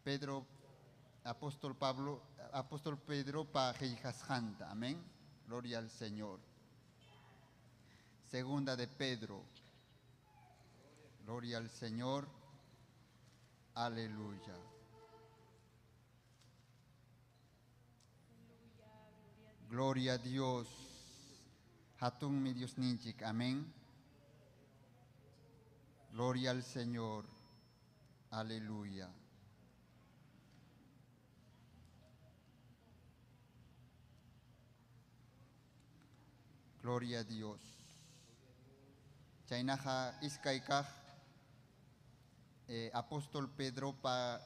Pedro, apóstol Pedro pa Janta. Amén. Gloria al Señor. Segunda de Pedro. Gloria al Señor. Aleluya. Gloria a Dios. Hatun mi Dios ninchik. Amén. Gloria al Señor. Aleluya. Gloria a Dios. Chainaja iskaikaj apóstol Pedro pa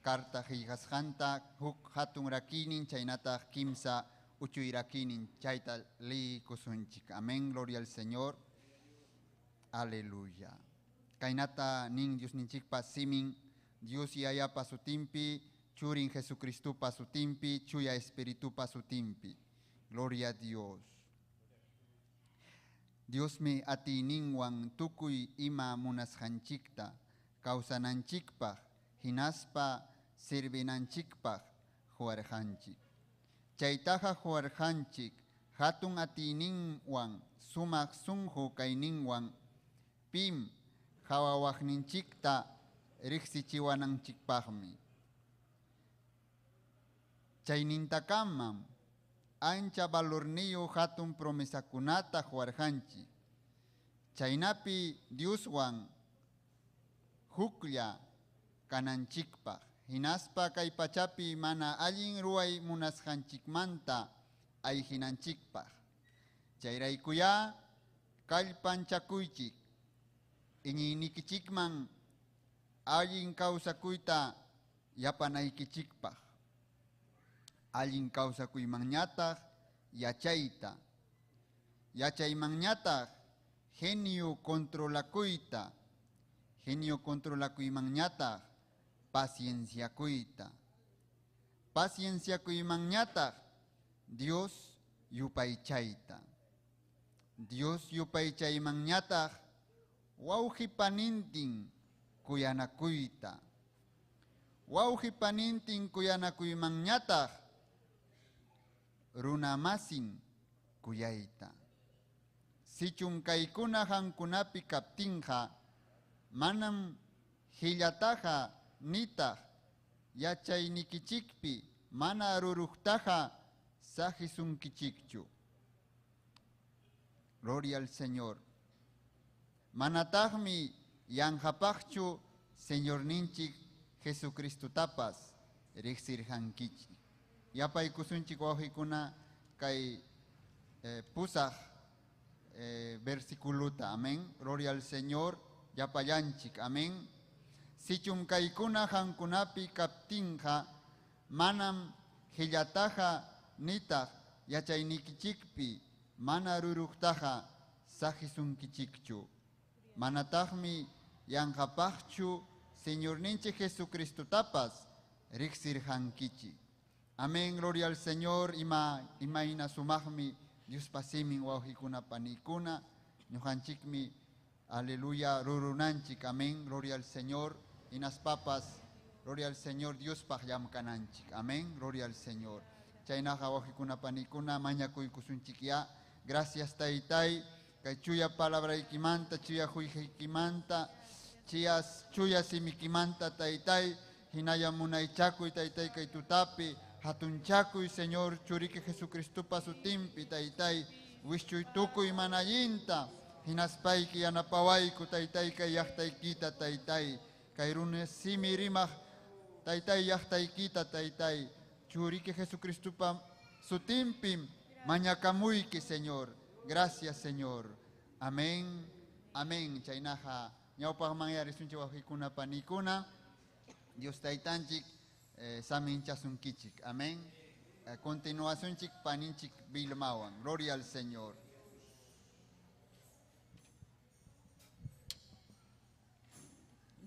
carta hijashanta huk hatun rakinin chainata kimsa uchuirakinin chaita li kusunchik. Amén. Gloria al Señor. Aleluya. Kainata nin Dios ninchik pa simin Dios yaya pa su timpi churin Jesucristo pa su timpi chuya espíritu pa su timpi. Gloria a Dios. Dios me atiningwan tukuy ima munashanchikta kausananchikpaj hinaspa sirvinanchikpaj huarjanchik. Chaytaja huarjanchik hatun atiningwan sumak sunju kainingwan pim hawawajninchikta riqsichiwananchikpajmi. Chaynintakamam ancha valorniyo hatun promesakunata huarjanchik. Chaynapi Dioswan huklla kananchikpaj. Hinaspa kay pachapi mana allin ruay munasqanchikmanta ayhinanchikpaj. Chayraykuya kallpanchakuychik. Iñiynikichikman allin kawsakuyta yapanaykichikpaj. Allin kawsakuymanñataq yachayta. Yachaymanñataq genio controlakuyta. Genio controlakuymanñataq pacienciakuyta. Pacienciakuymanñataq Dios yupaychayta. Dios yupaychaymanñataq wawqipanintin kuyanakuyta. Wawqipanintin kuyanakuymanñataq runamasin kuyayta. Sichun kaykuna hankunapi kaptinja manam hillataja nitaq yachaynikichikpi mana ruruktaja sajisunkichikchu. Gloria al Señor. Manataqmi yanqapaqchu Señor ninchik Jesucristo tapas riqsirjankichik. Yapaykusunchik wawqikuna kay pusaq versículuta. Amén. Gloria al Señor. Yapayanchik. Amén. Sichun kaykuna hankunapi kaptinja manam hillataja nitaq yachaynikichikpi mana ruruktaja sajisunkichikchu. Manataqmi yanqapaqchu Señor ninchik Jesucristo tapas riqsirjankichik. Amén. Gloria al Señor. Imaina sumaqmi Dios pasimin wawqikuna panikuna ñuqanchikmi aleluya rurunanchik. Amén. Gloria al Señor. Inas papas gloria al Señor Dios paqllamkananchik. Amén. Gloria al Señor. Chaynaqa wawqikuna panikuna mañakuykusunchikya. Gracias taytay kay chuya palabraykimanta chuya juijaykimanta chuya simikimanta taytay hinaya munaychakuy taytay kay tutapi hatunchakuy Señor churiki Jesucristo pasutimpi taytay wischuy tukuy manayinta hinaspayki yanapawayku taytay kay llaqtaykita taytay kay runa simi rimaq taytay llaqtaykita taytay churiki Jesucristo pasutimpi mañakamuyki Señor. Gracias Señor. Amén. Amén. Chaynaja ñawpaq mangyarisunchik wawqikuna panikuna Dios taytanchik saminchasunkichik. Amén. Continuasunchik paninchik Vilmawan. Gloria al Señor.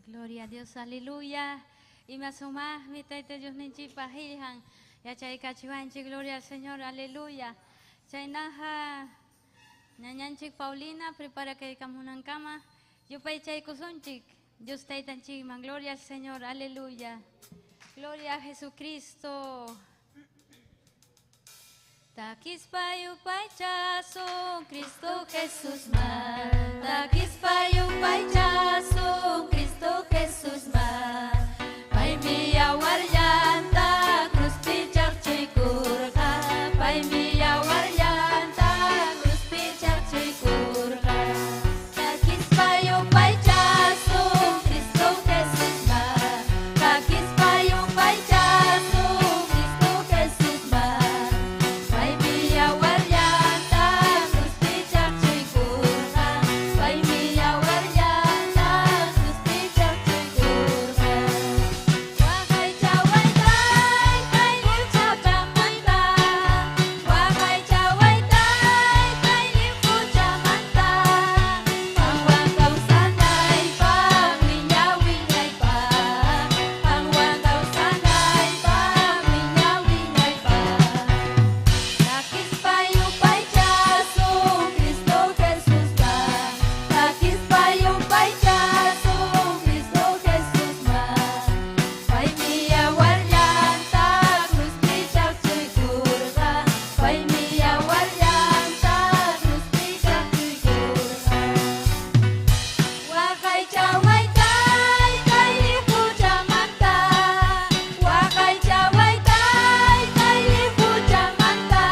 Gloria a Dios, aleluya. Y me asomás, mi taita Dios ninchi pajilhan. Ya chay cachivanchi, gloria al Señor, aleluya. Chaynaja, ñañanchik Paulina, prepara que camunan cama. Yo pay chay kusunchik. Dios está tan chima, gloria al Señor, aleluya. Gloria a Jesucristo. Takis payu paichaso, Cristo Jesús ma. Takis payu paichaso, Cristo Jesús ma. Pai mia waryanta, cruz pichar chikurka. Pai mia waryanta, cruz pichar chikurka. Takis payu paichaso, Cristo Jesús ma. Takis payu paichaso, Cristo Jesús ma. Pai mia waryanta, cruz pichar chikurka. Pai mia waryanta, cruz pichar chikurka. Wakay chaway tay, kay liw chamanta. Wakay chaway tay, kay liw chamanta. Pangwagaw sanay pa, winya-winyay pa. Pangwagaw sanay pa, winya-winyay pa. Takis payu paichaso, Cristo Jesús ma. Takis payu paichaso, Cristo Jesús ma. Pai mia waryanta, cruz pichar chikurka. Pai mia waryanta, cruz pichar chikurka. Wakay chaway tay, kay liw chamanta. Wakay chaway tay, kay liw chamanta.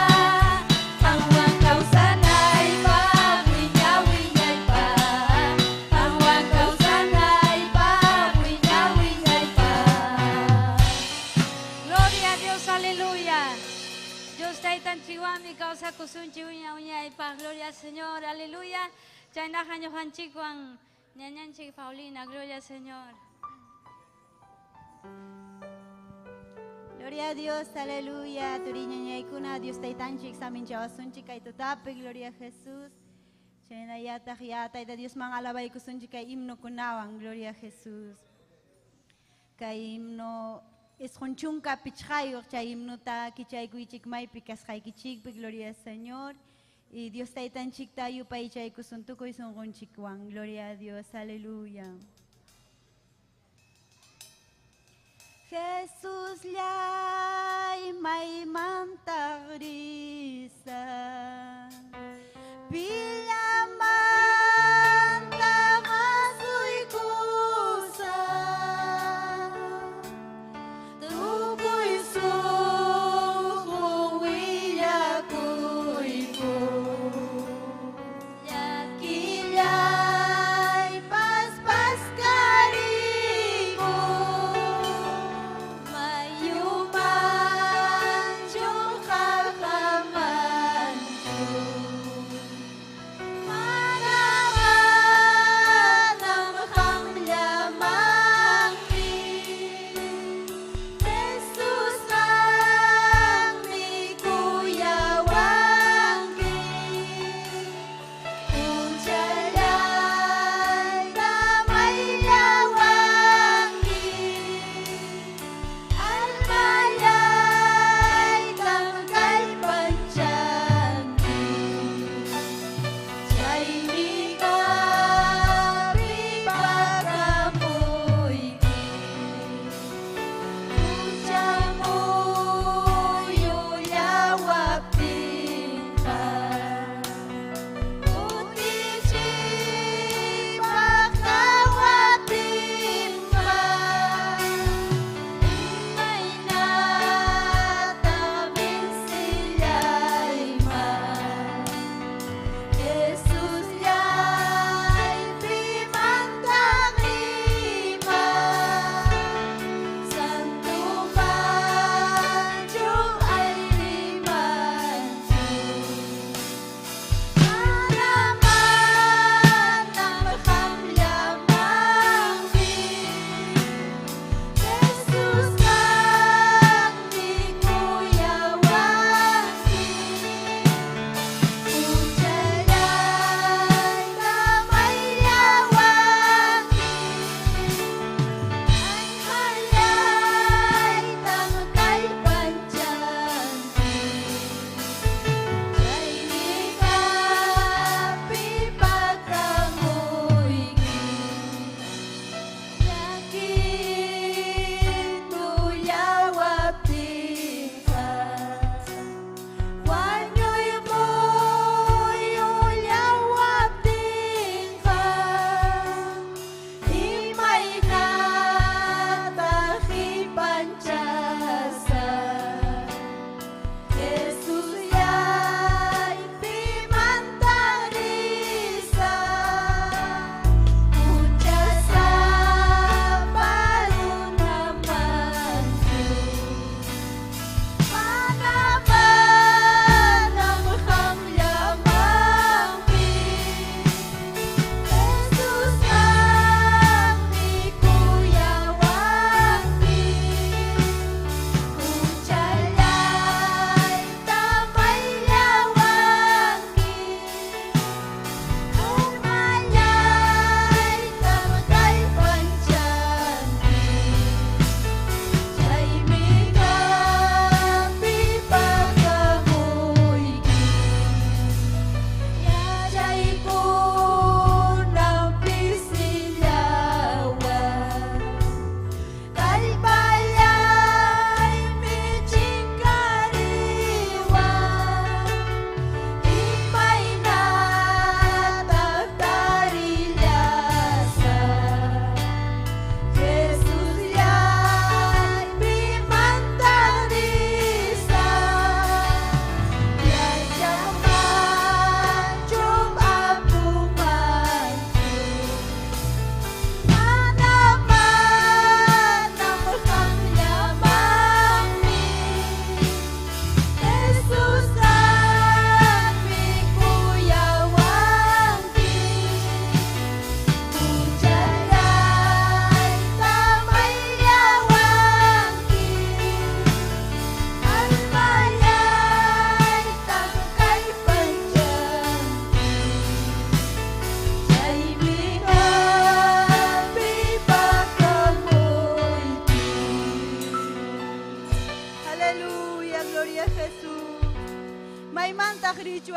Pangwagaw sanay pa, winya-winyay pa. Pangwagaw sanay pa, winya-winyay pa. Gloria a Dios, aleluya. Dios está tan chihuami, causa kusunchi winya-winyay pa. Gloria al Señor, aleluya. Chayna hanyo hanchikuan, ñañanchi Paulina, gloria al Señor. Gloria a Dios, aleluya. Turiña ñaykuna, Dios taytanchik samin chawasunchik kay tutapi, gloria a Jesús. Chayna yataq yatayta Dios man alabaykusunchik kay himno kunawan, gloria a Jesús. Kay himno esqunchunka pichqayuq chay himnuta kichaykuychik maypi kasqaykichikpi, gloria al Señor. Y Dios taytanchik tayupay chaykusun tukuy sunqunchikwan, gloria a Dios, aleluya. Jesús llay maymanta grisa Villamanta masuykusa Tukuy suhu willakuyku Yakillay paspas kariku Mayuman chukakamanchu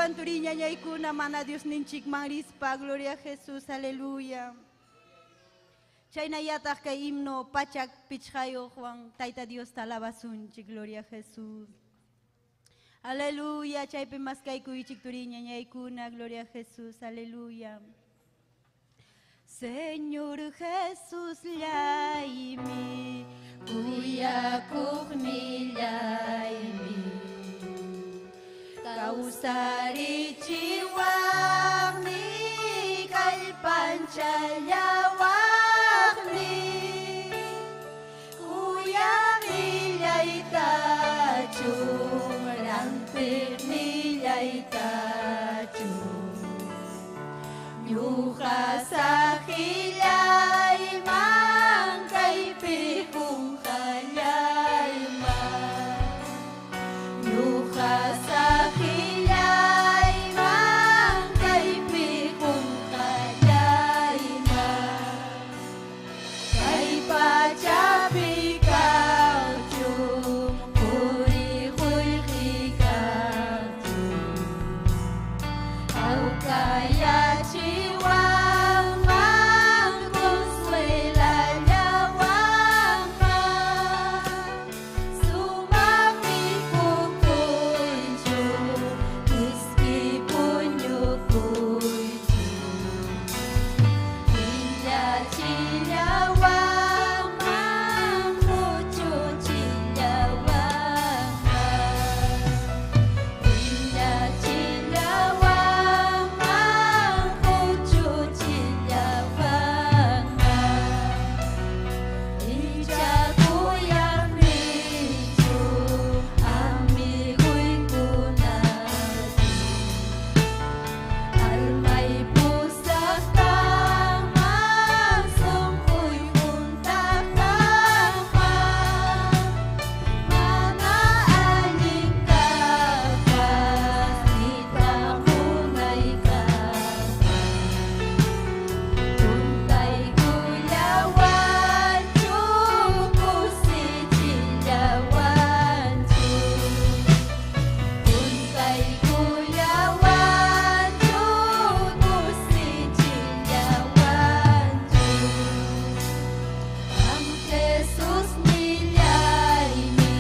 Chuan turiña ñaykuna mana Dios ninchik marispa, gloria a Jesús, aleluya. Chaynayataq kay himno pachak pichhayo Juan, Taita Dios talabasunchik, gloria a Jesús. Aleluya, chaype mas kay kuichik turiña ñaykuna, gloria a Jesús, aleluya. Señor Jesús llaimi, kuyakukmi llaimi, kawsarichiwaqmi kallpancha llawaqmi, kuyami llaytachu, rampirmi llaytachu, ñuqa saqillayman kaypi qunqallayman, ñuqa saqillayman kaypi qunqallayman, kay pachapi kawchun quri qullqi kawchun, awkayachiwanman consuelallawanman, sumaqmi pukuychu, kiski puñukuychu, illachillawanman muchuchillawanman, illachillawanman muchuchillawanman, ichakuyamichu amiguykunati, almay pusaqmanman sunquy untaqmanman, mana allin kapas nita munaykapas, untaykullawanchu kusichillawanchu, untaykullawanchu kusichillawanchu, Am Jesús millaymi,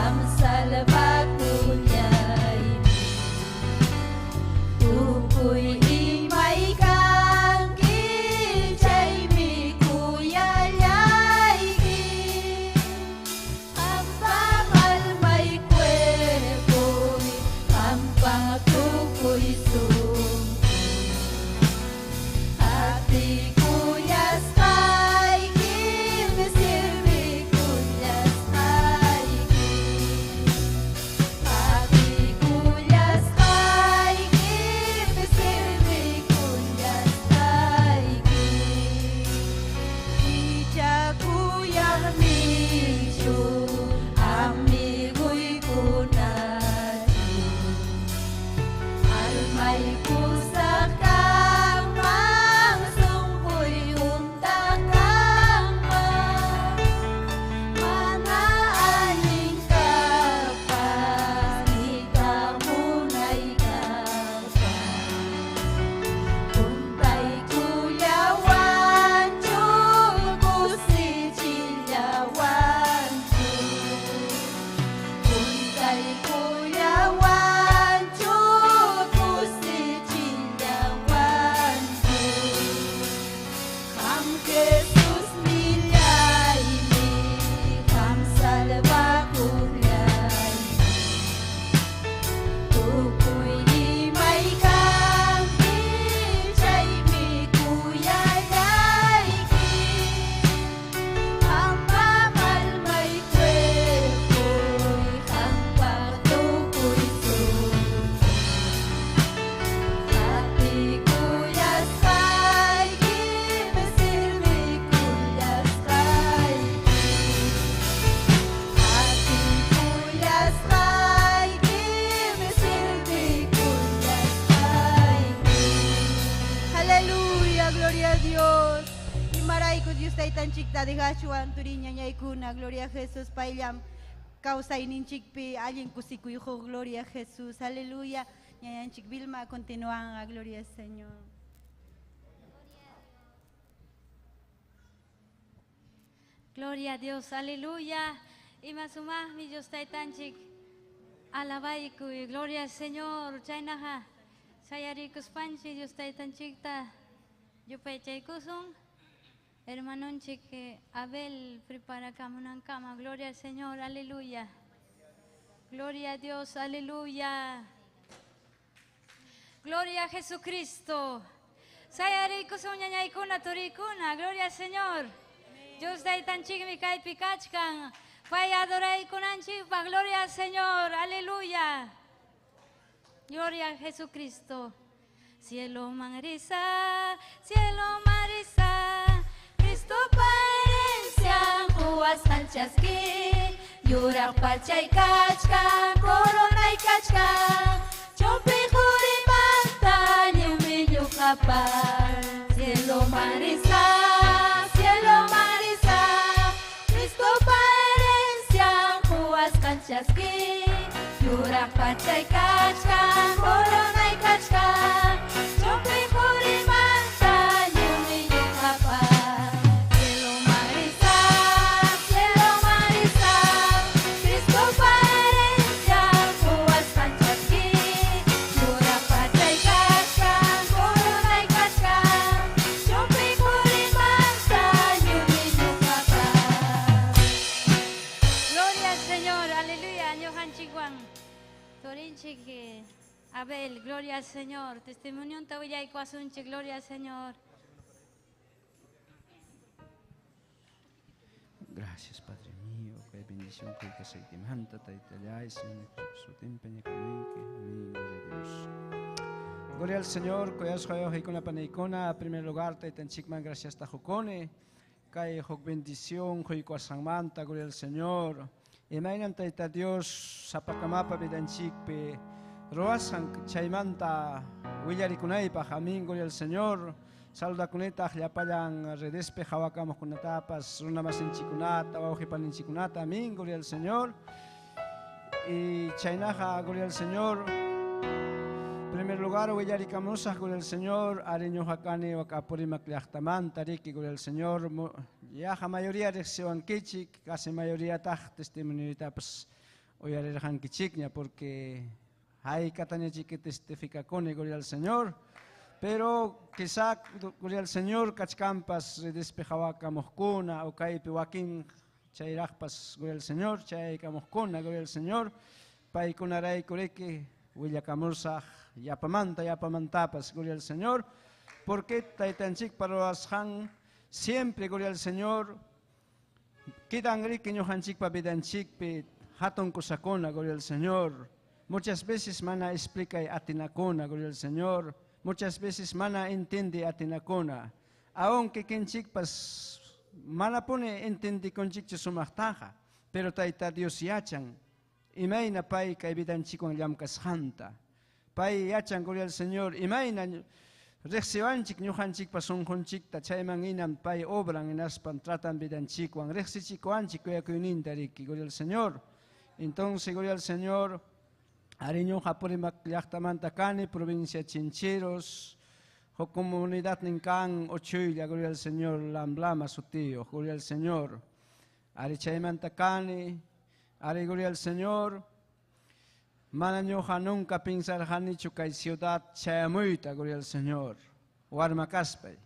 am salvakullaymi, tukuy imay kanki, chaymi kuyallayki, qampaq almay cuerpoy, qampaq tukuy sunqui, Atikuyasqayki, sirvikuyasqayki, atikuyasqayki, sirvikuyasqayki, ichakuyaqmichu amiguykunati, almay pusaqmanman sunquy untaqmanman, mana allin kapas nita munaykapas, untaykullawanchu kusichillawanchu, untaykullawanchu kusichillawanchu, Am Jesús millaymi, am salvakullaymi, tukuy imay kanki, chaymi kuyallayki, qampaq almay cuerpoy, qampaq tukuy sunqui, atikuyasqayki, sirvikuyasqayki, atikuyasqayki, sirvikuyasqayki. Aleluya, gloria a Dios. Imarayku Dios taytanchikta dejachuan turiña ñaykuna, gloria a Jesús payllam, kausayninchikpi allin kusikuyuq, gloria a Jesús, aleluya. ñañanchik Vilma continúan, gloria al Señor. Gloria a Dios, aleluya. Y más o más, mi Dios taitanchik. Alabaiku y gloria al Señor. Chainaha. Sayarikus panchi, Dios taitanchikta. Yo pechaikusung. Hermanonchik Abel prepara camunan cama. Gloria al Señor, aleluya. Gloria a Dios, aleluya. Gloria a Jesucristo. Sayarikusung ñañaykuna turikuna. Gloria al Señor. Dios da tan mi kai pikachkan. Pai adorai kunanchipa. Gloria al Señor. Aleluya. Gloria a Jesucristo. Cielo marisa, Cristo parencia, kuas kanchaski, yurak pachay kachka, corona y kachka, chope jurimanta, yumiyu kapar. Cielo marisa, Cristo parencia, kuas kanchaski, yurak pachay kachka, corona y kachka, chope jurimanta, yumiyu kapar. Cielo marisa, Cristo parencia, kuas kanchaski, yurak pachay kachka, corona y kachka, chope jurimanta, yumiyu kapar. Gloria al Señor, aleluya, Johan Chiguan, Torinchi Abel, gloria al Señor, testimonio en Tawilla y Cuasunche, gloria al Señor. Gracias, Padre mío, que bendición que se te manta, te italláis, su tempeña que amén, gloria a Dios. Gloria al Señor, que os joyo y con la paneicona, en primer lugar, te ten chikman, gracias a Jocone, que hok bendición, que con manta, gloria al Señor. Imainan taita Dios, sapakamapa bidan chikpe, roasan chaimanta, willarikunaipa, jamín, gloria al Señor. Saluda kuneta, yapayan, redespe, jawakamos kunatapas, runamas en chikunata, waujipan en chikunata, amén, gloria al Señor. Y chainaja, gloria al Señor. En primer lugar, willarikamosas, gloria al Señor, areño hakane, wakapurima kliachtaman, tariki, gloria al Señor. Ya la mayoría de Sewan Kichik, casi mayoría taj testimonio pues hoy harán Kichiknya porque hay catania que testifica con gloria al Señor, pero quizá gloria al Señor cachcampas despejaba camoscuna o caipe Joaquín chairajpas gloria al Señor, chay camoscuna gloria al Señor, pai kunaray kureke huilla camursa yapamantapas gloria al Señor, porque taitanchik para ashan siempre, gloria al Señor, quitan que no hanchik papidanchik pe haton kusakona, gloria al Señor. Muchas veces mana explica atinakona, gloria al Señor. Muchas veces mana entiende atinakona. Aunque kenchik pas mana pone entiende konchik chusumachtaja, pero taita Dios yachan. Imaina pai kaibidanchik con llamkas hanta. Pai yachan, gloria al Señor. Imaina Rexiwanchik, ñujanchik pasunjonchik, tachayman inan pay obran en aspan, tratan bidanchikwan, rexichikwanchik, kuyakuninta riki, gloria al Señor. Entonces, gloria al Señor, ariño japurimak yachtamanta kane, provincia Chincheros, o comunidad ninkan, ochuilla, gloria al Señor, lamblama su tío, gloria al Señor. Ari chaymanta kane, ari gloria al Señor. Manañoja nunca pensar hanichu kay ciudad chayamuita, gloria al Señor. Warmacaspay.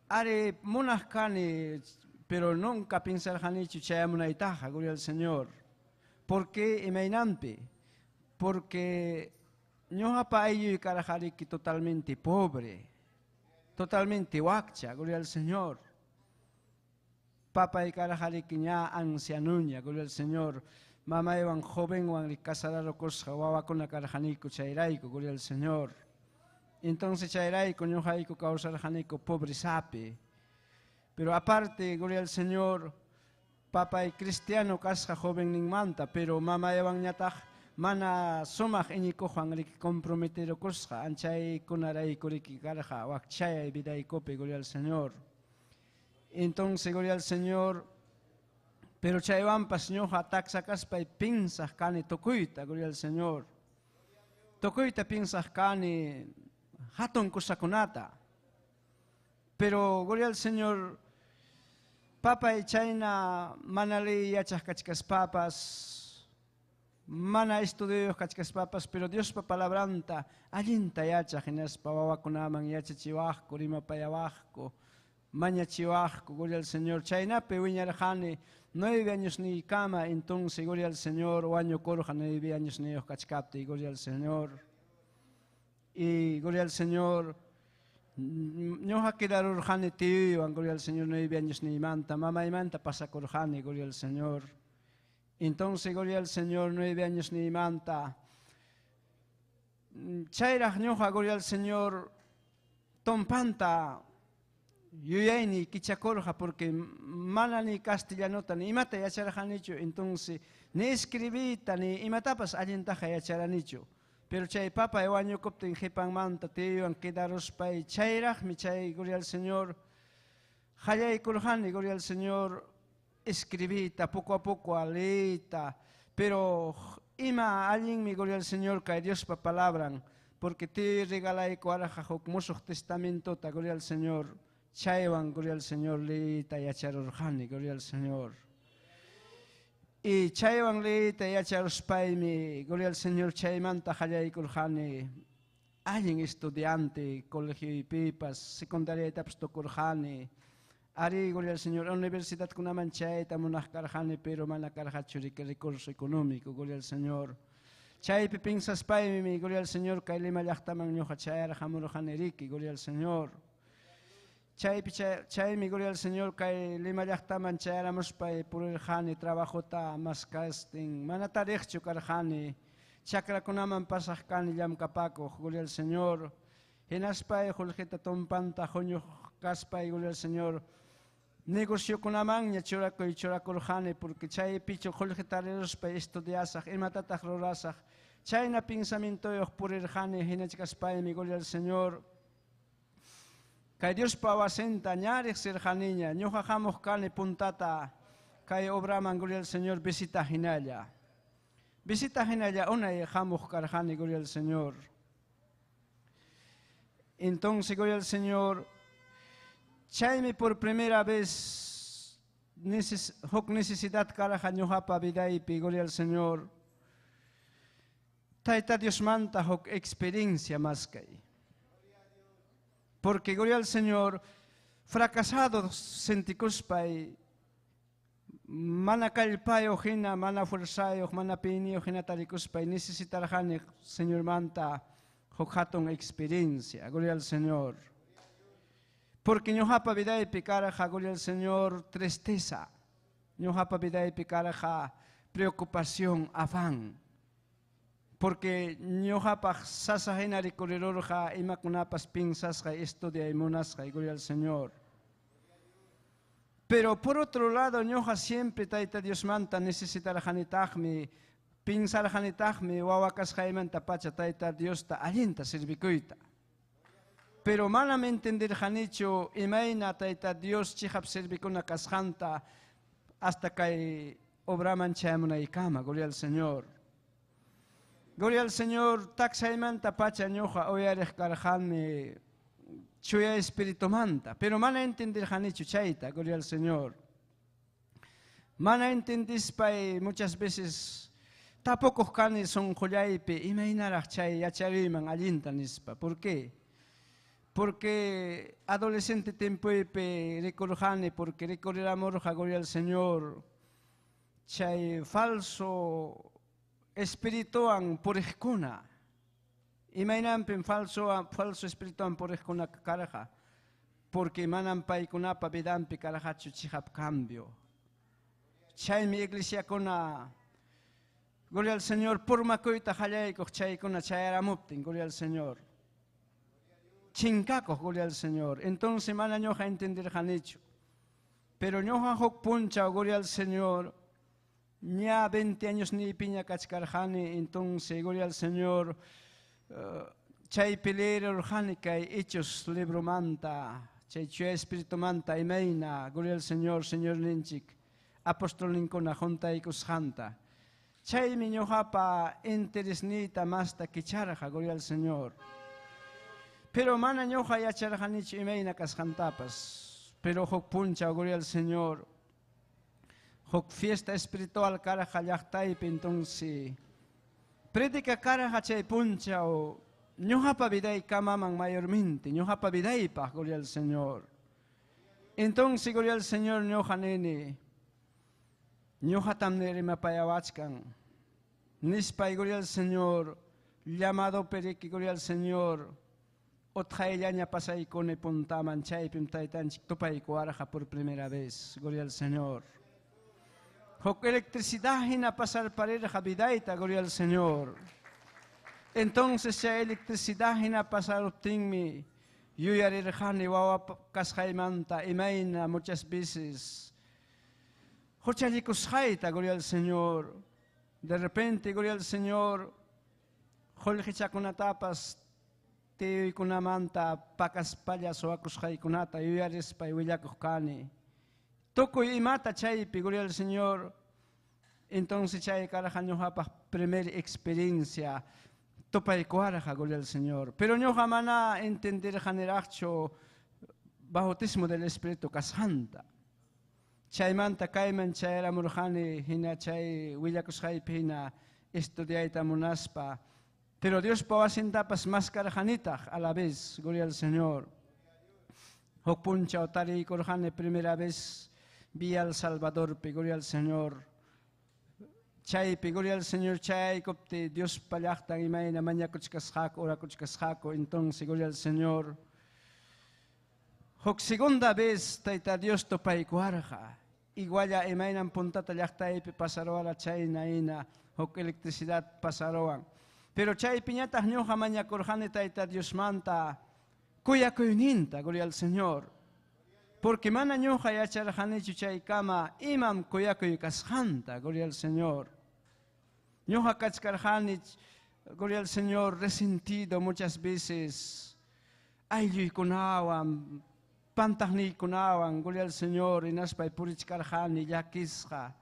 Are monascane, pero nunca pensar hanichu chayamunaitaja, gloria al Señor. ¿Por qué emainampe? Porque ñoja pa ello y carajariki totalmente pobre, totalmente wakcha, gloria al Señor. Papa y carajariki ña ancianuña, gloria al Señor. Mamá evan joven o en casada rocos jawaba con la carajanico chairaico, gloria al Señor. Entonces chairaico, ñojaico, causa janico, pobre sape. Pero aparte, gloria al Señor, papa y cristiano, casja joven ning manta, pero mamá evan ñataj, mana somaj eñico juan riki comprometero cosja, anchay conaraico riki caraja, wakchaya y vida y cope, gloria al Señor. Entonces, gloria al Señor. Pero chaywan pas ñoja taxacaspa y pinzas cane tocuita, gloria al Señor. tokoyta piensas kani hatun kusakunata. Pero gloria al Señor, papa y chayna manali yachas kachkas papas, mana estudios kachkas papas, pero Dios pa palabranta, allinta yachas genes pa wawakunaman yachachiwajko, rima payawajko, mañachiwajko, gloria al Señor. Chayna pe wiñarjane 9 años ni cama, entonces gloria al Señor, o año corja 9 años ni kachkapte, gloria al Señor. Y gloria al Señor, no ha quedado urjane tío, gloria al Señor, 9 años ni manta, mamá y manta pasa corjane, gloria al Señor. Entonces, gloria al Señor, 9 años ni manta. Chaira ñoja, gloria al Señor, tompanta, yuyaini, kichakorja, porque mana ni castellanota, ni imata yacharajanicho, entonces, ni escribita, ni imatapas, allintaja yacharanicho. Pero chay papa ewaño copten jepan manta teo an quedaros pay chayraj mi chay gloria al Señor hayay kurjani gloria al Señor escribita poco a poco aleita pero ima alguien mi gloria al Señor que Dios pa palabran porque te regalai cuaraja jok mosoj testamento ta gloria al Señor chaywan gloria al Señor leita yacharorjani gloria al Señor. Y chaywan leita yacharos paimi, gloria al Señor, chaymanta hayay kurjane, alguien estudiante, colegio y pipas, secundaria etapas to kurjane, ari gloria al Señor, universidad kunaman chayta monaj karjane, pero mana karjachuri que recurso económico, gloria al Señor. Chay pipinsas paimi, gloria al Señor, kailima yachtaman ñoja chayara jamurjane riki, gloria al Señor. Chay mi gloria al Señor, que lima yachtaman chayaramos por el jane, trabajo ta, más casting, manatarechcho karjane, chakra kunaman pasajkani yam kapako, gloria al Señor, en aspay, joljeta tompanta, joño caspay, gloria al Señor, negocio kunaman, yachorako y chorakorjane, porque chay picho, joljetareros pa estudiasaj, en matataj rorasaj, chay na pensamiento por el jane, genechkaspay, mi gloria al Señor. Que Dios pawasenta ñarek serjaniña, ñoja jamos cane puntata, que obraman gloria al Señor, visita hinaya. Visita hinaya, una y jamos karjani, gloria al Señor. Entonces, gloria al Señor, chaime por primera vez, necesidad karaja ñojapa vidaipi, gloria al Señor. Taita Dios manta hok experiencia más que ahí. Porque, gloria al Señor, fracasados senticuspay, mana calpay ojena, mana fuerzay, mana pini ojena taricuspay, necesitarjane, Señor manta, hojaton experiencia, gloria al Señor. Porque ñojapa vida y picaraja, gloria al Señor, tristeza, ñojapa vida y picaraja, preocupación, afán. Porque ñojapa sasajena recorrerorja imakunapas pinsasja estudia y monasja y gloria al Señor. Pero por otro lado, ñoja siempre taita Dios manta necesitar janitajme, pinsar janitajme, wawakas jaimanta pacha taita Dios ta alienta servicuita. Pero malamente entender janicho imaina taita Dios chihap servicuna casjanta hasta que obraman chamuna y cama, gloria al Señor. Gloria al Señor, taxaimanta pacha ñoja, oyarej karjane, chuya espíritu manta, pero mana entender janichu chaita, gloria al Señor. Mana entendis pay muchas veces, tampoco canes son joyaipe, imaginaraj chay, yachariman, allintanispa. ¿Por qué? Porque adolescente tempoepe recorjane, porque recorrer amorja, gloria al Señor, chay falso, espirituan por escuna. Imainampen falso espirituan por escuna caraja. Porque manan paikunapa vidampi carajachu chihap cambio. Chay mi iglesia cona. Gloria al Señor. Por macoita hayaiko chay cona chayaramuptin. Gloria al Señor. Chincacos, gloria al Señor. Entonces mana ñoja entender janicho. Pero ñoja hok puncha, gloria al Señor. Ya 20 años ni piña cachcarjane, entonces, gloria al Señor, chay pelero orjánica, hechos libro manta, chay chua espíritu manta, imeina, gloria al Señor, Señor Ninchik, apóstol Nincona, junta y cusjanta, Chay ñuqapa interesnita masta kicharaja, gloria al Señor. Pero mana ñuqa yacharjanichu imayna kasqantapas. Pero huk puncha, gloria al Señor. Huk fiesta espiritual karaja llaqtaypi, entonces predica karaja chay puncha o ñuqapa viday kamaman mayormente, ñuqapa vidaypaq, gloria al Señor. Entonces, gloria al Señor, ñuqa nene, ñuqa tamnerimapayawachkan, nispay, gloria al Señor, llamado periki, gloria al Señor, otjayaña pasaykone puntaman chaypim taytanchik tupaykuaraja por primera vez, gloria al Señor. Huk electricidad hina pasar pareja vidayta, gloria al Señor. Entonces, esa electricidad hina pasar uptinmi, yuyarirjani wawa kasjaymanta, imayna muchas veces. Hochalikusjaita, gloria al Señor. De repente, gloria al Señor, holjichakunatapas, tiyuykunamanta, pakaspallas o akusjaykunata, yuyarispa willakuskani. Tukuy imata chaypi, gloria al Señor. Entonces, chay karaja ñuqapaq primera experiencia, tupaykuaraja, gloria al Señor. Pero ñuqa mana entenderjaniraqchu bautismo del Espíritu Santo. Chaymanta kayman chayramurjani hina chay willakusqaypi hina estudiayta munaspa. Pero Dios pawasintapas más karajanitaq a la vez, gloria al Señor. Huk puncha tariykurjani primera vez vía El Salvador, gloria al Señor. Chaypi, gloria al Señor, chaykupti Dios pallaqtan imayna mañakuchkasqaku, orakuchkasqaku, entonces, gloria al Señor. Huk segunda vez, tayta Dios tupaykuarqa. Igualla imaynan puntata llaqtaypi pasaruara chayna ina, huk electricidad pasaruan. Pero chaypi ñataq ñuqa mañakurqani tayta Dios manta, kuyakuyninta, gloria al Señor. Porque mana ñuqa yacharqanichu chaykama imam kuyakuy kasqanta, gloria al Señor. Ñuqa kachkarqani, gloria al Señor, resentido muchas veces. Aylluykunawan, pantaqniykunawan, gloria al Señor, inaspay purichkarqani, llakisqa.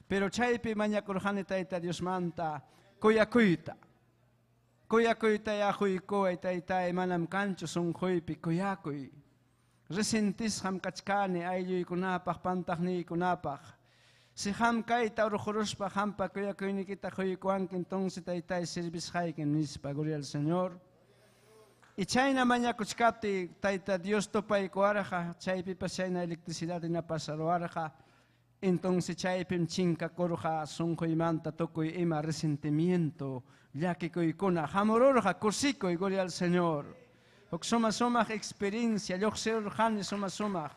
Pero chaypi mañakurqani tayta Dios manta, kuyakuyta. Kuyakuyta yaquykuway taytay manam kanchu sunquypi kuyakuy. Resentisqam kachkani aylluykunapaq, pantaqniykunapaq. Si ham kayta urquruspa hampa kuyakuynikita quykuanki, entonces taytay servisqayki nispa, gloria al Señor. Y chayna mañakuchkapti tayta Dios tupaykuarqa, chaypipas chayna electricidad hina pasaruarqa, entonces chaypim chinkakurqa sunquymanta tukuy ima resentimiento, llakikuykuna, hamururqa kusikuy, gloria al Señor. Huk sumaq experiencia, lluqsirqani sumaq.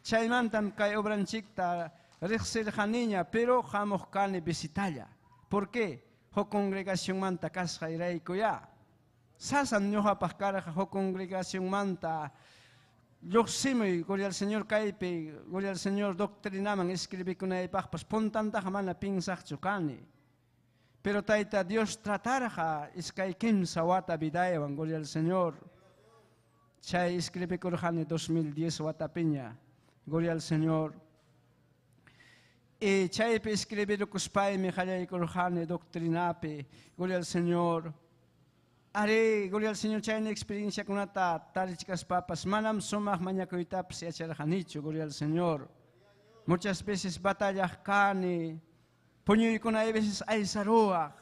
Chaymantam kay obranchikta riqsirqaniña, pero hamuqkani visitalla. ¿Por qué? Huk congregación manta kasqayraykuya. Sasan ñuqapaq karqa huk congregación manta lluqsimuy, gloria al Señor kaypi, gloria al Señor doctrinaman escribikunaypaqpas puntantaqa mana pinsaqchu kani. Pero tayta Dios tratarqa iskay kimsa wata vidaywan, gloria al Señor. Chay escribikurqani 2010 watapiña, gloria al Señor. Y chaypi escribirukuspaymi qallaykurqani doctrinapi, gloria al Señor. Are, gloria al Señor, chayna experiencia kunata tarichkaspapas, manam sumaq mañakuytapas yacharqanichu, gloria al Señor. Muchas veces batallaqkani, puñuykuna hay veces aysaruaq.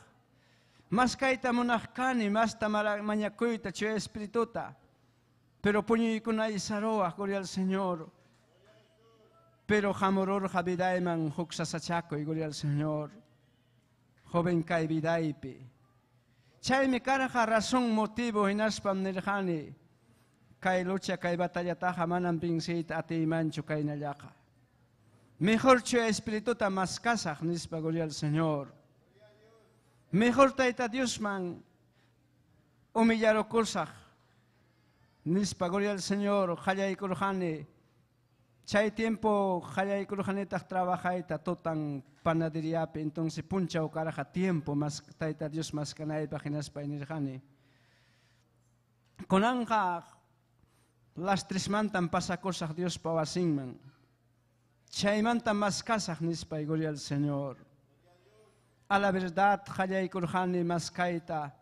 Mas kayta munaqkani, mas mañakuyta chuya espirituta. Pero puñuykuna aysaruaq, gloria al Señor. Pero hamururqa vidayman huk sasachakuy, gloria al Señor. Joven kay vidaypi. Chaymi karqa razón motivo hinaspam nirqani. Kay lucha, kay batallataqa manam pinsiyta atiymanchu kaynallaqa. Mejor chuya espirituta mas kasaq nispa, gloria al Señor. Mejor tayta Diosman humillarukusaq nispa, gloria al Señor, qallaykurqani. Chay tiempo qallaykurqanitaq trabajayta tutan panaderiapi, entonces punchaw karqa tiempo mas tayta Dios mas kanaypaq hinaspa nirqani. Kunanqa las 3 mantam pasakusaq Dios pawasinman. Chaymanta mas kasaq nispa, gloria al Señor. a la verdad, Hayay Kurhani Maskaita.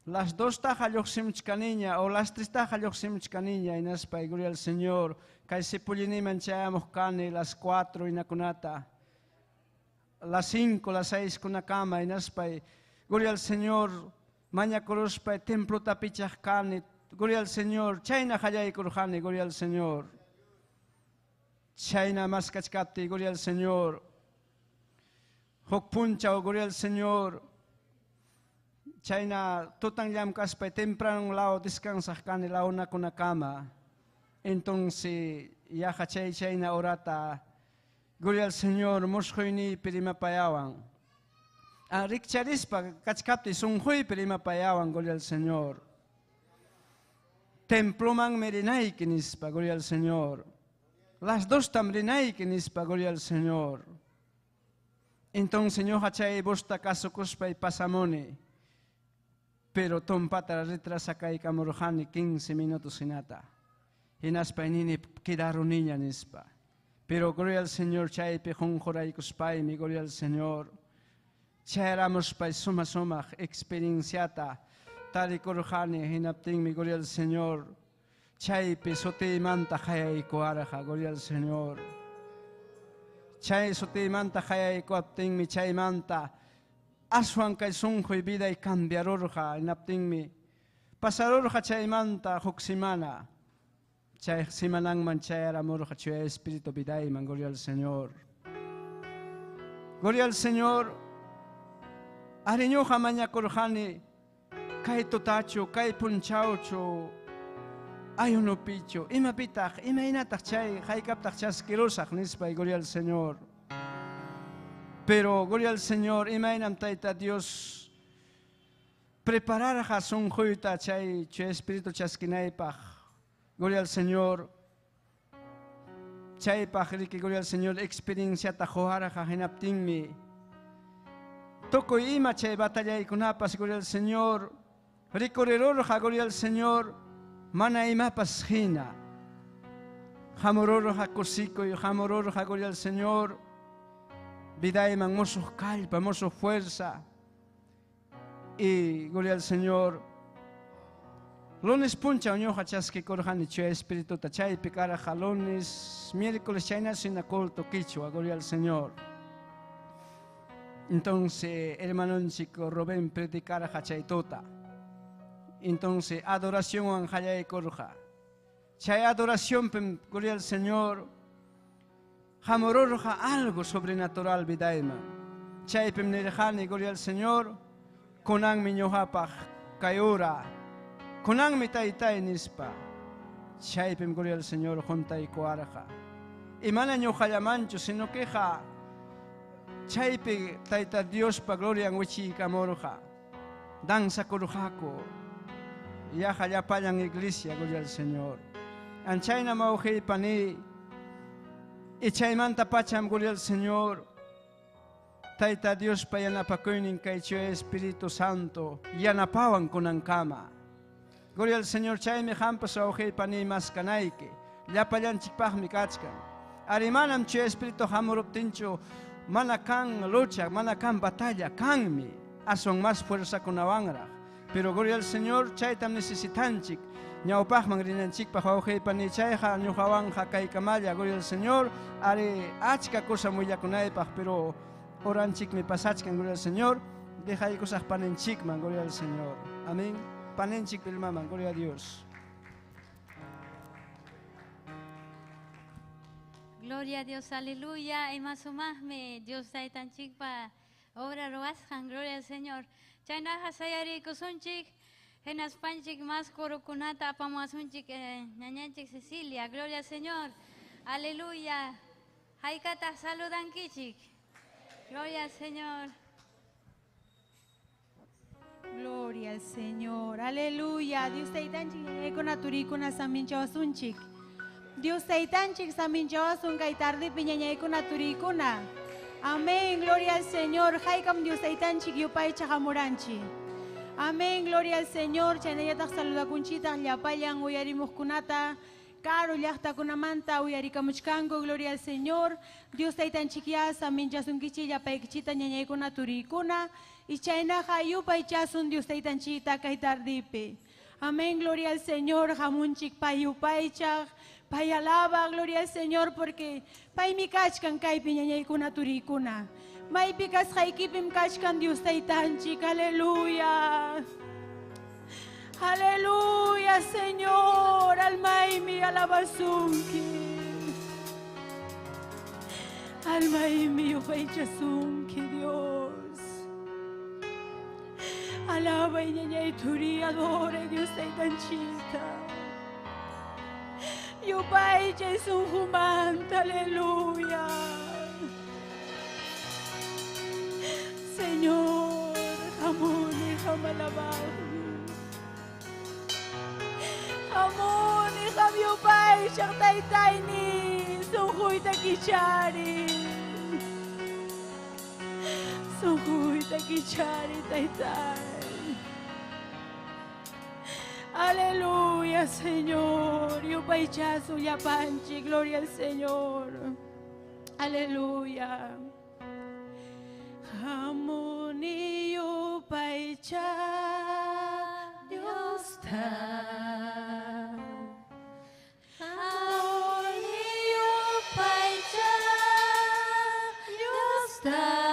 Las 2 tajaloksim chkaniña o las 3 tajaloksim chkaniña inaspay, gloria al Señor. Kay sipulini manchayamos kani las 4 inakunata. Las 5, las 6 kunakama inaspay. Gloria al Señor. Maña koruspay templo tapichaj kani. Gloria al Señor. Chayna hayay kurhani, gloria al Señor. Chayna maskachkapti, gloria al Señor. Hokpunchao, gloria al Señor. Chayna tutang yam kaspay temprano lao descansas kani lao na kunakama. Entonces, ya chayna orata. Gloria al Señor, moshoini perimapayawan. Rikcharispa, kachkapti sunhui perimapayawan, gloria al Señor. Temploman merinay kinispa, gloria al Señor. Las 2 tamrinay kinispa, gloria al Señor. Entonces, Señor, hachay bosta caso kuspa y pasamone. Pero tompata retrasa y kamorojani 15 minutos sinata. Inaspa nini quedaron niña nispa. Pero gloria al Señor, chay pejón joray kuspay, mi gloria al Señor. Chay ramos pay suma experienciata. Tari korojani, hinapting mi gloria al Señor. Chay pesote manta hayay koaraja, gloria al Señor. Chay sote manta hayay koapting mi chay manta. Aswan kay sunjo y vida y cambiarorja, hinapting mi. Pasarorja chay manta hoksimana. Chay simanang manchayara morja chay espíritu viday man, gloria al Señor. Gloria al Señor. Ariñoja maña korjani. Kay totacho, kay punchaucho. Ay uno picho. Ima pitach, ima inatach chay. Hay kaptach chasquirosach nispa y gloria al Señor. Pero gloria al Señor. Ima inam taita Dios. Preparar a son juita chay. Chay espíritu chasquinaipach. Gloria al Señor. Chay pajriki, gloria al Señor. Experiencia tajoara jajenaptingmi. Toco ima chay batalla y kunapas, gloria al Señor. Ricorerorja, gloria al Señor. Mana imapas hina. Jamororja cosico y jamororja, gloria al Señor. Vidaiman mosos calpa, mosos fuerza. Y gloria al Señor. Lunes puncha oñoja chasque corjani chue espíritu tachay picara jalones. Miércoles chayna sinacolto quichua, gloria al Señor. Entonces, hermano chico Robén predicara hachaitota. Entonces, adoración an hayay corja. Chay adoración, gloria al Señor. Jamororja algo sobrenatural vidaima. Chay pemnerjani, gloria al Señor. Conan miñojapaj kayura. Kunang mitay nispa. Chay pem gloria al Señor junta y coaraja. Y mana nyo jayamancho, sino queja. Chay pe taita Dios pa gloria en wichi kamoroja. Danza corujako. Ya jayapayan iglesia, gloria al Señor. Anchayna mauje pani. Y chay manta pacham, gloria al Señor. Taita Dios pa yanapakuinin kay chue Espíritu Santo. Yanapawan kunan kama. Gloria al Señor, chay me jampas auge pani mas kanaike. Ya payan chikpaj mi kachkan. Arimanam che espíritu hamoruptincho. Manakan lucha, manakan batalla, kanmi. Aswan más fuerza con avangra. Pero gloria al Señor, chay tam necesitanchik. Ñaupaj mangrinanchik pa auge pani chayja, ñujawan kay kamaya. Gloria al Señor, are achka cosa muy yakunaipaj, pero oranchik me pasachkan, gloria al Señor. Deja y cosas panenchik man, gloria al Señor. Amén. Panenchik pilmaman, gloria a Dios. Gloria a Dios, aleluya. Y más o más me Dios da tan chic pa obra roasjan, gloria al Señor. Chayna hasayari kusunchik, en aspanchik más corokunata pamasunchik, ñañanchik Cecilia, gloria al Señor. Aleluya. Haikata saludan kichik. Gloria al Señor. Gloria al Señor. Aleluya. Dios taitanchik con aturikuna saminchawasunchik. Dios taitanchik saminchawasun kay tarde piñañay con aturikuna. Amén. Gloria al Señor. Haikam Dios taitanchik yupay chajamuranchi. Amén. Gloria al Señor. Chanayatak saluda kunchita yapayan uyarimuskunata. caro llaqta kunamanta uyarikamuchkanku, gloria al Señor. Dios taytanchik yasa minchasunkichik llapaykichita ñañaykuna turiykuna. Y chaynaqa yupaychasun Dios taytanchikta kay tardipi. Amén, gloria al Señor, jamunchik pay yupaychak. Pay alaba, gloria al Señor, porque pay mi kachkan kaypi ñañaykuna turiykuna. Maypi kasqaykipim kachkan Dios taytanchik, aleluya. Aleluya, Señor, almaymi alabasunki. Almaymi yupaychasunki, Dios. Alaba y ñañayturi, adore Dios taytanchita. Yupaycha es un fumante, aleluya. Señor, amor y jamalabado. Amor y javiupaycha taytayni, sunjuita kichari. Sunjuita kichari taytay. Aleluya, Señor. Yupaychazo yapanchi, gloria al Señor. Aleluya. Jamón y yupaycha, Dios está. Jamón y yupaycha, Dios está.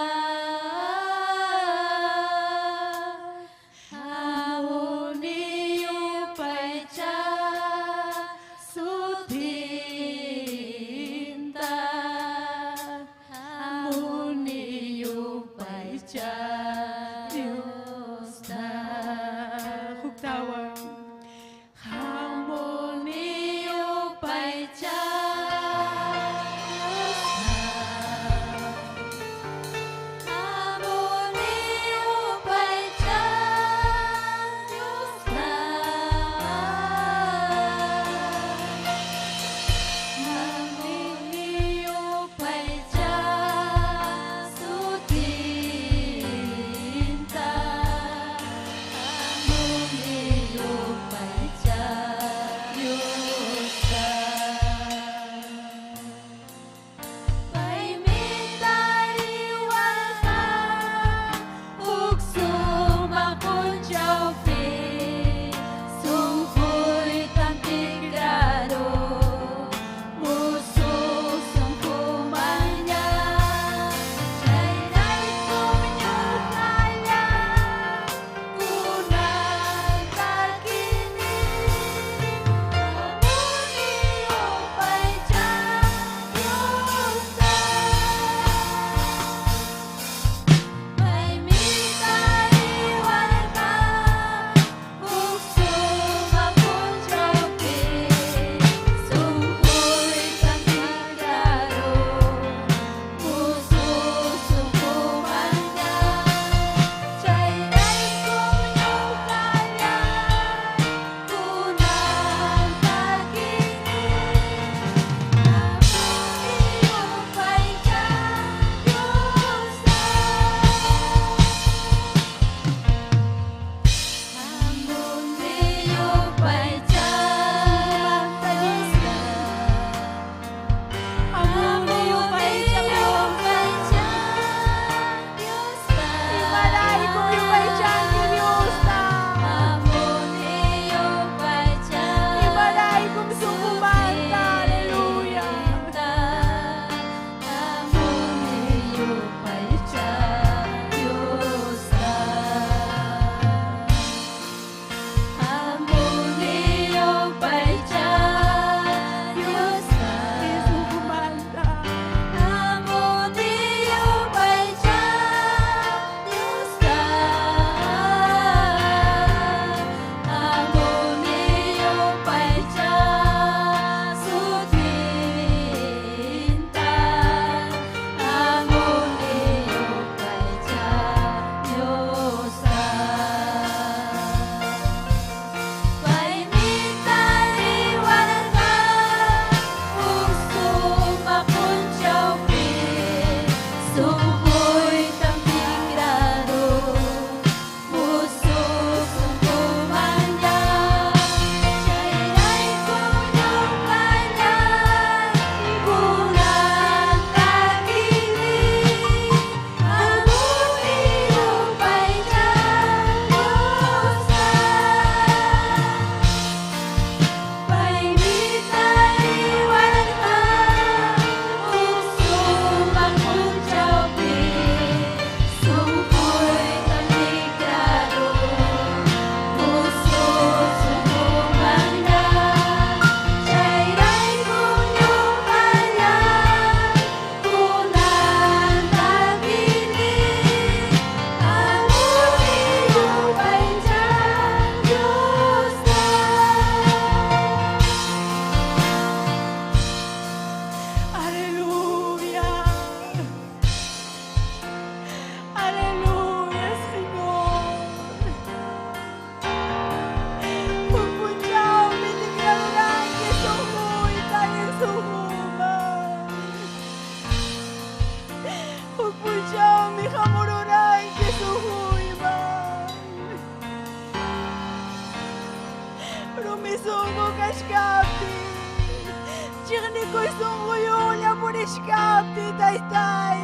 ko'y sungkuyo niya po ni Shkapti, tay-tay.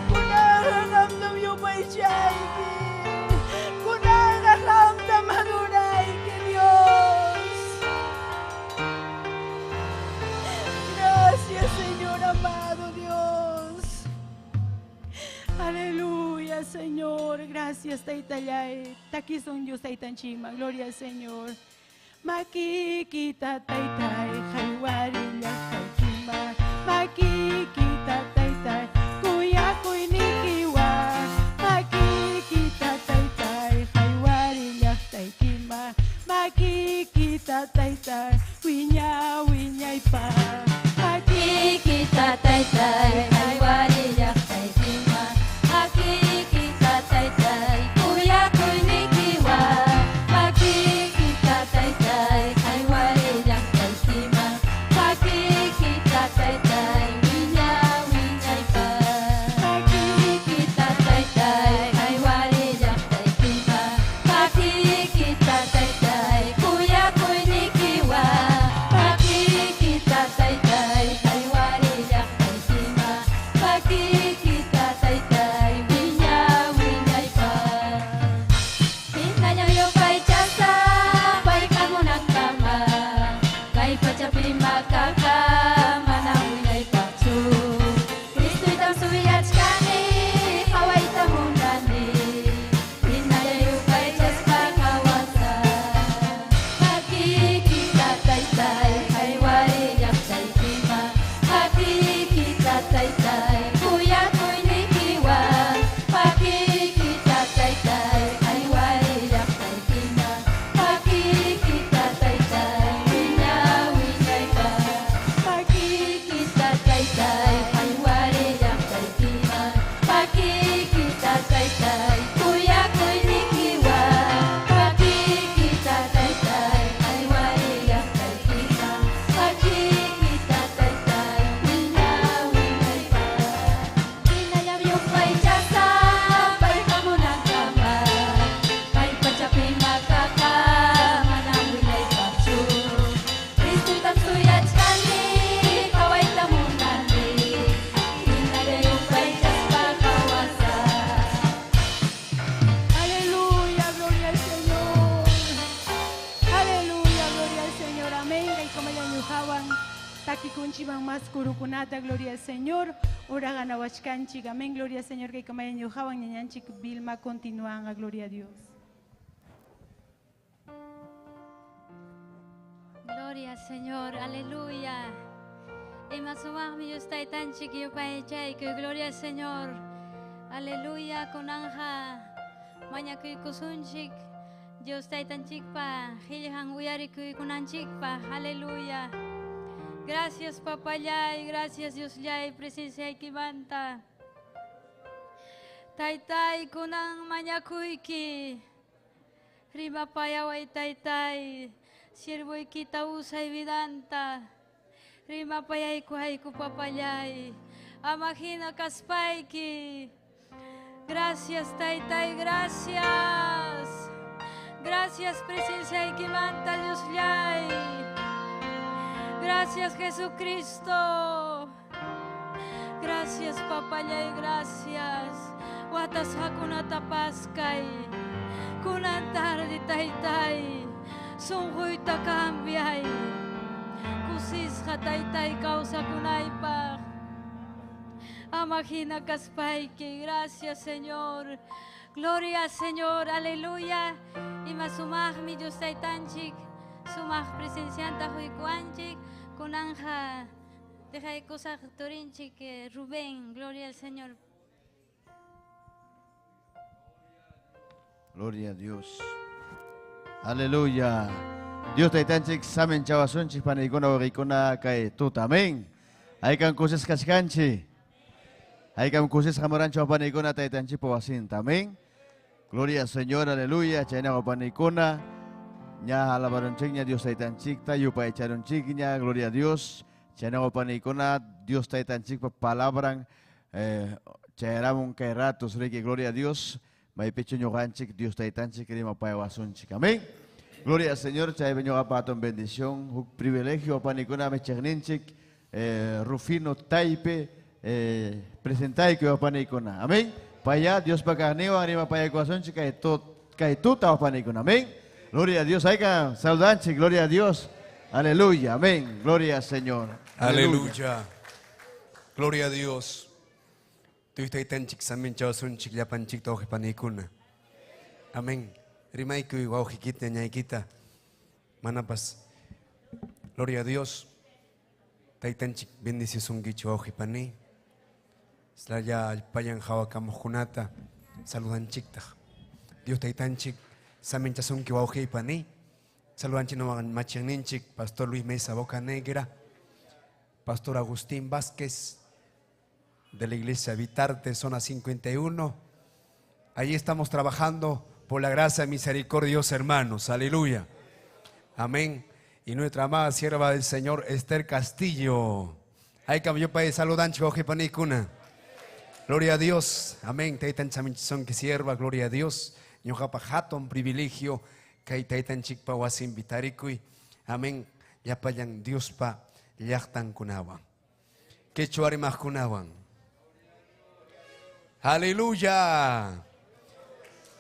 Kunaramdam yung may Shayki. Kunaramdam hanunay ki Diyos. Gracias, Señor amado Dios. Aleluya, Señor. Gracias, Taytayay. Takisong Diyos, Taytanchima. Gloria al Señor. Makikita, Taytay, haywari niya, Taytima. Makikita, Taytay, kuya ko'y nikiwa. Makikita, Taytay, haywari niya, Taytima. Makikita, Taytay, winya'y pa. Makikita, Taytay, haywari niya, Taytima. Makikita, Taytay, kuya ko'y nikiwa. Makikita, Taytay, haywari niya, Taytima. Makikita, Taytay, winya'y pa. Makikita, Taytay, haywari niya, Taytima. Makikita, Taytay, kuya ko'y nikiwa. Makikita, Taytay, haywari niya, Taytima. Makikita, Taytay, winya'y pa. Pinanya yo pa'y tiyasa, pa'y kamo ng kama. Kay pachapi makakama na winya'y paksu. Kristo'y tamsuyat kani, kaway tamunani. Pinanya yo pa'y tiyasa kawasa. Makikita, Taytay, haywari niya, Taytima. Makikita, Taytay, kuya ko'y nikiwa. Makikita, Taytay, haywari niya, Taytima. Makikita, Taytay, winya'y pa. Makikita, Taytay, haywari niya, Taytima. Makikita, Taytay, kuya ko'y nikiwa. Makikita, Taytay, haywari niya, Taytima. Makikita, Taytay, winya'y pa. Pinayam yung pa'y tiyasa, pa'y kamo ng kama. Pa'y pachapi makakama na winya'y paksu. Kristo'y tamsuyat kani, kaway tamunani. Pinayam yung pa'y tiyasa kawasa. Aleluya, gloria al Señor. Aleluya, gloria al Señor. Amén. Kay kamayan yuhawang takikunchi mang mas kurukunata, gloria al Señor. Ora ganawachkanchik. Amén, gloria al Señor. Kay kamayan yuhawang nyanyanchik Vilma continúan a gloria a Dios. Gloria al Señor, aleluya. Y más o más mi está tan chiquillo para echar que gloria al Señor. Aleluya, con anja. Maña que kusunchik. Dios está tan chica. Hilhan uyari que con anchikpa. Aleluya. Gracias, Papá Yay. Gracias, Dios Yay. Presencia y kibanta. Taytay kunang manyakuiki. Rima payaway taytay. Sirvoy kita usay vidanta. Rima payay kuhay ku papayay. Amahina kaspayki. Gracias taytay, gracias. Gracias presencia y kimanta Dios yay. Gracias Jesucristo. Gracias papayay, gracias. Watas hakuna tapaskay. Kunan tarde taytay. Sunghoy takambiay. Kusis hataytay kausa kunay pa. Amahina kaspayki. Gracias Señor. Gloria Señor. Aleluya. Y masumah mi Dios taytanchik. Sumah presencianta huikuanchik. Kunanja. Deja de cosas torinchik. Rubén. Gloria al Señor. Gloria a Dios. Aleluya. Dios taytanchik samen chawasunchik panikuna wagikuna kay tuta. Amén. Ay kang kusis kaskanchi. Ay kang kusis kamurancho panikuna taytanchik pawasinta. Amén. Gloria al Señor. Aleluya. Chayna ko panikuna. Nya halabarunchik nya Dios taytanchik tayo pa echarunchik nya. Gloria a Dios. Chayna ko panikuna. Dios taytanchik pa palabrang. Chayramon kay ratos. Riki. Gloria a Dios. May pecho nyo kanchik, Dios taytanchik, kini mapayawasunchik. Amén. Gloria al Señor, chay venyo apaton bendición, un privilegio apanicuna mechagninchik, Rufino Taipe, presentai que apanicuna. Amén. Para allá, Dios para carneo, anima para allá corazón, chica, que tú te apanicuna. Amén. Gloria a Dios, hay que saludanche, gloria a Dios. Aleluya, amén. Gloria al Señor. Aleluya. Gloria a Dios. Tu estás tan chic samin chawasun chic yapan chic toje panikuna. Amén. Rimay ku wow hikita ñaykita. Manapas. Gloria a Dios. Taitan chic bendición gichu oji pani. Slaya alpayan hawakamukunata. Saludan chikta. Dios taitan chic samin chasun ki wow pani. Saludan chino machanninchik, Pastor Luis Mesa Boca Negra, Pastor Agustín Vázquez, de la Iglesia Vitarte, zona 51. Allí estamos trabajando por la gracia y misericordia de Dios, hermanos. Aleluya. Amén. Y nuestra amada sierva del Señor, Esther Castillo. Ahí cambió para saludar, chico, gloria a Dios. Amén. Taitan chamichson que sierva, gloria a Dios. Ñoja un privilegio. Kay taitan chikpa wasin vitarikuy. Amén. Yapayan Dios pa llaktan kunawan. Quechua rimaq kunawan. Aleluya.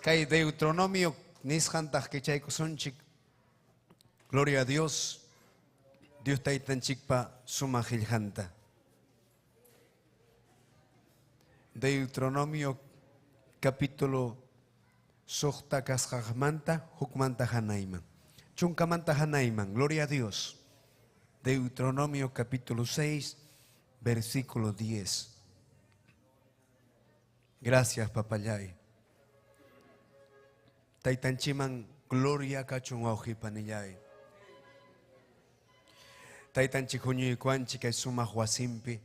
Kay Deuteronomio nishantaj kechaykusunchik. Gloria a Dios. Dios taitan chikpa suma hiljanta. Deuteronomio capítulo Sohta kasjajmanta, hukmanta hanaiman. Chunkamanta hanaiman, gloria a Dios. Deuteronomio capítulo 6, versículo 10. Gracias, papayay. Taitanchiman, gloria kachun aujipanillay. Taitanchikunyi kwanchika suma huasimpi.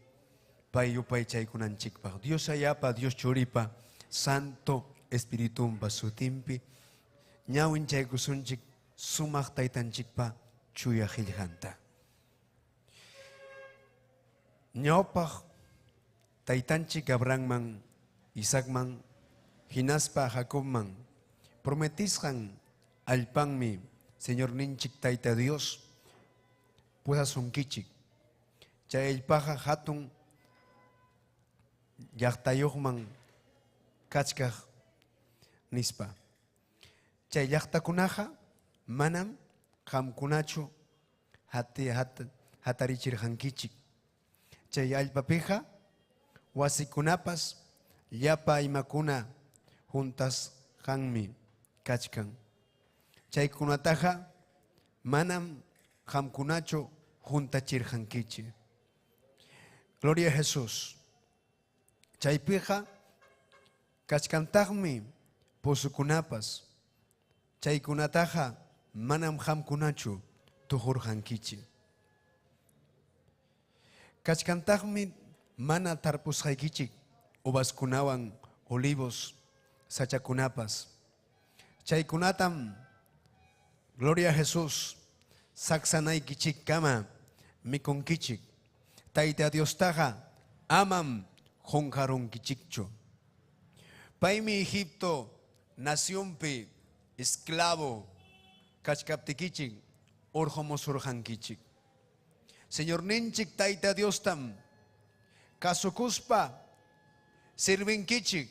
Payupay chaykunanchikpa. Dios ayapa, Dios churipa, santo Espiritum basutimpi, ñawin chaykusunchik sumaq taytanchikpa chuya hiljanta. Ñawpaq taytanchik Abrahamman, Isaacman, hinaspa Jacobman, prometisqan allpanmi, Señor ninchik tayta Dios, pudasunkichik. Chay allpaqa hatun llaqtayuqman kachkaq nispa. Chay llaqtakunaqa manam qamkunachu hatarichirqankichik. Chay allpapiqa wasikunapas llapa imakuna juntas qanmi kachkan. Chaykunataqa manam qamkunachu juntachirqankichik. Gloria a Jesús. Chaypiqa kachkantaqmi pusukunapas. Chaykunataqa manam qamkunachu tuhurqankichik. Kachkantaqmi mana tarpusqaykichik uvaskunawan olivos sachakunapas. Chaykunatam, gloria a Jesús, saksanaykichik kama mikunkichik. Tayta Diostaqa amam junkarunkichikchu. Paymi Egipto nacionpi esclavo kachkaptikichik urjomosurjankichik. Señor ninchik tayta Diostam kasukuspa sirvinkichik.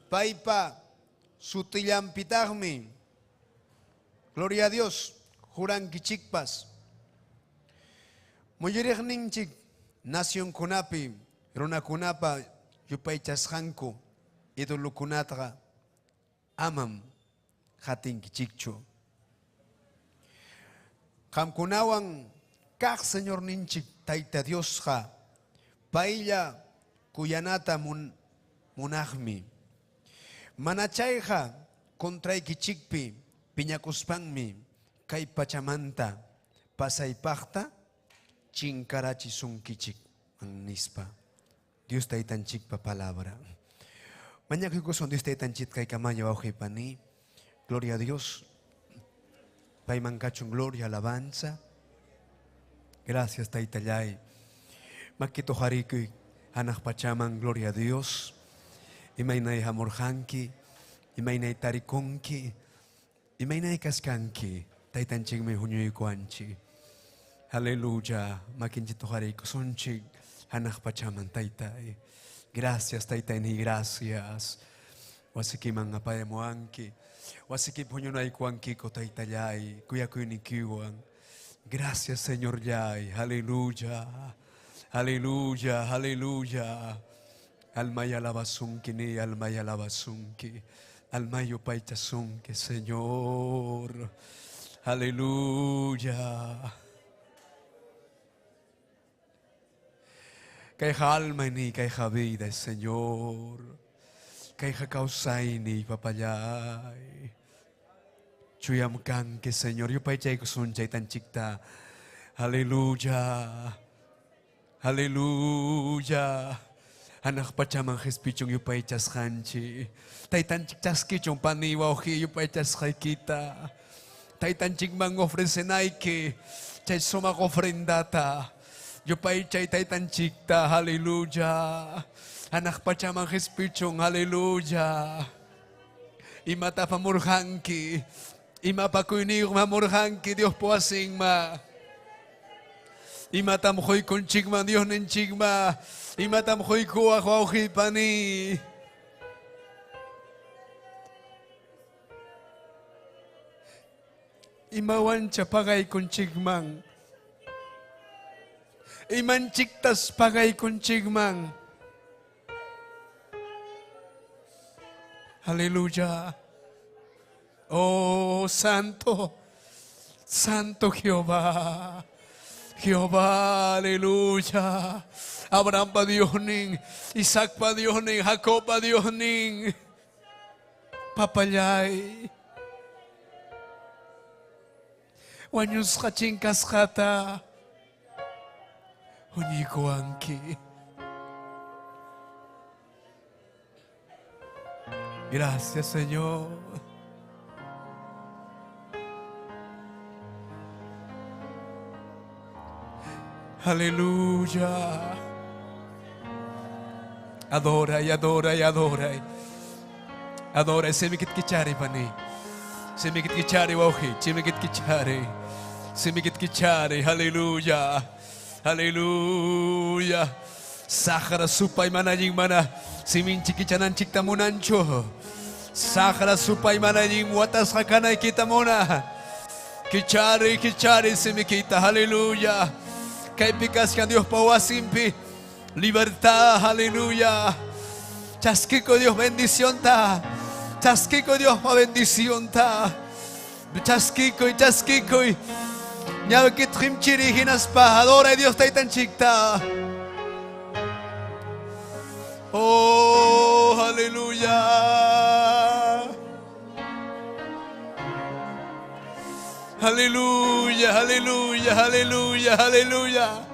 Paypa sutillampitaqmi, gloria a Dios, jurankichikpas. Muyuriq ninchik nación kunapi runakunapa yupaychasqanku idolukunataqa amam hatinkichikchu. Qamkunawan kaq Señor ninchik tayta Diosqa paylla kuyanata munaqmi. Manachayqa kontraykichikpi piñakuspanmi kay pachamanta pasaypaqta chinkarachisunkichik nispa. Dios taytanchikpa palabra. Mañana que son Dios taytanchik kay kamayo pani. Gloria a Dios. Paymankachun gloria, alabanza. Gracias taytallay. Makito harikuy anak pachaman, gloria a Dios. Imaynay hamurhanki, imaynay tarikunki, Imainay kaskanki, taitanchik me hunyuy kuanchi. Aleluya, makinchito hari kusunchik, hanak pachaman taitay. Gracias taitay ni gracias. Wasiki mga payamuanki, wasiki hunyunay kuanki ko taitayay, kuya kuy ni kiwan. Gracias Señor yay, aleluya, aleluya, aleluya. Almaya alabasunki ni almaya alabasunki. Almayo paichasunki, Señor. Aleluya. Kaya alma ni kaya vida, Señor. Kaya kausay ni papayay. Chuyam kan que Señor. Yo paichay kusunchay tan chikta. Aleluya. Aleluya. Anak pachamang hespichong yu paichas hanchi. Taitan chikchaskichong paniwa oji yu paichas kita. Taitan chikmang ofrecenay que chay sumak ofrendata. Yu paichay taitan chikta. Hallelujah. Anak pachamang hespichong. Hallelujah. Imata pamurhanki. Imapakuyniyo mamurhanki. Dios po asing ma. Imatam hoy con chigma Dios nen chigma. Imatam hoy kuwa huauhi pani. Imawan pagay con chigmang. Iman chiktas pagay con chigmang. Aleluya. Oh, santo, santo Jehová. Jehová, aleluya. Abraham pa Dios ning, Isaac pa Dios ning, Jacob pa Dios ning. Papayay. Wanyus kachingkas kata. Unikuanki. Gracias, Señor. Aleluya. Adora y adora y adora. Adora. Semikit kichari pani. Semikit kichari wohi. Semikit kichari. Semikit kichari. Aleluya. Aleluya. Sahara supay manajing mana. Siminchi kichanan chikta munancho. Sahara supay manajing watas hakanay kita muna. Kichari, kichari semikita. Aleluya. Kay pikas ka Dios pawasimpi. Libertad, aleluya. Chasquico Dios bendición ta. Chasquico Dios pa bendición ta. Chasquico y chasquico y. Ñawe que trimchiri hinas pa. Adora Dios taitan chikta. Oh, aleluya. Aleluya, aleluya, aleluya, aleluya.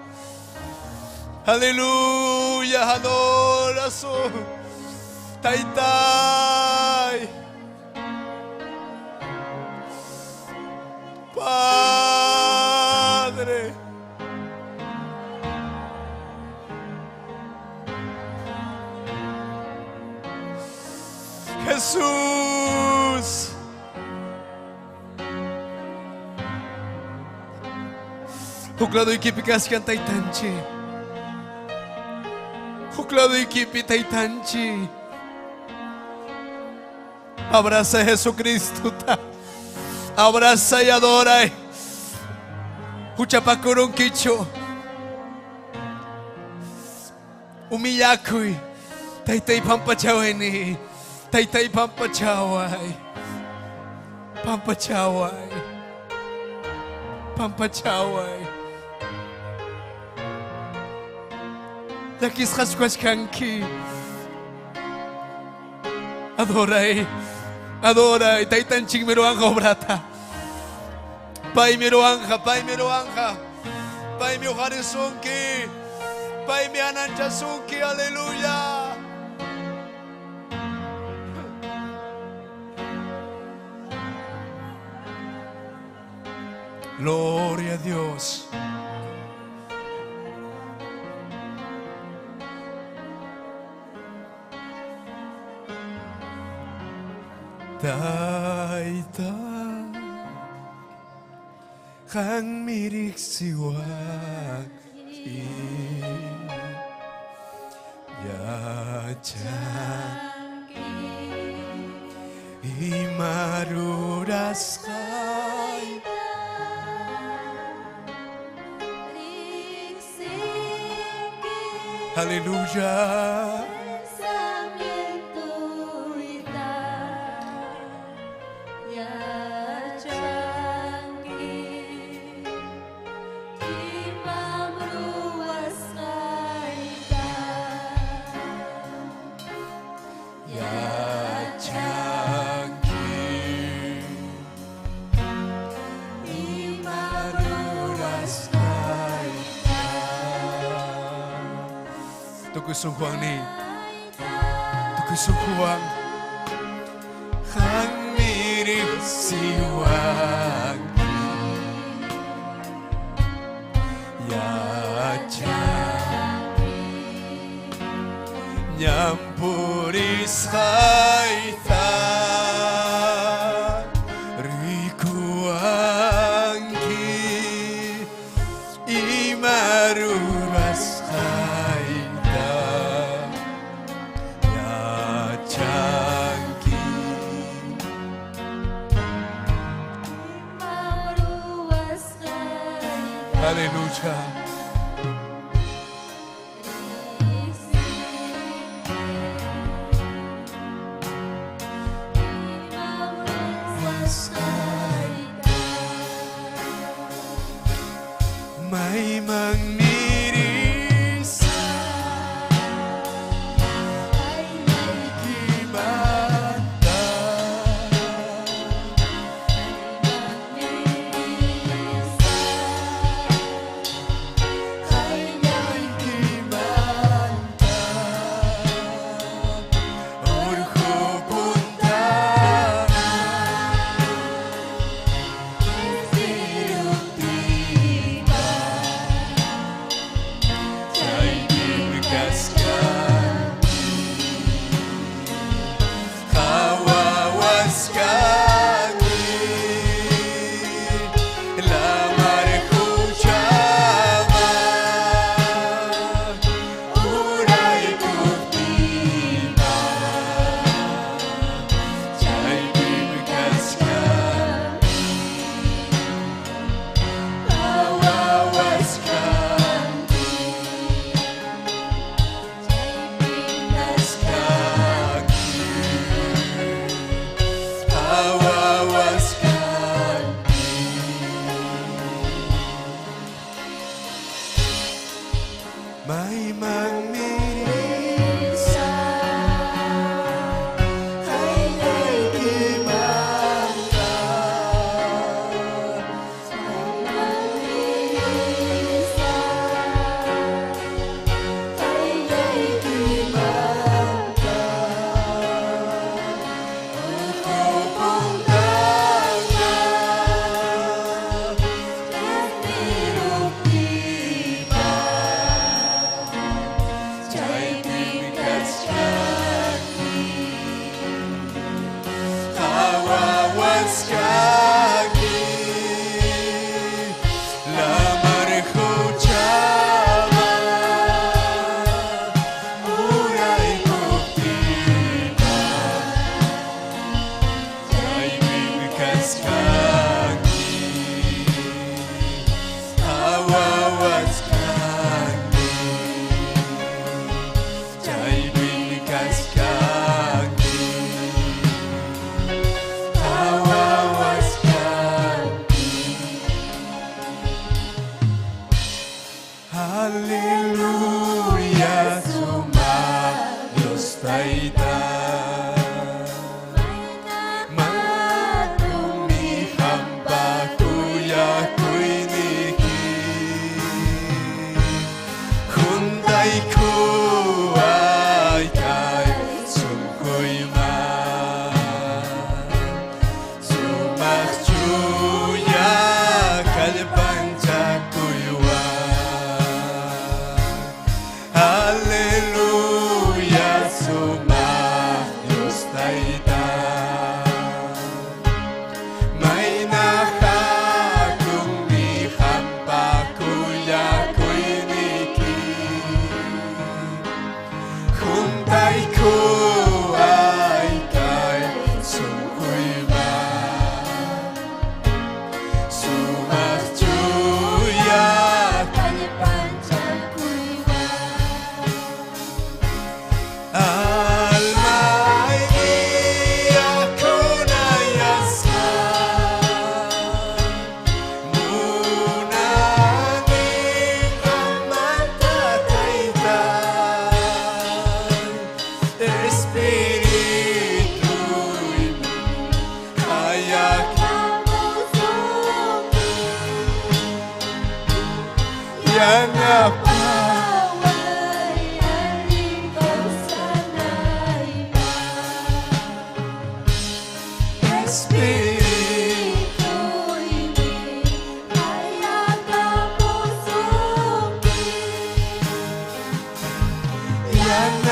Aleluya, adoración. Taitai. Padre. Jesús. Huklado ikipi kaskan taitanchi. Huklado ikipi taitanchi. Abraza a Jesucristo. Abraza y adora. Huchapakurun kicho. Umiyakui. Taitai pampachawani. Taitai pampachawai. Pampachawai. Pampachawai. Yakis kanki. Adorai. Adorai. Taitan ching meruanga obrata. Pai meruanga. Pai meruanga. Pai mi ojaresunki. Pai mi ananchasunki. Aleluya. Gloria a Dios. Taitai. kang mirik siwag imaruras kay Hallelujah. Tukusuhuang ni Tukusuhuang Hang mirik siwag Yacha Nyampuris kaita Rikuangki Imaruras Hallelujah. May mangniris ay may kibata May nakakumi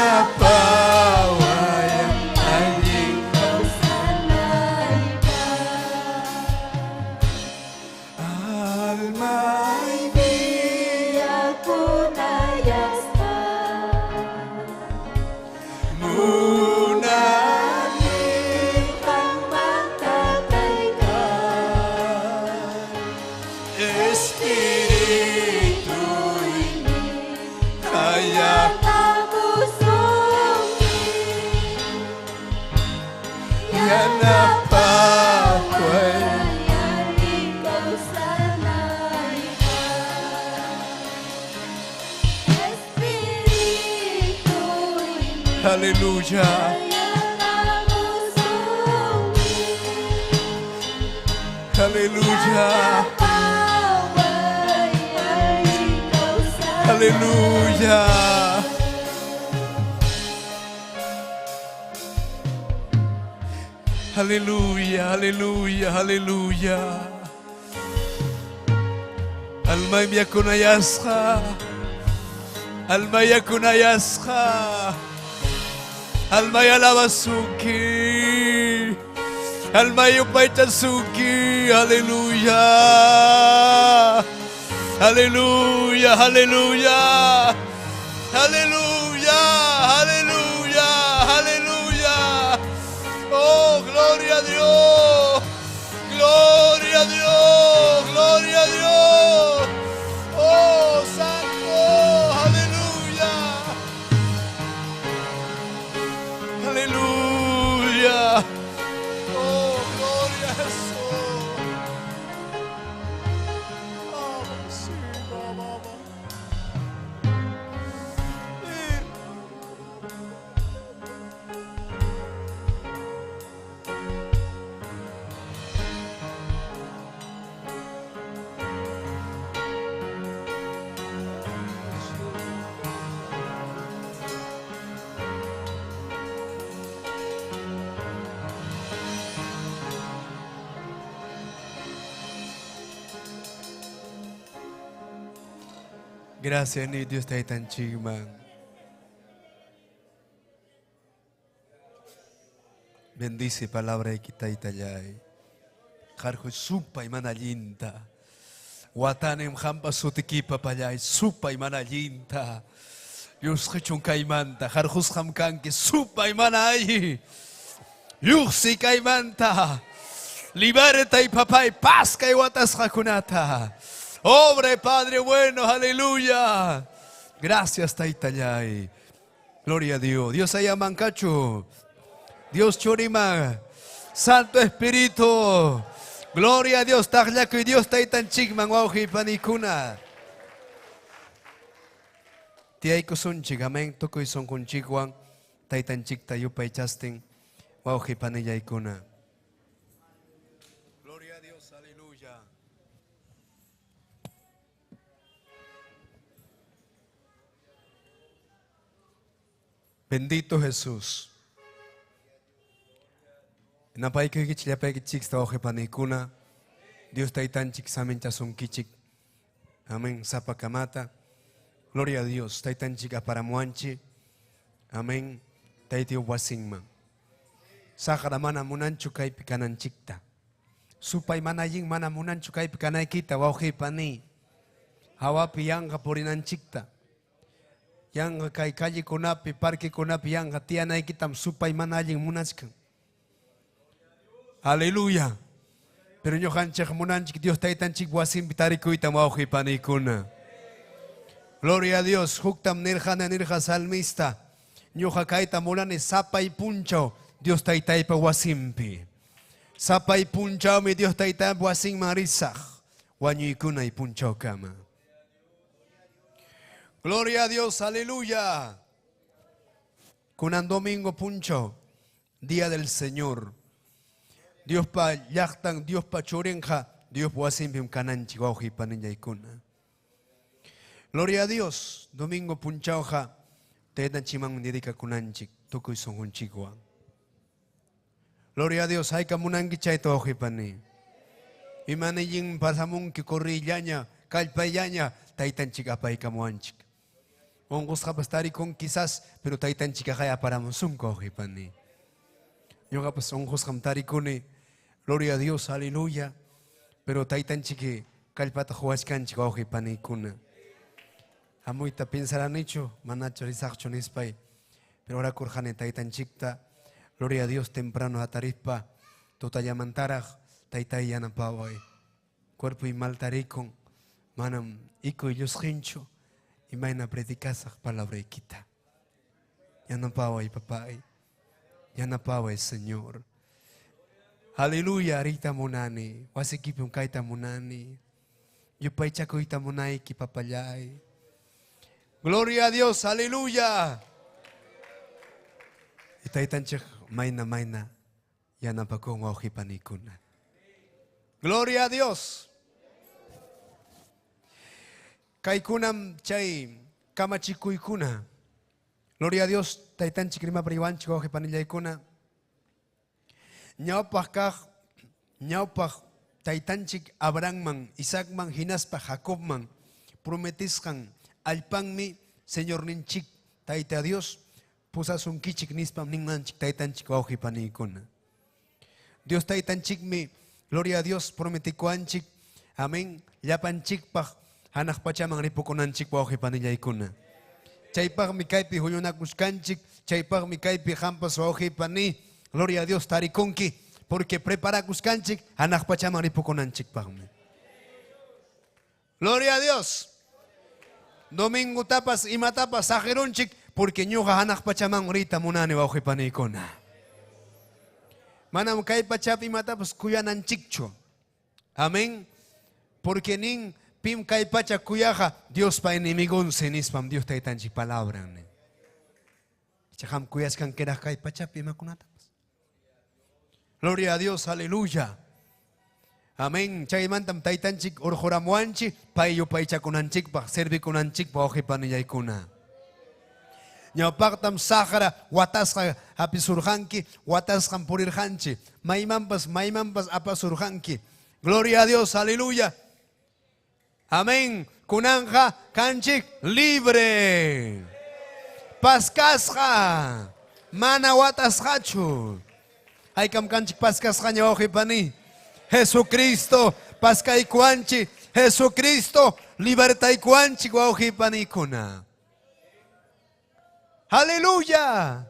yanapawaya allí. Alma y vida Espiritu kaya yanapawaya. Aleluya. Aleluya. Aleluya. Aleluya, aleluya, aleluya. Alma yakunayascha. Alma yakunayascha. Alma yalabasuki. Alma yupaitasuki. Aleluya. Aleluya, aleluya. Aleluya, aleluya, aleluya. Oh, gloria a Dios. Gloria a Dios. Gloria a Dios. Oh, santo. Aleluya. Aleluya. Oh, gloria a Jesús. Oh, sí, mamá. Gracias ni Dios te tan chingman. Bendice palabra de kita itayay. Karjo supa y manalinta. Watanem hampa sutikipa payay supa y manalinta. Yus hechun kaimanta. Karjus hamkan que supa y manay. Yuxi kaimanta. Liberta y papá y pasca y watas hakunata. Obre, Padre bueno, aleluya. Gracias, Taitayay. Gloria a Dios. Dios ayamancacho. Dios chorima. Santo Espíritu. Gloria a Dios. Tajaco y Dios taitan chigman wauji panicuna. Tiaiko son chigamen. Toko y son con chiguan. Taitan chikta yupa y chasting. Wauji panillaikuna. Gloria a Dios. Aleluya. Bendito Jesús. Napay ko kichilapay kichik sta oje panikuna. Dios taitan chik samen chasun kichik. Amén. Sapakamata. Gloria a Dios. Taitan chik aparamuanchi. Amén. Taitio wasingman. Sakaramana munanchu kay pikanan chikta. Supay manaying mana munanchu kay pikanay kita. Wauhe pani. Hawapi yanga porinan chikta. Yang kay calle kunapi, parque kunapi, yang tianay kitam supay manaying munachkan. Aleluya. Pero nyo hanchak munanchik Dios taitan chik wasim bitariko itam wauhi panikuna. Gloria a Dios. Huktam nirjana nirja salmista. Nyo hakaita mulane sapay puncho. Dios taitay pa wasimpi. Sapay puncho mi Dios taitay wasim marisach. Wanyo ikuna y puncho kama. Gloria a Dios, aleluya. Kunan domingo puncho, día del Señor. Dios pa yachtan, Dios pa chorenja, Dios pa siempre cananchi guauji paninya ikuna. Gloria a Dios, domingo punchauja, te dan chimang dedica kunanchik, tukuy son hunchigua. Gloria a Dios, hay kamunangi chay toji pani. Imani yin pasamun ki korrillaña, kalpayaña, taitan chikapay kamuanchik. Ongos kapastari con quizás, pero taitan chica kaya para monsun coge pani. Yo kapas ongos kamtari kone, gloria a Dios, aleluya. Pero taitan chique, kalpata huascan chica coge pani kuna. Amuita pensarán hecho, manacho risacho nispay. Pero ahora kurjane taitan chikta, gloria a Dios temprano a tarispa, totayamantaraj, taitai yanapaway. Cuerpo y mal taricon, manam iko y los hincho. Y maina predicasa palabra equita. Ya no pago papá. Ya no pago Señor. Aleluya, arita monani. Wasikipi un kaita monani. Yo paichaco ita monai ki papayay. Gloria a Dios, aleluya. Itaitanchek maina. Ya no pago un ojipanikuna. Gloria a Dios. Kaikunam chay kamachikuykuna. Gloria a Dios, taitan chikrima priwan chikoje panillaykuna. Ñawpaj taitanchik Abrahamman, Isaacman, hinaspa Jacobman, prometiskan alpanmi Señor ninchik, taita Dios, pusasunkichik nispam ninganchik taitanchik oje panikuna. Dios taitanchikmi, gloria a Dios, prometikuanchik, amén, llapanchikpaj, Hanak pachamang ripukunanchik waoji panillaykuna. Chaypag mi kaypi huyunakuskanchik, chaypag mi kaypi hampas waoji pani, gloria a Dios tarikunki, porque preparakuskanchik, hanak pachamang ripukunanchik pagmi. Gloria a Dios. Domingo tapas y matapas sajerunchik, porque ñuja hanak pachamang rita munani waoji panikuna. Manam kay pachap y matapas kuyananchikcho. Amén. Porque nin Pim kai pacha kuyaja, Dios pa enemigon senispam, Dios taitanchi palabra. Chaham kuyas kan keras kai pacha pima kunatapas. Gloria a Dios, aleluya. Amén. Chaymantam taitanchik orjoramuanchi, payo paicha kunanchik pa, servi kunanchik pa oje panillaykuna. Ñawpaqtam sahara, watasqa apisurjanki, watasqan purirjanchi. Maimampas apasurjanki. Gloria a Dios, aleluya. Amén. Kunanja kanchik libre. Paskasja. Mana watasjachu. Haykam kanchik paskasja ñawaji pani. Jesucristo paskay kuanchi. Jesucristo libertay kuanchi wawaji pani kuna. Aleluya.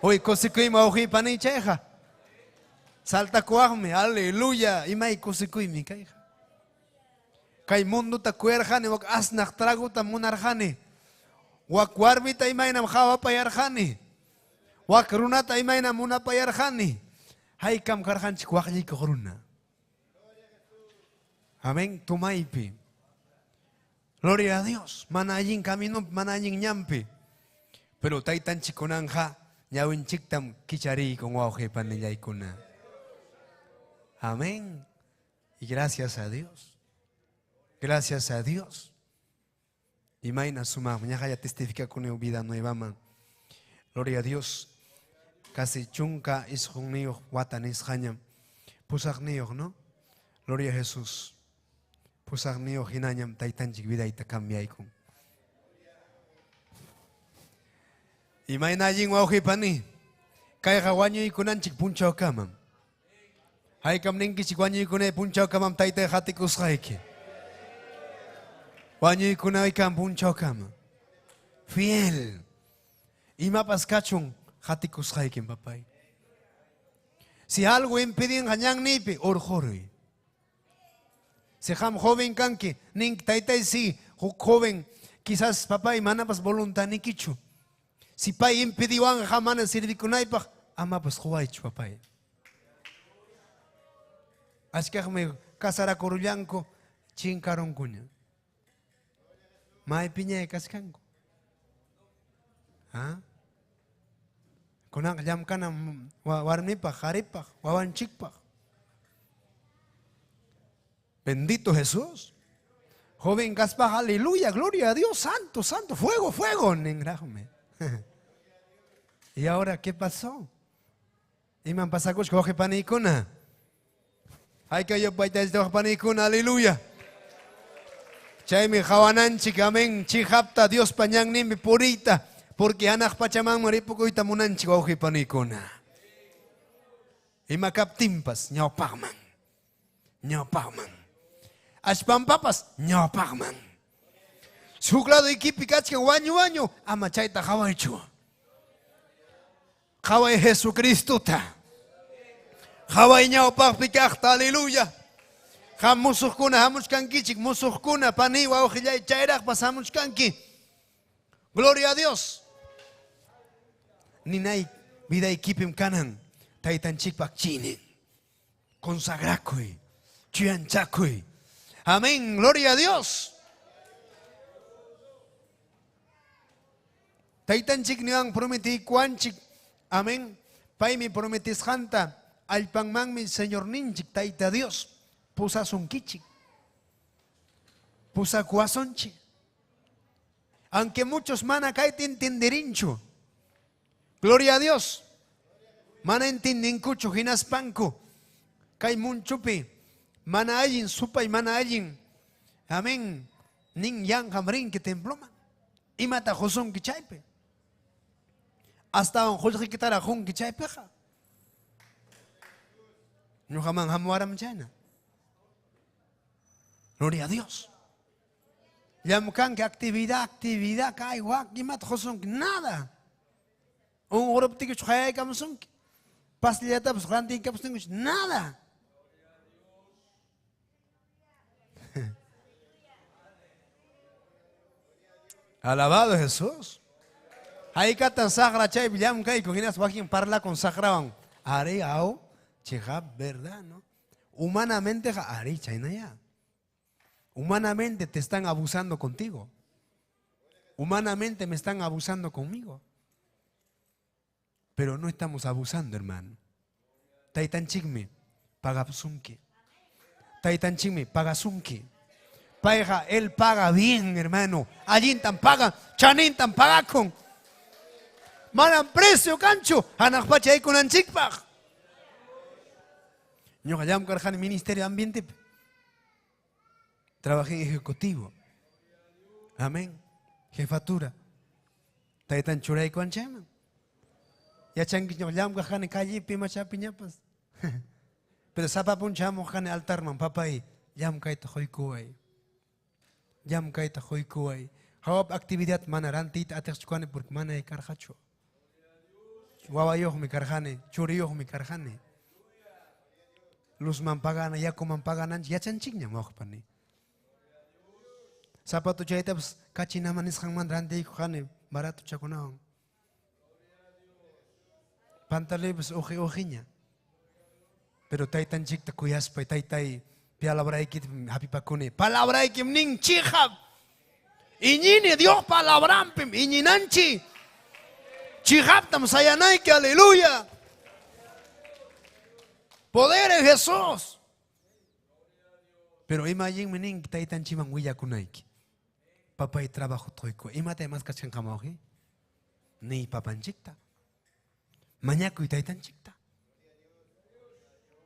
Hoy kosikuy wawaji pani cheja. Salta kuajme. Aleluya. Imay kosikuy mi kaija. Kay mundo ta kuerjani, wak asnak trago ta munarjani. Wak warbita imaynam jawa payarjani. Wak runata imaynam muna payarjani. Haykam karjanchik waklik runa. Amén, tumaypi. Gloria a Dios. Manayin camino, manayin ñampi. Pero taitanchik kunanja, ñawinchiktam kichari con wauje panillaykuna. Amén. Y gracias a Dios. Gracias a Dios. Y maina suma, mañana ya testifica con una vida nueva, man. Gloria a Dios. Casi chunca es junio, watan es hañam. Pusagniyo, ¿no? Gloria a Jesús. Pusagniyo, hinanyam, taitanchik vida y takambiaikun. Y maina yin wauhipani. Kaya wanyo y kunanchik punchao kamam. Haykam ninki chikwanyo y kunay punchao kamam taitay hatikus haiki. Wanyo kunay kam punchao kama. Fiel. Y mapas kachung hatikus haikin papay. Si algo impiden hanyang nipi orjorui. Si ham joven kanki ning taitay si joven quizás papay manapas voluntad ni kichu. Si pay impediwan hamana sirvikunay pa amapas huaychu papay. Askak me kasara korulyanko chinkaron kunya. May piñay kaskanko. ¿Ah? Kunang jam ka ng warmipak, haripak, wawanchikpak. Bendito Jesús. Joven Gaspar, aleluya, gloria a Dios, santo, santo, fuego, fuego. ¿Y ahora qué pasó? Iman pasakos coge panikuna. Hay que yo paita este panikuna, aleluya. Chaymi hawananchik, amén. Chihapta Dios pañanninmi purita. Porque anak pachamanman ripukuyta munanchik wawqipanikuna. Ima kaptinpas ñawpaqman. Ñawpaqman. Ashpampapas ñawpaqman. Huk lado ikipi kachkan wañu ama chayta hawaychu. Haway Jesucristuta. Haway ñawpaqpi kaqta, aleluya. Ham musuqkuna hamuchkankichik, musuqkuna pani wawqillay chayraqpas hamuchkanki. Gloria a Dios. Ninay vidaykipim kanan taytanchikpaq chinin. Consagrakuy, chuyanchakuy. Amén, gloria a Dios. Taytanchik niwan prometikuanchik. Amén. Paymi prometisqanta allpanmanmi Señor ninchik tayta Dios. Pusasunkichik. Pusakuasonchik. Aunque muchos mana kayta entenderinchu. Gloria a Dios. Mana entendinkuchu hinaspanku. Kay munchupi. Mana allin supay mana allin. Amén. Nin yang hamrin que temploma. Imata joson que chaype. Hasta un jolji que tarajón que chaypeja. No jamán hamuaram chayna. Gloria a Dios. Yamkan que actividad, kay wak, imata joson que nada. Un orop que chaya kamson que. Pasliyata pues grande que pues nada. Alabado Jesús. Ahí katan sagra chay billam kay con inas wakin parla con sagrawan. Are ao chejab verdad, ¿no? Humanamente are chayna ya. Humanamente te están abusando contigo. Humanamente me están abusando conmigo. Pero no estamos abusando, hermano. Taitan chigme pagasunki. Taitan chigme pagasunki. Paga, él paga bien, hermano. Allí tan paga, chanin tan paga con. Malan precio, cancho. Anakpacha ahí con anchikpag. Yo hayam carjan Ministerio de Ambiente. Trabajé en ejecutivo. Amén. Jefatura. Taitan churay con chema. Ya changi yo hayam carjan calle pima chapiñapas. Pero sapa punchamo jane altar man papay. Yam kaita hoikuay. Yam kaita hoikuay. Hawab actividad manarantit atexchuane porque mana e carjacho. Wawayoh mi carjane, churiyoh mi carjane. Luz man pagana, yako man paganan, ya chanchignya mohpani. Sapato chaitabs kachina manis hangman rante ikujane, barato chakunaon. Pantalebs ojiña. Pero taitan chikta kuyaspa taitai palabra ikit happy pakune. Palabra ikim ning chihab. Iñini Dios palabrampim, iñinanchi. Chihaptam sayanaike, aleluya. Poder en Jesús. Pero imagín mening taitan chiman huya kunaiki. Papá y trabajo toiko. Imate más kachan kamaoji. Ni papanchikta. Mañaco y taitan chikta.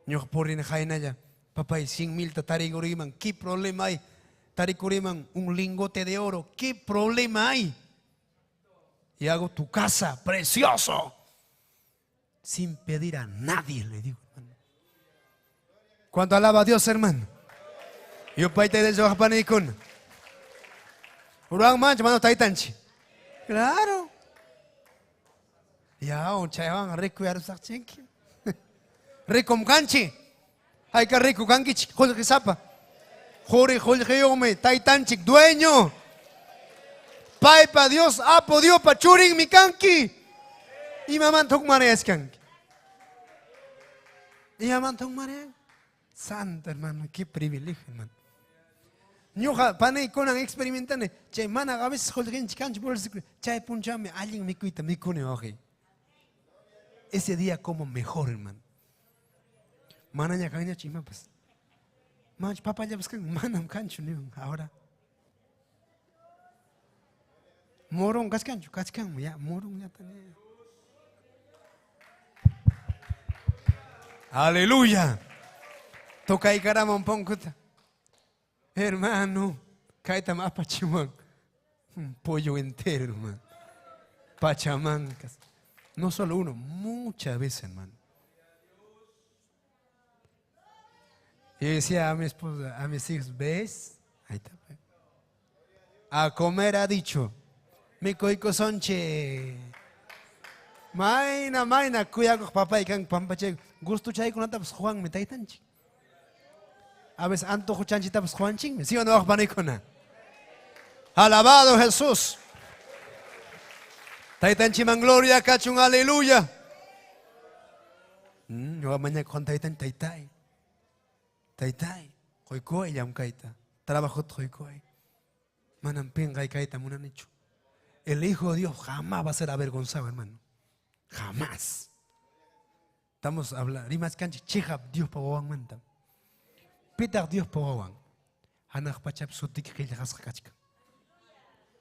Yo por en jainaya. Papá y 100,000 tatariguriman. ¿Qué problema hay? Tarikuriman un lingote de oro. ¿Qué problema hay? Y hago tu casa precioso. Sin pedir a nadie, le digo. ¿Cuánto alaba a Dios, hermano? Yo paite de Johapanikun. Urang mancha, mano taitanchi. Claro. Ya, un chayawan rico y arusachenki. Rico mkanchi. Hay que rico kankichi. Jorge Zapa. Jorge Yome, taitanchik, dueño. Paipa Dios, apo Dios, pachuring mi kanki. Y mamá tok mareas kanki. Y mamá tok mareas. Santo hermano, qué privilegio, hermano. Ñuja, pane con experimentando. Che, mana, a veces Jorge chicanchi por el secreto. Che, punchame, alguien me cuita, me cune, oje. Ese día como mejor, hermano. Mana ya caña chima, pues. Manch, papá ya buscan, manam cancho, ahora. Morong kaskancho, kaskan, ya, morong ya también. Aleluya. Toca y caramba un poco. Hermano, Kaita más pachimán. Un pollo entero, hermano. Pachamancas. No solo uno, muchas veces, hermano. Y yo decía a mi esposa, a mis hijos, ¿ves? Ahí está. Pues. A comer ha dicho. Mi coico sonche. Maina, cuya con papá y can pampache. Gusto chay con tapas Juan me taitanchi. A veces antojo chanchi tapas Juan ching. ¿Sí o no, panicona? Alabado Jesús. Taitanchi man gloria, cachun aleluya. Yo mañana con taitai. Taitai, hoy yam kaita, trabajo hoy. Manampenga y kaita munanicho. El Hijo de Dios jamás va a ser avergonzado, hermano. Jamás. Estamos hablando, rimas canchi, chihab Dios pawang manta. Pitak Dios pawang. Anak pachap sutik kiljas kachka.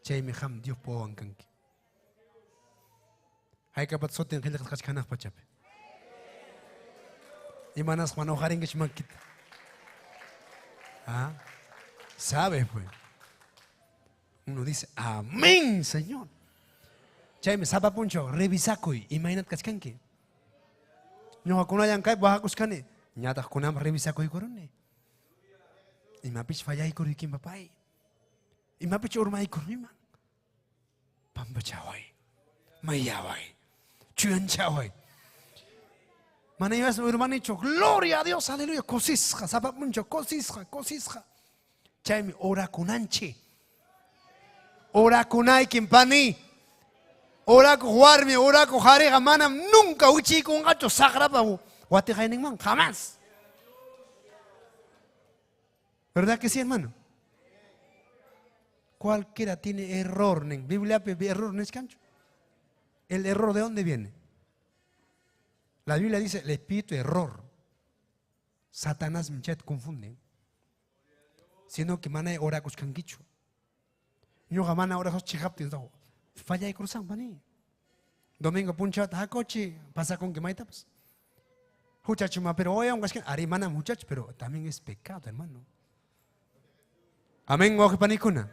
Chay mi ham Dios pawang kanki. Hay kapat sotin kiljas kachka anak pachap. Imanas manojarin que chmankita. ¿Ah? ¿Sabes, pues? Uno dice, amén, Señor. Chay me sapa puncho, revisakoy, imagínate kaskanki. No hakuna yankay, baja kuskane. Nyata kunam revisakoy korone. Imapich fallay korikim papay. Imapich urmay korima. Pambachaway. Mayaway. Chuyanchaway. Manayas hermanicho, gloria a Dios, aleluya, cosisja, sapa mucho, cosisja. Chaimi, ora kunanchi. Ora kunay kimpani. Ora kuhuarmi, ora kuhare manam nunca uchi con gacho sagrapa wate jaining man, jamás. ¿Verdad que sí, hermano? Cualquiera tiene error, nen. Biblia error no es cancho. ¿El error de dónde viene? La Biblia dice el espíritu error. Satanás me confunde. Sino que mana ora kuskangicho. Yo gamana ora chihapti do. Falla y cruzan pani. Domingo puncha tacochi pasa con que maitapas. Muchacho, pero hoy aunque es que arimana muchacho, pero también es pecado, hermano. Amén, oje panicuna.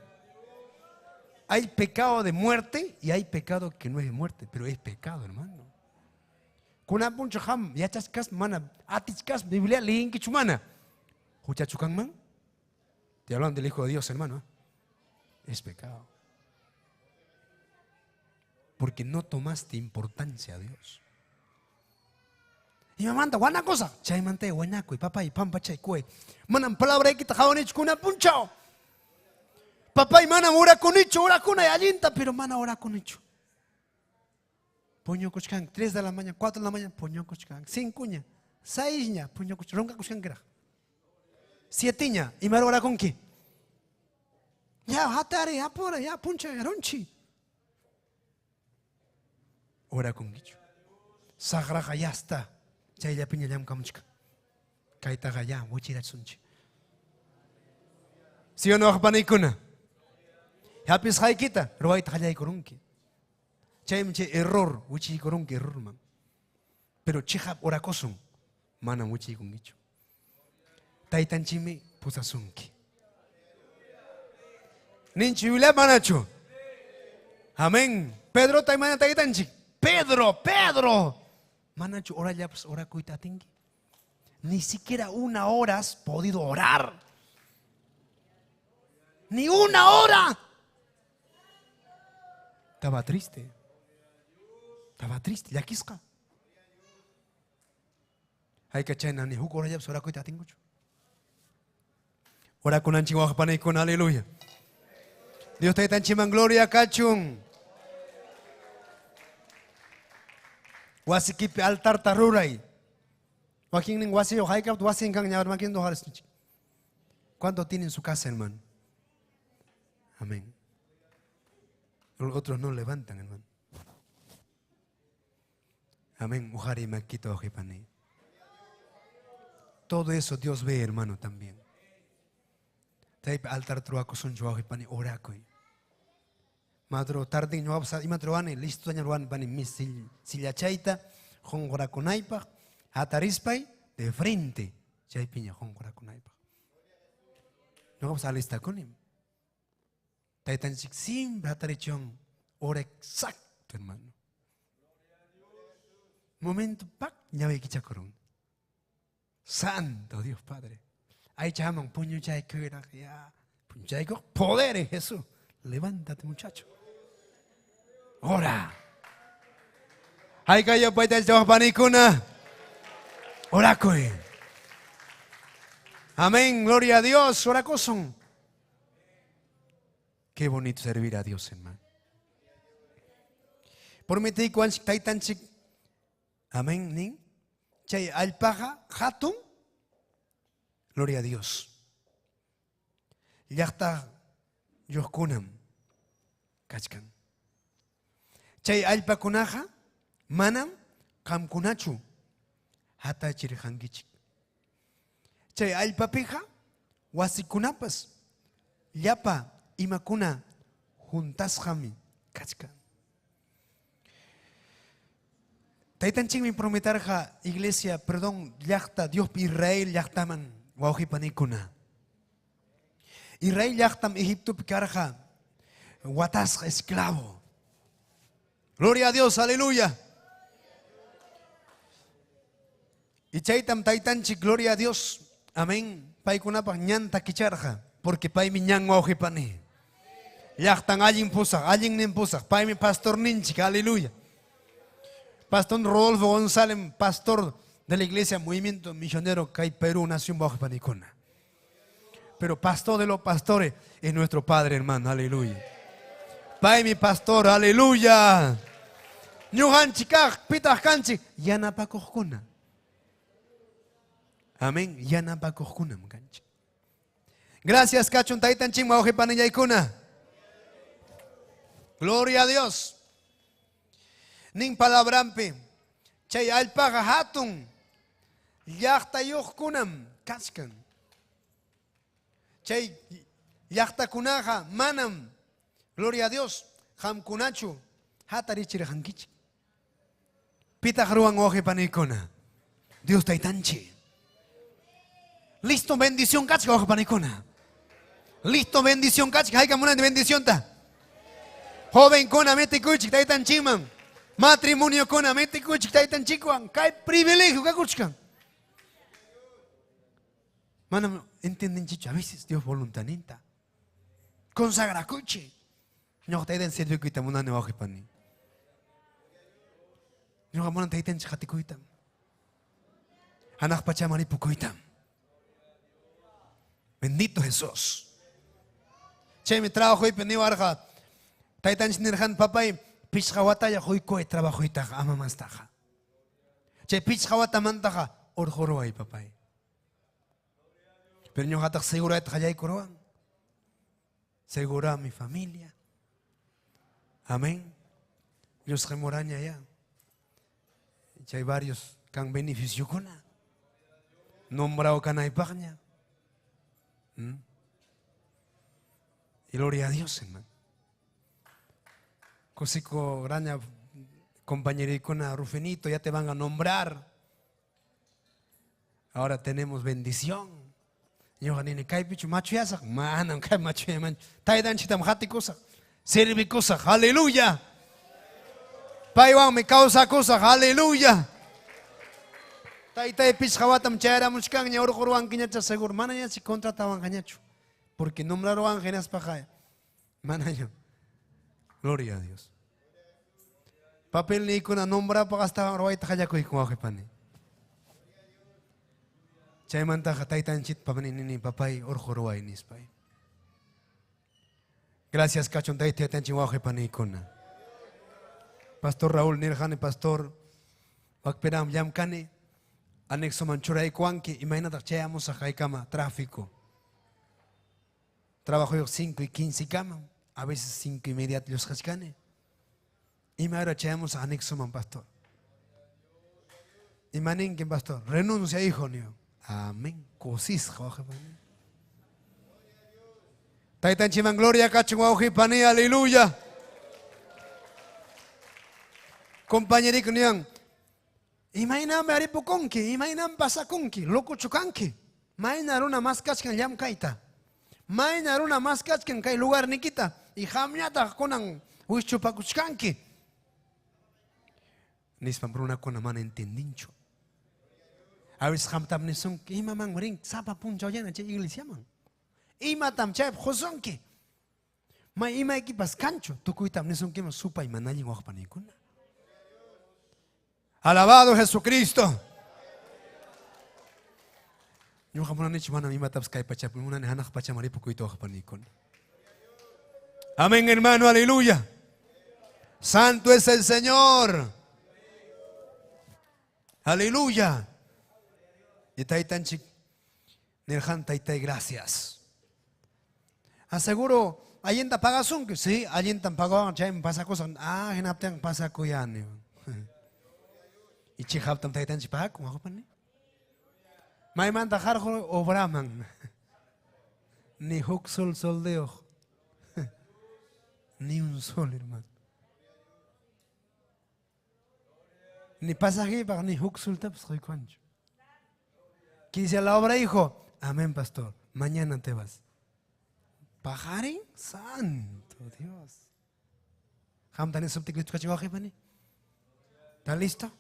Hay pecado de muerte y hay pecado que no es de muerte, pero es pecado, hermano. Kuna puncho ham ya chaskas mana atiskas Biblia lein que chumana. Huchachukan man. Te hablan del Hijo de Dios, hermano. Es pecado. Porque no tomaste importancia a Dios. Y me manda una cosa, chay mante guanaco y papá y pampa chay cue. Manan palabra que te jaban kuna puncho. Papá y mana ora con hecho, ora con ayinta, pero mana ora con hecho. Puño kuchkan, 3 de la mañana, 4 de la mañana, puño kuchkan, 5 ña, 6 ña, puño kuchkan, ronca kuchkan kira. 7 ña, y me ora con qué. Ya, hatare, apora, ya, puncha, ronchi. Ora con guicho. Sagraja ya está. Chay ya piña yam kamuchka. Kaita gaya, wuchira sunchi. ¿Sí o no, japanikuna? Ya pis haikita, roaita gaya korunki. Chaymche error, wuchi korunki error man. Pero chihap ora kosum, mana wuchi con guicho. Taitanchime pusasunki. Ninchi wila manacho. Amén. Pedro taimana taitanchi. Pedro. Manacho, ora ya pues ora kuita tingi. Ni siquiera 1 hora has podido orar. Ni 1 hora. Estaba triste. Ya quisca. Hay que echar ni jugo ora ya pues ora kuita tingo. Ora con anchiwa panay con aleluya. Dios te tan chiman gloria cachun. Wasikipi altar taruray. Joaquín ning wasi yo haikap wasi kang nyawar makin do haris. ¿Cuánto tienen en su casa, hermano? Amén. Los otros no levantan, hermano. Amén. Mujari maquito ojipani. Todo eso Dios ve, hermano, también. Taip altar truaco son yo ojipani oracoy. Madro tarde no vamos a imatroane listo año ruan bani misil sillachaita jongora conaipa atarispai de frente chay piña jongora conaipa no vamos a lista con él Taitanchik siempre hatarichon hora exacto, hermano. Momento pak ñawe kichakorun. Santo Dios Padre. Ahí llaman puño chay que ya. Puño chay poder en Jesús. Levántate, muchacho. Ora. Ahí cayó paita el trabajo panicuna. Ora coe. Amén, gloria a Dios. Ora coson. Qué bonito servir a Dios, hermano. Por mi te cuan taitanchik. Amén, ning. Chay alpaja hatun. Gloria a Dios. Yachta yoskunam. Kachkan. Chay alpakunaja manam kamkunachu. Hata chirijangichik. Chay alpapija wasikunapas. Llapa imakuna juntasjami. Kachkan. Taitanchik me prometarja iglesia, perdón, yachta Dios Israel yachtaman waujipanikuna. Israel yachtam Egipto picarja watas esclavo. Gloria a Dios, aleluya. Y chaitam taitanchik, gloria a Dios, amén. Paikunapa ñanta kicharja, porque pai mi ñan waujipani. Yachtan allin pusak, allin nin pusak, pai mi pastor ninchik, aleluya. Pastor Rodolfo González, pastor de la iglesia Movimiento Misionero Cay Perú, nación bajo Panicona. Pero pastor de los pastores es nuestro Padre, hermano, aleluya. Pai mi pastor, aleluya. Ñuhan chikaj, pitah kanchi, yana pa kojkuna. Amén, yana pa kojkuna mkanchi. Gracias, cachun taitan ching bajo Panillaikuna. Gloria a Dios. Ning palabrampi, chay alpaga hatun, yachta yuhkunam, kachkan. Chay yachta kunaja, manam, gloria a Dios, hamkunachu, hatarichir hankichi. Pita haruan oje panikona, Dios taitanchi. Listo, bendición, kachka oje panikona. Listo, bendición, kachka, hay camuna de bendición ta. Joven kona, mete kuchik, taitanchiman. Matrimonio con amete kuchik taitan chikuan, kai privilegio kakuchkan. Mano, entienden chicho, a veces Dios voluntanita. Consagra kuchi. No taitan servicio kuita munane wajipani. No gamonan taitan chikati kuitam. Anak pachamari pukuitam. Bendito Jesús. Che me trabajo y peni warja. Taitan chinirhan papay. Pichawata ya hoy trabajo itaja ama mastaja. Che pichawata mantaja orjoro ay papay. Pero yo hatak segura et hayay koroan. Segura mi familia. Amén. Dios remoraña ya. Ya hay varios que han beneficio con la. Nombrado canay pagña. Y gloria a Dios, hermano. Cosico graña, compañericona Rufinito, ya te van a nombrar. Ahora tenemos bendición. Yo ganine kai pichu macho ya sak, manam kai macho ya man. Taidan chitam hati cosa, servi cosa, aleluya. Paiwan me causa cosa, aleluya. Taitai pich hawatam chara muchkan ya orjuruan kiñacha seguro. Mana ya si contrataban cañacho, porque nombraron ángeles pajaya. Mana yo. Gloria a Dios. Papel ni kuna nombra pa hasta roy takaya ko ikuha pani. Chay manta taitan chit pa ni papay orjoroay nispay. Gracias cachon taite atenchi waje pani kuna. Pastor Raúl Nirjane pastor wakperam yamkane anexo manchuray kuanki imagínate chayamos a jaikama tráfico. Trabajo yo 5 y 15 cama. A veces 5 y media los cascane. Y me ahora echamos a anexo man pastor. Y manen que pastor, renuncia hijo mío. Amén. Cosis, joje manen. Taitan chiman gloria cacho guauji pani, aleluya. Compañerico nian. Imaginam aripo conki, imaginam pasa conki, loco chocanki. Mainar una más cascan yam kaita. Mainar una más cascan kai lugar nikita. y hamñata konan huichupakuchkanki. Nispan bruna con man entendincho. A veces hamtam nisun que ima man ring sapa puncha yana che iglesia man. Ima tam chep josonki. Ma ima equipas cancho, tukuitam nisun que supa y manali wahpanikuna. Alabado Jesucristo. Yo jamona ni chimana ima taps kai pachap una ni hanak pachamari pukuito wahpanikuna. Amén, hermano, aleluya. Santo es el Señor. Aleluya. Y taitanchik, nirhan taitai, gracias. Aseguro, allenta pagasun que sí, allentan pagaban, chaim pasa cosas, genapten pasa kuyani. Y chihaptam taitanchik pagaku, ¿cómo pani? Maiman tajarjo obraman. Ni huk sol soldeo. Ni un sol, hermano. Ni pasaje para ni huk sulta pues soy cuancho. Quise la obra, hijo. Amén, pastor. Mañana te vas. Pajarín, santo Dios. Hamtan es subtico cachivaje pani. ¿Está listo?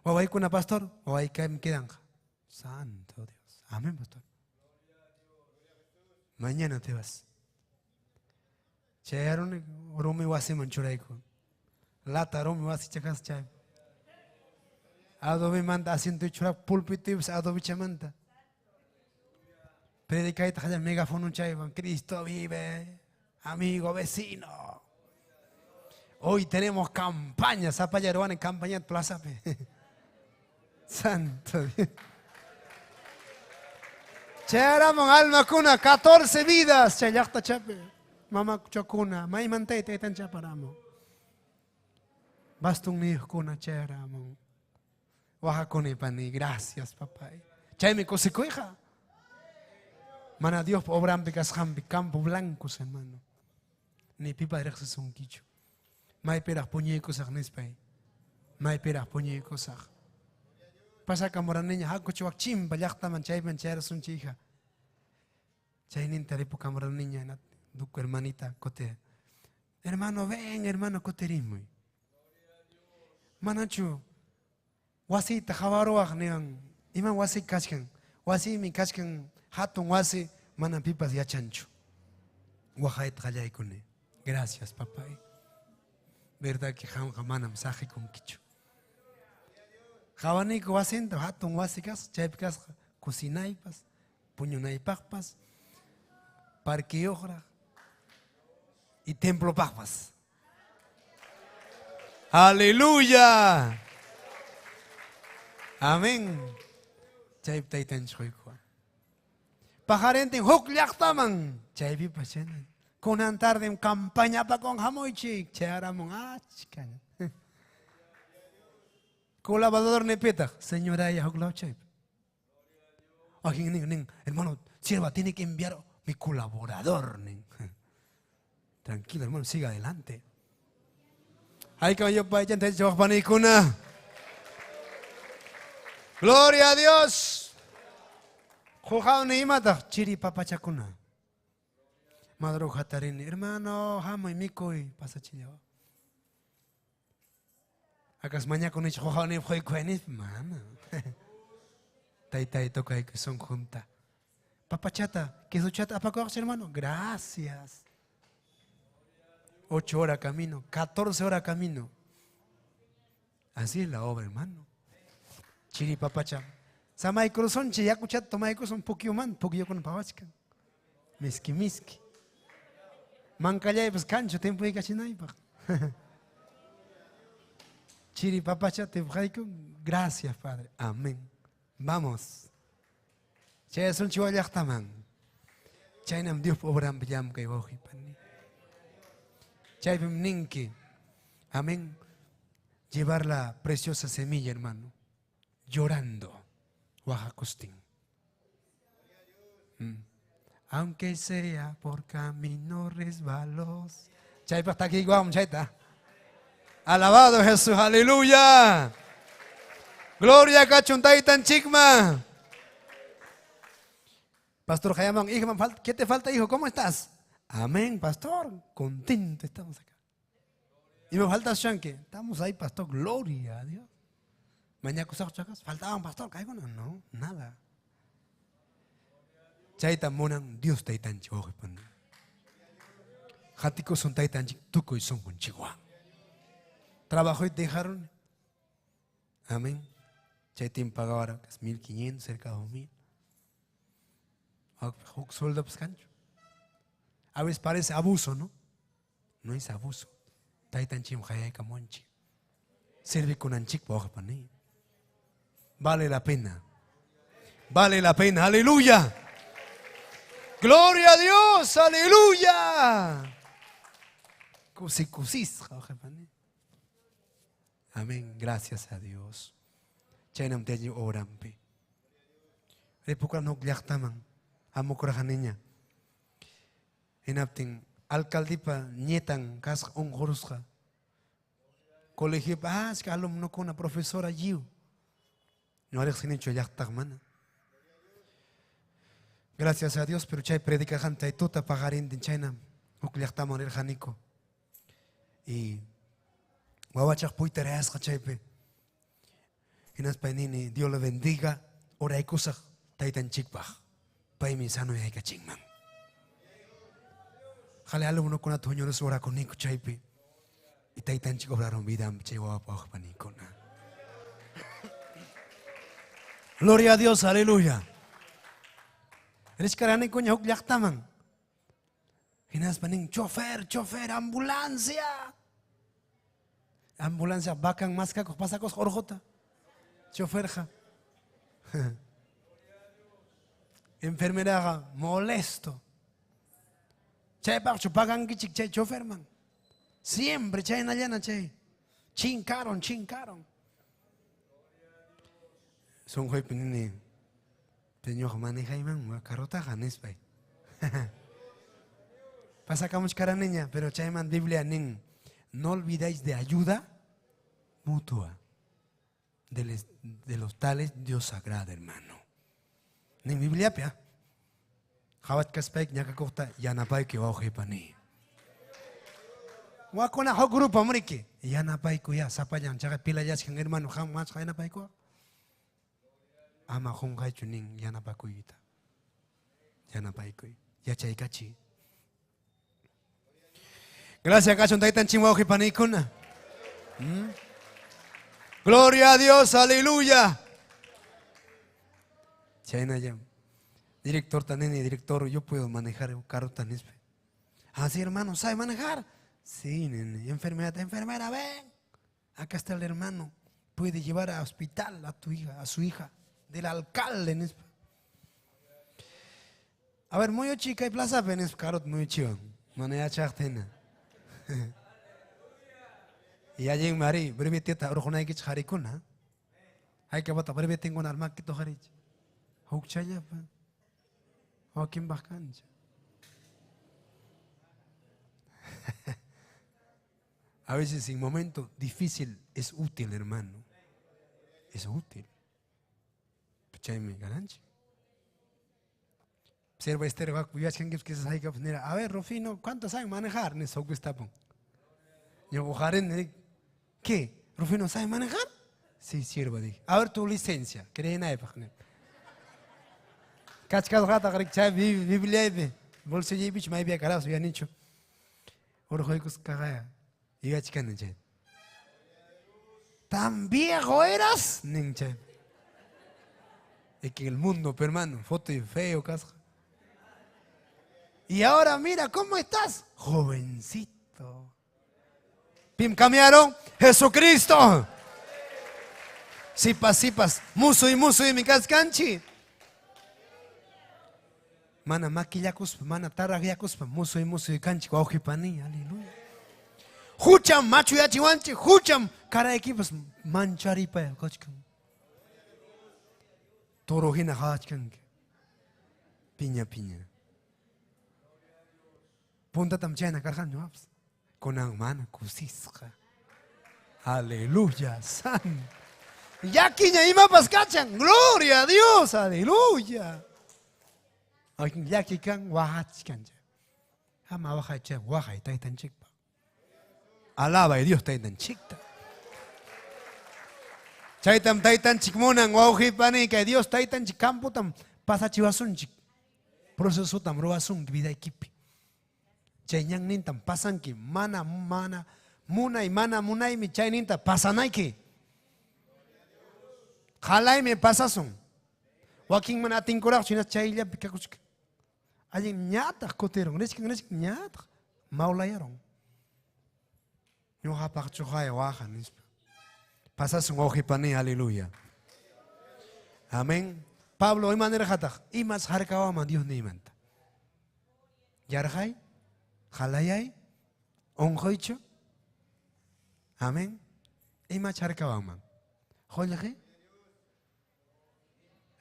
O hay con pastor o hay que me quedan. Santo Dios. Amén, pastor. Mañana te vas. Chayaron romi wasi manchuraiko. Lata romi wasi chacas chay. Adobe manda asiento chura pulpitibs adobe chamanta. Predica y taja megáfono chay. Cristo vive, amigo vecino. Hoy tenemos campaña, Zapayaruan en campaña en Plaza P. Santo Dios. Cheramon alma cuna, 14 vidas, chayakta chape. Mama chocuna, may mantay te tan chaparamo. Bastong ni cuna cheramon. Waja con pani, gracias papá. Chay me cosico hija. Mana Dios obran picas jambi campo blancos hermano. Ni pipa de rexes un quicho. May peras puñecos agnispay. May peras puñecos ag. Pasa camoran niña, haco chuac chimba, yachta manchay manchera sun chija. Chay nintaripo camoran niña, duco hermanita, cote. Hermano, ven, hermano, coterismo. Manachu, wasi tajabaroag nean, iman wasi kachkan, wasi mi kachkan, hatun wasi, mana pipas ya chancho. Wajait gallay kune. Gracias, papá. Verdad que manam saji con kicho. Jabanico wasinta, hatun wasikas, chaypikas, cocinaipas, puñunaipapas, parque ojra y templo papas. Aleluya. Amén. Chayp taitan choyko. Pajarente hok llaqtaman. Chaypi pachen. Kunan tarde campaña pa con jamoychik. Chayaramon achkan. Colaborador nepeta. Señora ya hok chayp. Hermano, sierva, tiene que enviar mi colaborador. Tranquilo, hermano, siga adelante. Hay que yo para allá, gloria a Dios. Jojao ni mata, chiri papachakuna. Madro jatarin, hermano, jamo y mico y pasa chillo. Acas mañana con el jojao ni fue cuenis, mama. Tai toca y que son juntas. Papachata, que su chata apacox, hermano. Gracias. 8 horas camino, 14 horas camino. Así es la obra, hermano. Chiri papacha. Samay cruzon, ya escuchat, tomay cruzon, poquio man, poquio con pavachka. Miski. Mancallay, pues cancho, tiempo de cachinay. Chiri papacha, te gracias, Padre. Amén. Vamos. Chay es un chihuayachtaman. Chay nam Dios obran billam que boji pani. Chay ninki. Amén. Llevar la preciosa semilla, hermano. Llorando. Oaxacostín. Aunque sea por camino resbalos. Chay hasta aquí guam, chayta. Alabado Jesús, aleluya. Gloria cachuntay tan chikma. Pastor Jayamán, hijo, ¿qué te falta, hijo? ¿Cómo estás? Amén, pastor. Contento estamos acá. Y me falta que estamos ahí, pastor. Gloria a Dios. Mañana chacas, faltaban, pastor. ¿Caigo? No, nada. Chaita monan, Dios taitan chihuahua. Jatico son taitan tuco y son con chihuahua. Trabajo y dejaron. Amén. Chaitin pagaba ahora 1.500, cerca de 2.000. Sueldo pues cancho. A veces parece abuso, ¿no? No es abuso. Taitan chim jaya camonchi. Sirve con anchik para paní. Vale la pena. Vale la pena. Aleluya. Gloria a Dios. Aleluya. Cusis. Amén. Gracias a Dios. Chaynam te orampe. Repukar no gliaktaman. Amo niña. Enapting alcaldipa nietan kas ongorusja. Colegio es que alumno con una profesora allí. No hay sin hecho ya mana. Gracias a Dios, pero chay predica janta y tota pagarín din chayna. Ukliakta morir janico. Y guawachak puitereas chaype. Inas painini, Dios le bendiga. Ora hay cosas taitan chikpaj. Pai mi sano y hay cachingman. Jale alumno con atoño de ora con nico chaype. Y taitan chicos hablaron vida chewa pa panicona. Gloria a Dios, aleluya. Eres carane coño yaktaman. Hinas paning chofer, ambulancia. Ambulancia bakan maska kos pasakos orjota. Choferja. Enfermera molesto. Chay parcho pagan gichik chay choferman. Siempre chay nallana chay. Chincaron. Son hoy penini. Peño maneja y man, carota ganes pay. Pasacamos cara niña, pero chay man Biblia nin. No olvidéis de ayuda mutua. De los tales Dios sagrado, hermano. Nin Biblia pia. Jawat kaspek nyaka kota yanapay ki wahe pani. Wakona ho grupo amriki yanapay ko ya sapayang chaka pilayas kang hermano jamás yanapay ko. Ama hong kai chuning yanapay ko ita. Yanapay ko. Yachay kachi. Gracias kachon taitan chingwahe pani kuna. Gloria a Dios, aleluya. Chayna yam. Director Tanene, director, yo puedo manejar un carro tan espe. Ah, sí, hermano, ¿sabe manejar? Sí, nene. Enfermera, ven. Acá está el hermano. Puede llevar al hospital a tu hija, a su hija, del alcalde en espe. A ver, muy chica y plaza, ven es carot muy chido. Maneja chachtena. Y allí en Mari, breve teta, orjonay que charicuna. Hay que botar, breve tengo un arma que tojarich. Hukchaya, pa. O quien bacancha. A veces en momento difícil es útil, hermano. Es útil. Pachayme garanche. Observa este rebaco. A ver, Rufino, ¿cuántos saben manejar? Yo ¿qué? ¿Rufino sabe manejar? Sí, sierva. A ver tu licencia. ¿Creen ahí? Kachkas gata garichay Biblia bolsillo bich mai bia caras ya nicho. Orjoicos cagaya. Y gachkan che. ¿Tan viejo eras? Ninche. Es que el mundo, hermano, foto y feo, casca. Y ahora mira, ¿cómo estás? Jovencito. Pim cambiaron, Jesucristo. Sipas, muso y mi cascanchi. Mana maquillakus, mana taragiakus, muso y canchi, pani, aleluya. Hucham, macho ya chiwanchi, hucham, cara equipos, mancharipa, cochcan. Torojina hachcan. Piña. Punta tamchana, carjan, no haps. Con amana, cusisca. Aleluya, san. Ya quiña y mapas cachan, gloria a Dios, aleluya. Ya que can wahachkan. Jama baja che guaja y taitan chikpa. Alaba y Dios taitan chikta. Chaitam taitan chikmonan wauji pani que Dios taitan chikampo tam pasa chivasun chik. Proceso tam roasun vida equipe. Chayñan nintam pasan ki mana munay mi chay ninta pasanay ki. Jalay me pasasun. Waking man ating kurak chinas chaylla pikakuchka. Ayin ñatak koterong nesik ñatak maulayaron. Yo hapak chukhay wajan nispa. Pasasun ojipani, aleluya. Amén. Pablo hoy manera hatak imas harkawaman Dios ni manta. Yarhay, halayay, onjoicho. Amén. Imas harkawaman. Joyaje.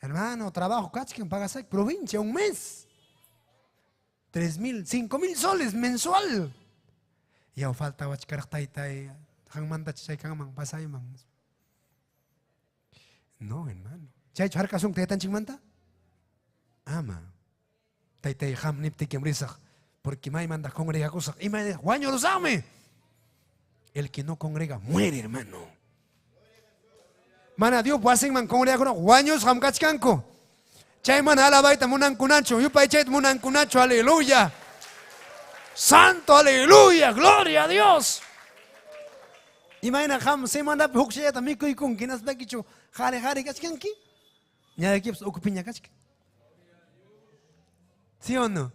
Hermano, trabajo, cachquen, pagasay, provincia, un mes. 3,000, 5,000 soles mensual. Y aún falta wachkarak taytay, hangmanta chay kangman, pasay man. No, hermano. Chay harkasung taytan chingmanta? Ama. Taytay ham nipti kemrisak, porque may manda congrega cosas. Y may guaño los ame. El que no congrega muere, hermano. Mana Dios puasen man congrega con guaños ham kachkanko. Chay man alabaita munan kunacho, yupay chay munan kunacho, aleluya. Santo, aleluya, gloria a Dios. Imagina ham se manda hukshe tamiko y con kinas dakicho, jare kachkanki. Ya de kips okupinya kachkan. ¿Sí o no?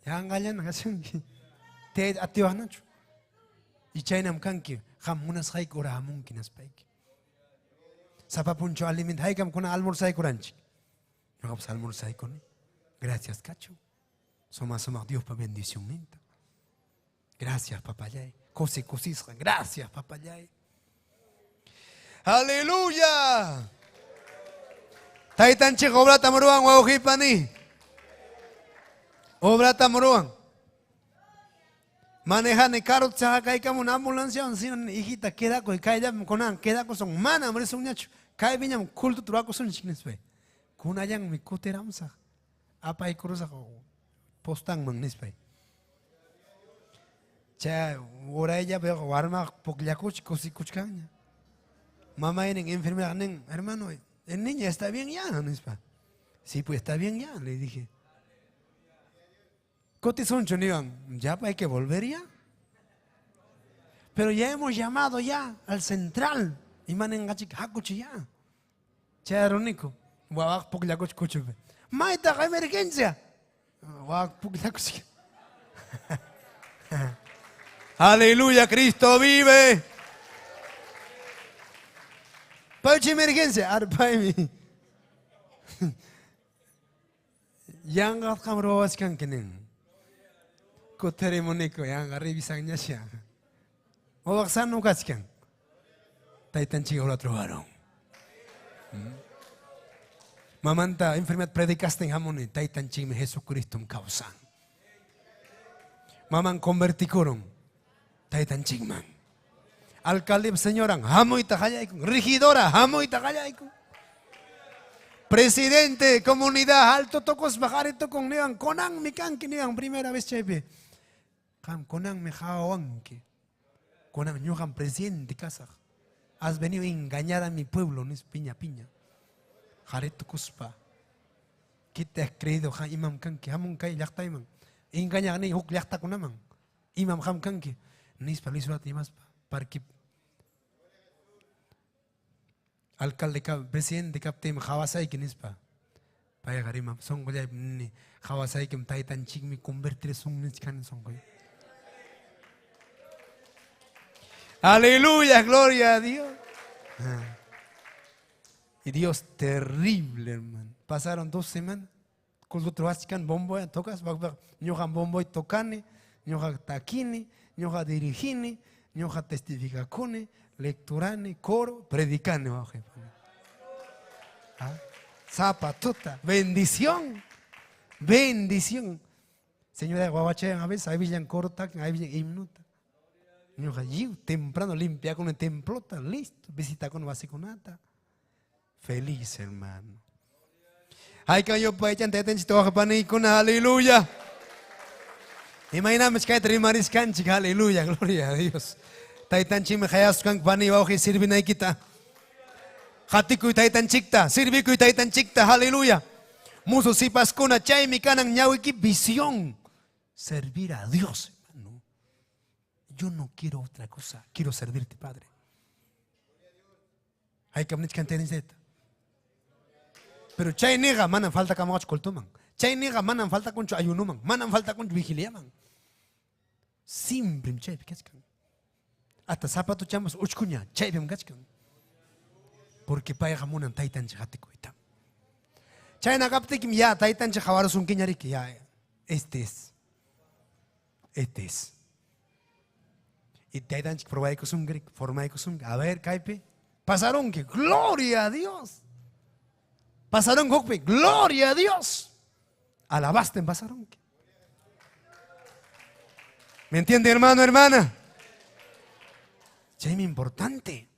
Ya angalan kachkanki. Te atiwanacho. Y chaynam kanki, ham munas haik ora hamun kinas paiki. Sapapuncho aliment haikam kuna almorzay kuranchi. No vamos a almorzar con él. Gracias, Cacho. Somos Dios para bendición. Gracias, papayay. Cosisra. Gracias, papayay. Aleluya. Taitan chico, obra tamuruan, guajipani. Obra tamuruan. Manejan el carro, se ha caído como una ambulancia, hijita, queda con conan, queda con son mana, hombre, son ñacho. Cae viñam, culto, trabajo, son chiquines, ve. Kunayang mi kuteramsa. Apa ikurusa ko postang mangnis pay. Cha ora ella veo warma pokyakuch kosikuchkanya. Mamá en enfermera nen, hermano, el niño está bien ya, nispa. Sí, pues está bien ya, le dije. Cotizón chonigan, ya hay que volver ya. Pero ya hemos llamado ya al central. Y manen gachik hakuchi ya. Cha ronico. Wak pukyakuch kuchube. Maita emergencia. Wak pukyakuch. Aleluya, Cristo vive. Pauchi emergencia. Arpaimi. Yang kamrowas kan kenen. Kotere moniko yang revisangnya siya. Wawaksan nukaskan. Taitan chica la trovaron. Mamanta enfermedad predicaste en jamón taitan chime Jesucristo un causan. Maman converticoron taitan chingman. Alcalde señoran jamo y tajayaiku. Regidora jamo y tajayaiku. Presidente comunidad alto tocos bajar esto con nean conan mi canque nean primera vez chepe. Cam conan me jaoanque. Conan ñojan presidente casa. Has venido a engañar a mi pueblo, no es piña. Jareto kuspa. ¿Qué te has creído, imam kanki? Hamun kai yakta imam. Engaña ni huk yakta kunaman. Imam ham kanki. Nis paliswa timas parki. Alcalde presidente captain Hawasai que nispa. Paya garimam son goya ni Hawasai que taitan chigmi convertir son niskan son goya. Aleluya, gloria a Dios. Y Dios terrible, hermano. Pasaron 2 semanas. Con otro asican bombo, tocas, ñoja bombo y tocane, ñoja taquini, ñoja dirigini, ñoja testificacone, lecturane, coro, predicane. Zapatota, bendición, bendición. Señora Guabachean, a veces, ahí villan coro, ahí villan himnuta. Ñoja yiu, temprano limpia con el templota, listo, visita con vasiconata. Feliz, hermano. Ay, que yo puedo echar atención a Panicuna, aleluya. Imaginamos que rimaris canchik, aleluya, gloria a Dios. Taitanchik me hayas kan bani wauhi sirvinay kita. Hatikuy taitanchikta, sirvikuy taitanchikta, aleluya. Muso sipas kuna chay mi kanang ñawiki visión. Servir a Dios, hermano. Yo no quiero otra cosa, quiero servirte, Padre. Hay que hablar. Pero chay nega manan falta kamach koltuman. Chay nega manan falta concho ayunuman. Manan falta concho vigiliaman. Siempre chay pikachkan. Hasta zapato chamos uchkuña chay pikachkan. Porque payga munan taitan chhatikuita. Chay nagaptikim ya taitan chhawarusun kiñariki ya. Este es. Y taitan chprobaikusun grik, formaikusun. A ver, kaipe. Pasaron que gloria a Dios. Pasaron que gloria a Dios. Alabaste en pasaron que. ¿Me entiende, hermano, hermana? Es muy importante.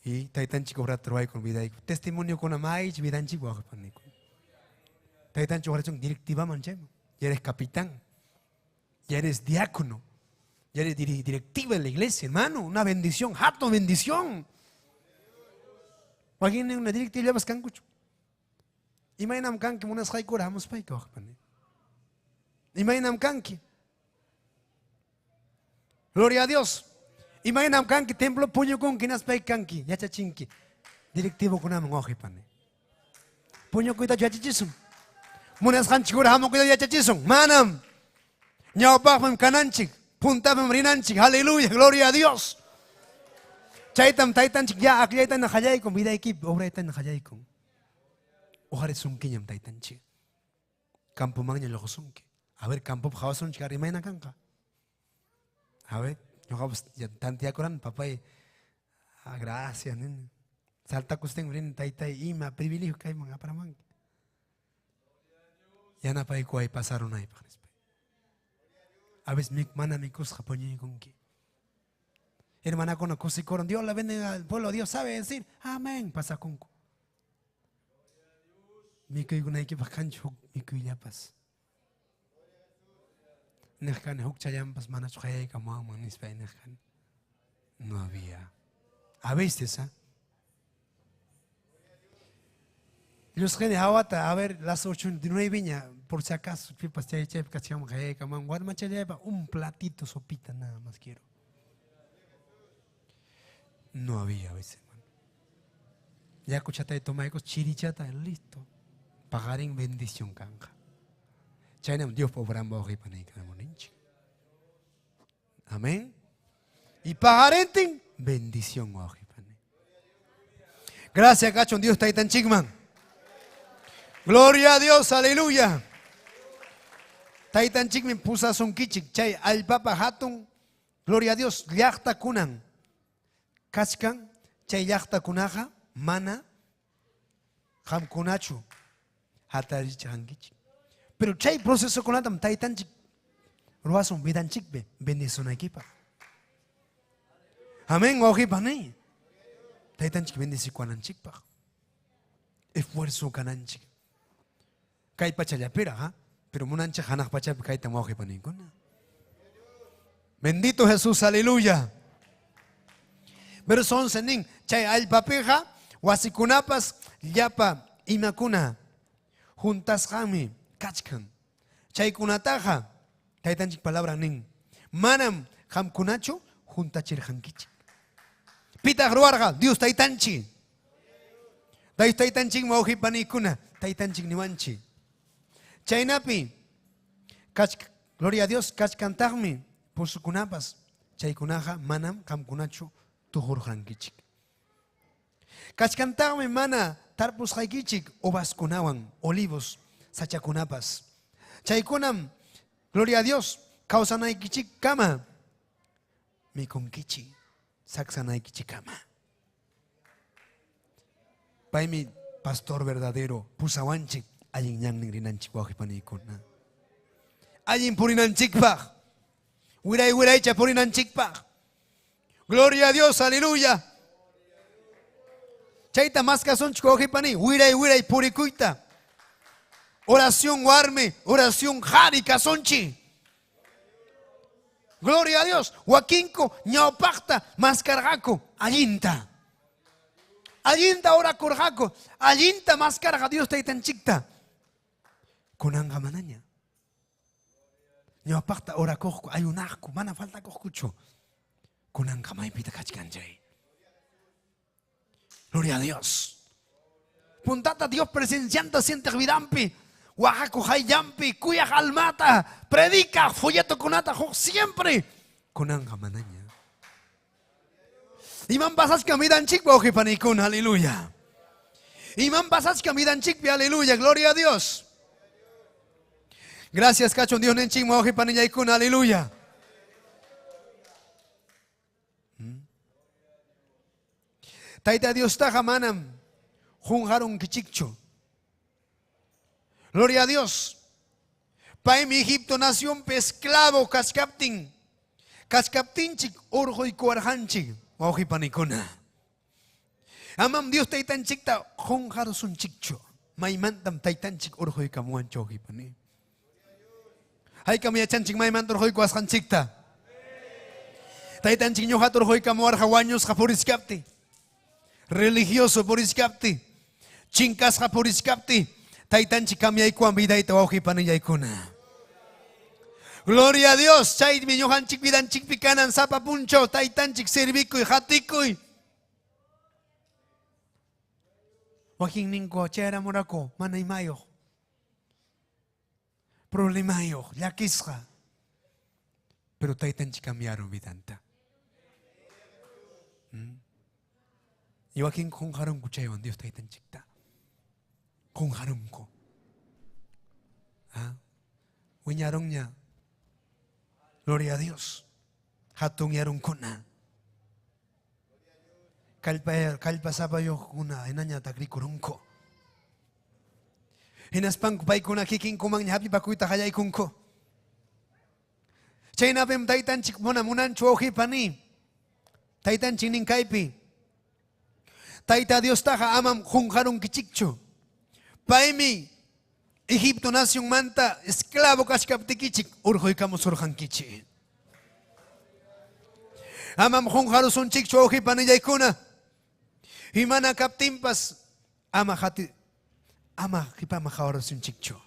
Y taitan chico trabajo con vida y testimonio con amai vida chico bajo panico. Taitan chico directiva manchemo. Ya eres capitán. Ya eres diácono. Ya eres directiva en la iglesia, hermano. Una bendición, harto bendición. Imaginen una directiva vas cancucho. Imaginam canque unas hay curamos para que bajen. Imaginam canque. Gloria a Dios. Imaginam canque templo puño con quinas para canque. Ya chachinque. Directivo con amon oje pane. Puño cuida ya chachisum. Munas hanchi curamos cuida ya chachisum. Manam. Ñao bajam cananchik. Punta rinanchik. Aleluya. Gloria a Dios. Chaitam taitanchik ya akyaitan na hayay con vida equip. Obraitan na hayay con. Ojalá sunkiñam taitanchik. Campo magna lo sunki. A ver, campo jawasun chikari maina kanka. A ver, yo hablas tantia coran, papá. Gracias, nen. Salta kusten rin taitai ima privilegio kai mga para mang. Ya na pai kuay pasaron ay pa. A veces mi mana mi cus japoñi con que. Hermana con coron, Dios la bendiga al pueblo, Dios sabe decir, amén, pasa con. Mi que una que bacancho, mi que ya pas. Nejan hukchayam pas manas chaya como manis pa nejan. No había. A veces, los que a ver, las 89 viña, por si acaso, pipas chay cacham jaya como guarmacha lleva un platito sopita nada más quiero. No había a veces, hermano. Ya cuchata de tomaicos, chirichata, listo. Pagar en bendición canja. Chaynam Dios por bramba y panica moninchi. Amén. Y pagar en bendición oji pane. Gracias, cachón Dios está tan chigman. Gloria a Dios, aleluya. Taitan chigman pusa son kichik chay al papa hatun. Gloria a Dios, yachta kunan. Kachkan, chay yachta kunaja, mana, ham kunachu, hatarich hangichi. Pero chay proceso kunatam taitanchik, ruason vidanchikbe, bendición equipa. Amén, ojipa ne. Taitanchik bendici kuananchikpa. Esfuerzo kananchik. Kai pachayapira, ¿ah? Pero munancha hanak pachap kai tam ojipa ne. Bendito Jesús, aleluya. Verso 11 nin, chay alpapeja, wasikunapas, yapa, imakuna, juntas jami, kachkan. Chay kunataja, taitanchik palabra nin, manam, hamkunacho, juntachir hankichi. Pita gruarga, Dios taitanchi. Taitanchik maujipanikuna, taitanchik niwanchi. Chay napi, gloria a Dios, kachkantagmi, pusukunapas, chay kunaja, manam, hamkunacho, tuhur hankichik. Kachkantagme mana tarpus haikichik ovas kunawan, olivos, sachakunapas. Chaykunam, gloria a Dios, kausanaikichik kama. Mi konkichi, saksanaikichik kama. Paimi pastor verdadero, pusawanchik, allin yang ningrinanchik wajipanikuna. Allin purinanchikpaj. Wiray chapurinanchikpaj. Gloria a Dios, aleluya. Chaita más casón chukojipani, wiray purikuita. Oración warme, oración jarika sonchi. Gloria a Dios. Joaquinco, ñaupacta, mascargaco, allinta. Allinta ora corjaco, allinta mascarga Dios taitanchikta. Kunanga manaña. Ñaupacta ora cojo, ayunasco, mana falta cojucho. Kunanga maipita kachkanchay. Gloria a Dios. Puntata Dios presenciando siente vidampi. Oaxaco Hayampi, Cuya Almata, predica, folleto conata, siempre con anga manaña. Imam pasas camidan chico, oje panicón, aleluya. Imam pasas camidan chico, aleluya, gloria a Dios. Gracias, cacho, Dios nenchimo, oje panillaicún, aleluya. Taita Dios taja manam, junjaron kichikcho. Gloria a Dios. Paim Egipto nación esclavo cascaptin. Cascaptinchik orjo y coarjanchik. Oji panicona. Amam Dios taitanchikta honjaro sun chikcho. Maimantam taitanchik orjo y kamuancho oji pani. Hay kamiachanchik maimantor orjo y coasjanchikta. Taitanchik ñohat orjo y kamuar jawaños japoriskapti. Religioso poriskapti. Chinkas japoriskapti. Taitanchik kamiaikuan vidaita oji panillaikuna. Gloria a Dios. Chay miñojanchik vidanchik pikanan sapa puncho. Taitanchik servikuy hatikuy. Joaquín ninko chera morako manaymayo. Problemayo, yakisja. Pero taitanchik cambiaron vidanta. Y Joaquín conjaron kuchayon Dios taitanchikta. Conjarunko. Wiñarongña. Gloria a Dios. Hatun yarunkona. Kalpa sabayo kuna enanya takrikurunko. Hinaspanku paikuna kikin kumang happy pakuita hayay kunko. Chayna bem taitanchik mona munancho oji pani. Taitanchik nin kaipi. Taita Dios taja amam junjarun kichikcho. Paimi, Egipto nación manta, esclavo kashkaptikichik, urjoy kamos urjankichi. Amam junjaru son chikcho oji panillaykuna. Himana kaptimpas, ama hipama jawara son chikcho.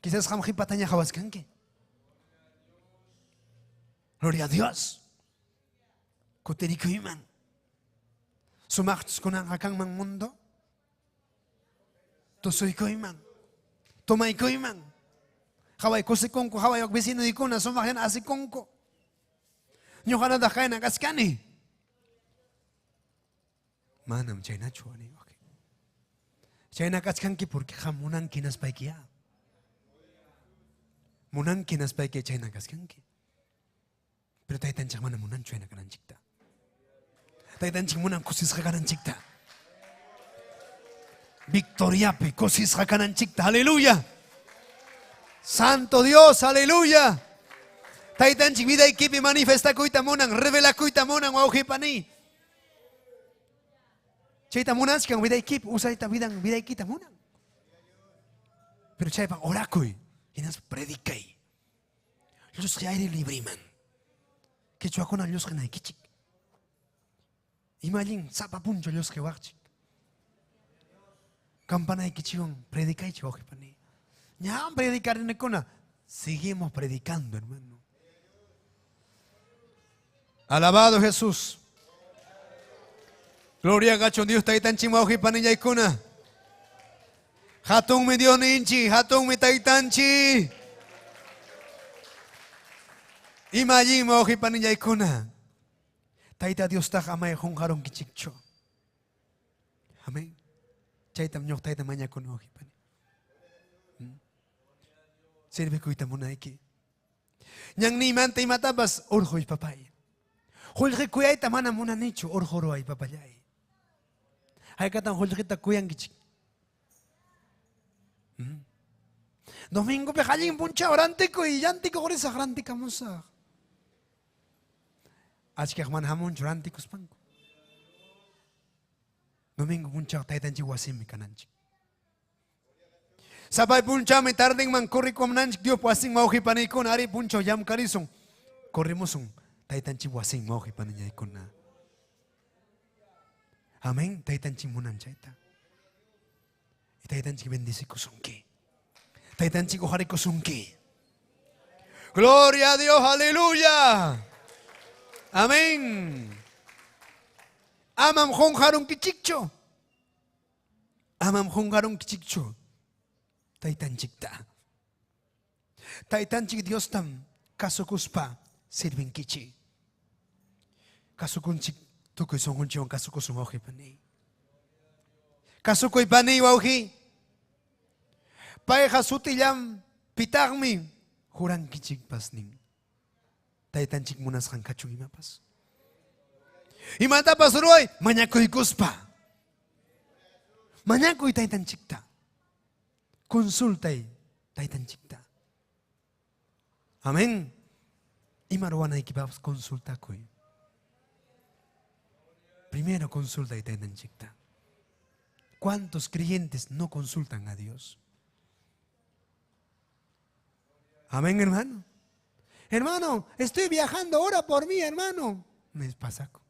Quizás ham hipataña jawaskanke. Gloria a Dios. Kuteriku iman. Sumachtos kunan hakang mang mundo. Tosoy ko iman. Tomay ko iman. Haway ko si kongko, haway ak vecino di ko na sumakyan asi kongko. Nyo ka na dakay na kaskani. Manam chay na chuani. Chay na kaskanki porque hamunan kinas paikia. Munan kinas paikia chay na kaskanki. Pero tayo tanchak mana munan chay na kanan chikta. Tayo tanchak munan kusis ka kanan chikta. Victoria pe cosis hakanan chikta, aleluya. Santo Dios, aleluya. Taitanchik vida equipe manifesta kuita monan, revela kuita monan wauji pani. Chaita monas kan vida equipe usa ita vida equita monan. Pero chaipa orakuy, inas predicai. Los que aire libre man. Que chuakona los que na kichik. Imagine sapa puncho los que wachik. Campana y kichion, predica y chojipani. Ya predicar en Econa. Seguimos predicando, hermano. Alabado Jesús. Gloria a Gachon Dios, Taitan Chimojipani y Econa. Hatun me dio ninchi, hatun me taitanchi. Imagine mojipani y Econa. Taita Dios tajama y junjaron kichikcho. Amén. Chaitam nyok taita manya kono oji pani. Sirve kuita munaiki. Nyang ni manta imatabas orjo papay. Hulge kuyaita mana muna nicho orjoro ay papayay. Hay katan hulgita kuyang gichik. Domingo pe halin puncha orantiko y yantiko gorisa grantika musa. Achke man hamun jorantikos panko. Domingo puncha taitan chi wasim kananchi. Sabay puncha me tarden man corri com nanch Dios puasing mauhi panikon ari puncho yam karisong. Corrimosong taitan chi puasing mauhi paninya ikon na. Amén. Taitan chi munan chaita. Taitan chi bendice kusungki. Taitan chi kohari kusungki. Gloria a Dios, aleluya. Amén. Amam hongarong kichikcho. Amam hongarong kichikcho. Taitan chikta. Taitan chik Dios tam kasukuspa sirvin kichi. Kasukun chik tukoy songon chiwang kasukusung ohi pani. Kasukoy pani wauhi. Pay kasutilyam pitagmi hurang kichik pasning. Taitan chik munas kang kachung imapas. Imata pasuroy manyakoy kuspa. Manyakoy taitan chikta. Konsultay taitan chikta. Amén. Imarwana ikibabs consulta koy. Primero consulta y taitan chikta. ¿Cuántos creyentes no consultan a Dios? Amén, hermano. Hermano, estoy viajando, ora por mí, hermano. Me pasaco.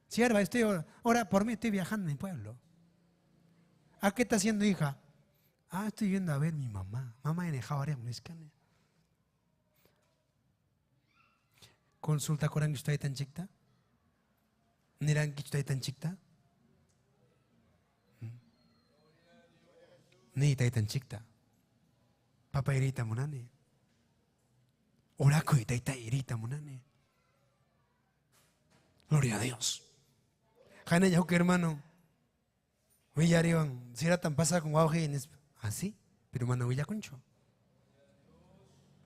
Sierva, ora por mí, estoy viajando en mi pueblo. ¿A qué está haciendo, hija? Ah, estoy yendo a ver a mi mamá. Mamá en el javaré, mezcane. Consulta Corán que estoy tan chiquita. Niran que estoy tan chiquita. Ni tan chiquita. Papá irita munane. Oraco y taita irita munane. Gloria a Dios. Jana ya que hermano. Villarión, si era tan pasada con guauji así, pero hermano Villa Concho.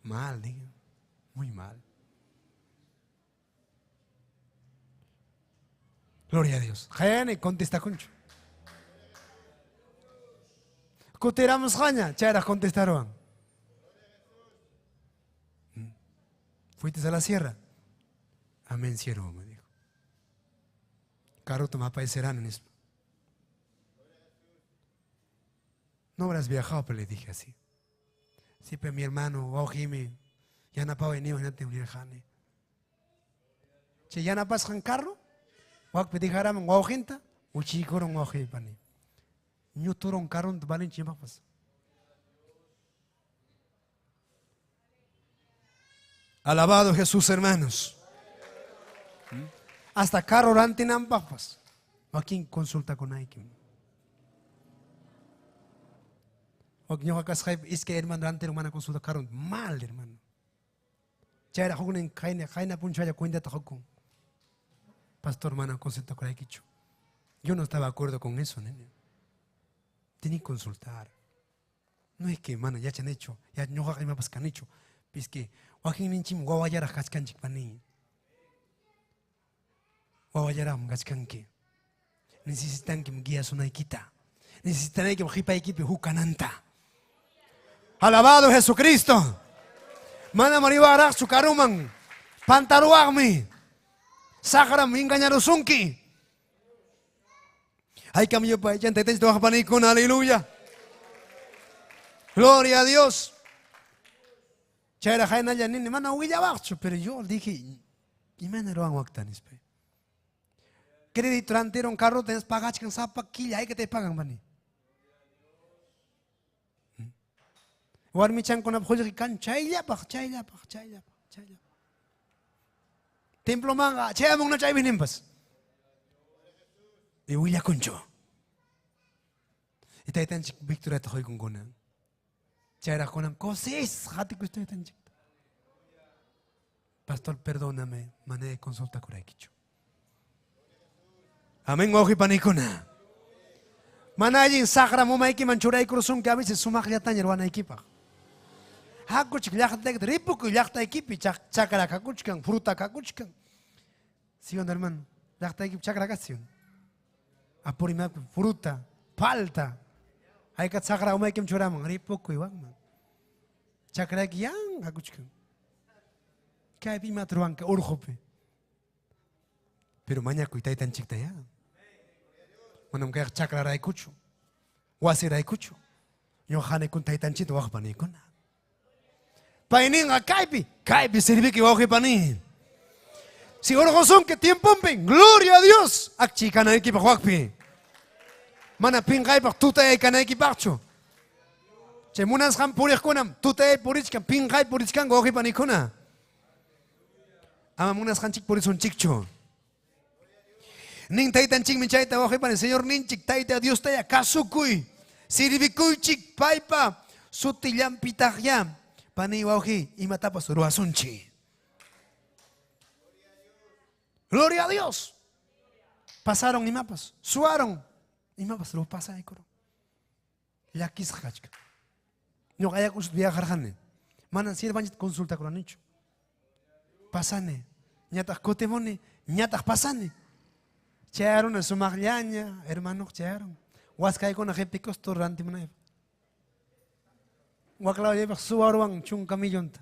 Mal, digo. Muy mal. Gloria a Dios. Jana contesta Concho. Coteramos Jana, chara contestaron. ¿Fuiste a la sierra? Amén, siervo, me dijo. Caro toma parecerán en eso. No habrás viajado, pero le dije así. Sí, pero mi hermano, Jimmy, ya no puedo venir, no te unir jane. Che, ya no pasas en carro, wak pedi haram, wak gente, uchi koron wak pani. Ñu turon carro, tu valen chimapas. Alabado Jesús, hermanos. Hasta carro rantinan papas. Aquí consulta con Aikim. O que es que hermano ante hermana consulta carro mal, hermano. Ya era joven en Jaina puncha ya cuenta tajocon. Pastor hermana consulta con Aikicho. Yo no estaba de acuerdo con eso, nene. Tenía que consultar. No es que hermano ya se han hecho, ya no hagan más que han hecho. Es que Joaquín Ninchim guawayara haskan chikpani. Guawayara gaskan que necesitan que me guías una equita. Necesitan que me jipa equipe jucananta. Alabado Jesucristo. Mana mariwara su karuman. Pantaruagmi. Sakram engañarosunki. Hay cambio para ella. Te tengo que con aleluya. Gloria a Dios. Chera jaina ya ni mana huilla bacho, pero yo dije, y me no han waktanis pe. Crédito delantero un carro tienes pagar con sapa quilla hay que te pagan bani. Warmi chan con apoyo que can chaya pa. Templo manga, chaya mong na chay binimpas. Y huilla concho. Y te tan Victoria te hoy con gona. Chayra con cosas, hati que estoy tan chiquita. Pastor, perdóname, mané de consulta con Aikicho. Amén, oji panikuna. Manajin sakra mo maiki manchuray kurusung que a veces sumak ya tan yerwana equipa. Hakuch llakta ripu ku llakta equipi chakra kakuchkan fruta kakuchkan. Sí, hermano, llakta equip chakra kasion. Apurima fruta, palta. Hay que sakra umay kim churaman ripu ku iwang. Chakra yang kakuchkan. Kaya pima truang ka urhope. Pero mañana kuitay tan chikta ya. Manam kaya chakra ray kucho. Wasi ray kucho. Yo hane kun taitanchit wak panikuna. Painin a kaipi sirvi que wak panin. Si oro son que tiempo pen, gloria a Dios. Akchi kana ekipa wakpi. Mana pin kaipa tuta e kana ekipacho. Che munas ham purik kunam, tuta e purichkan, pin kai purichkan wak panikuna. Ama munas hanchik purison chikcho. Ning taitanchik min chaita wak panin, Señor ninchik taita Dios taya kasukui. Sirvikuy chik paipa sutilyam pitakyam pani wauji y matapas ruasunchi. Gloria a Dios. Pasaron imapas, suaron imapas lo pasa ikoro. Yakis khachka. No haya kus viajar hane. Manan sirvanit consulta con nicho. Pasane. Ñatas kotemone, ñatas pasane. Charon su magliaña, hermano charon. Waskay ko na kipikos to ranti mo na. Waklaw yebak suwarwang chung kamilyon ta.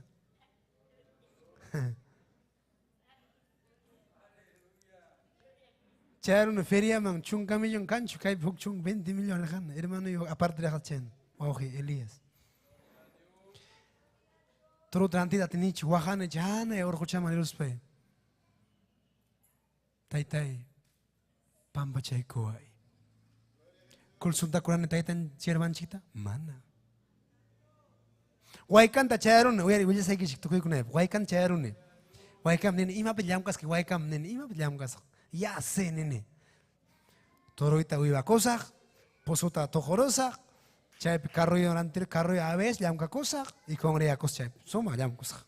Charo na feria mang chung kamilyon kancho kay buk chung 20 milyon kan. Hermano yo aparte de chen. Oje Elías. Tro ranti datini chuahane jana e orko chama lus pe. Tai pamba chay koai. Consulta Quran taitan sirvan chita mana. Waikan ta charon we will say ki tukui kunai. Waikan charon. Waikam nen ima pilyam kas ki waikam nen ima pilyam kas. Ya se nene. Toroita uiba cosa, posota tojorosa, chay carro y delante carro a veces llama cosa y con rea cosa suma llama cosa.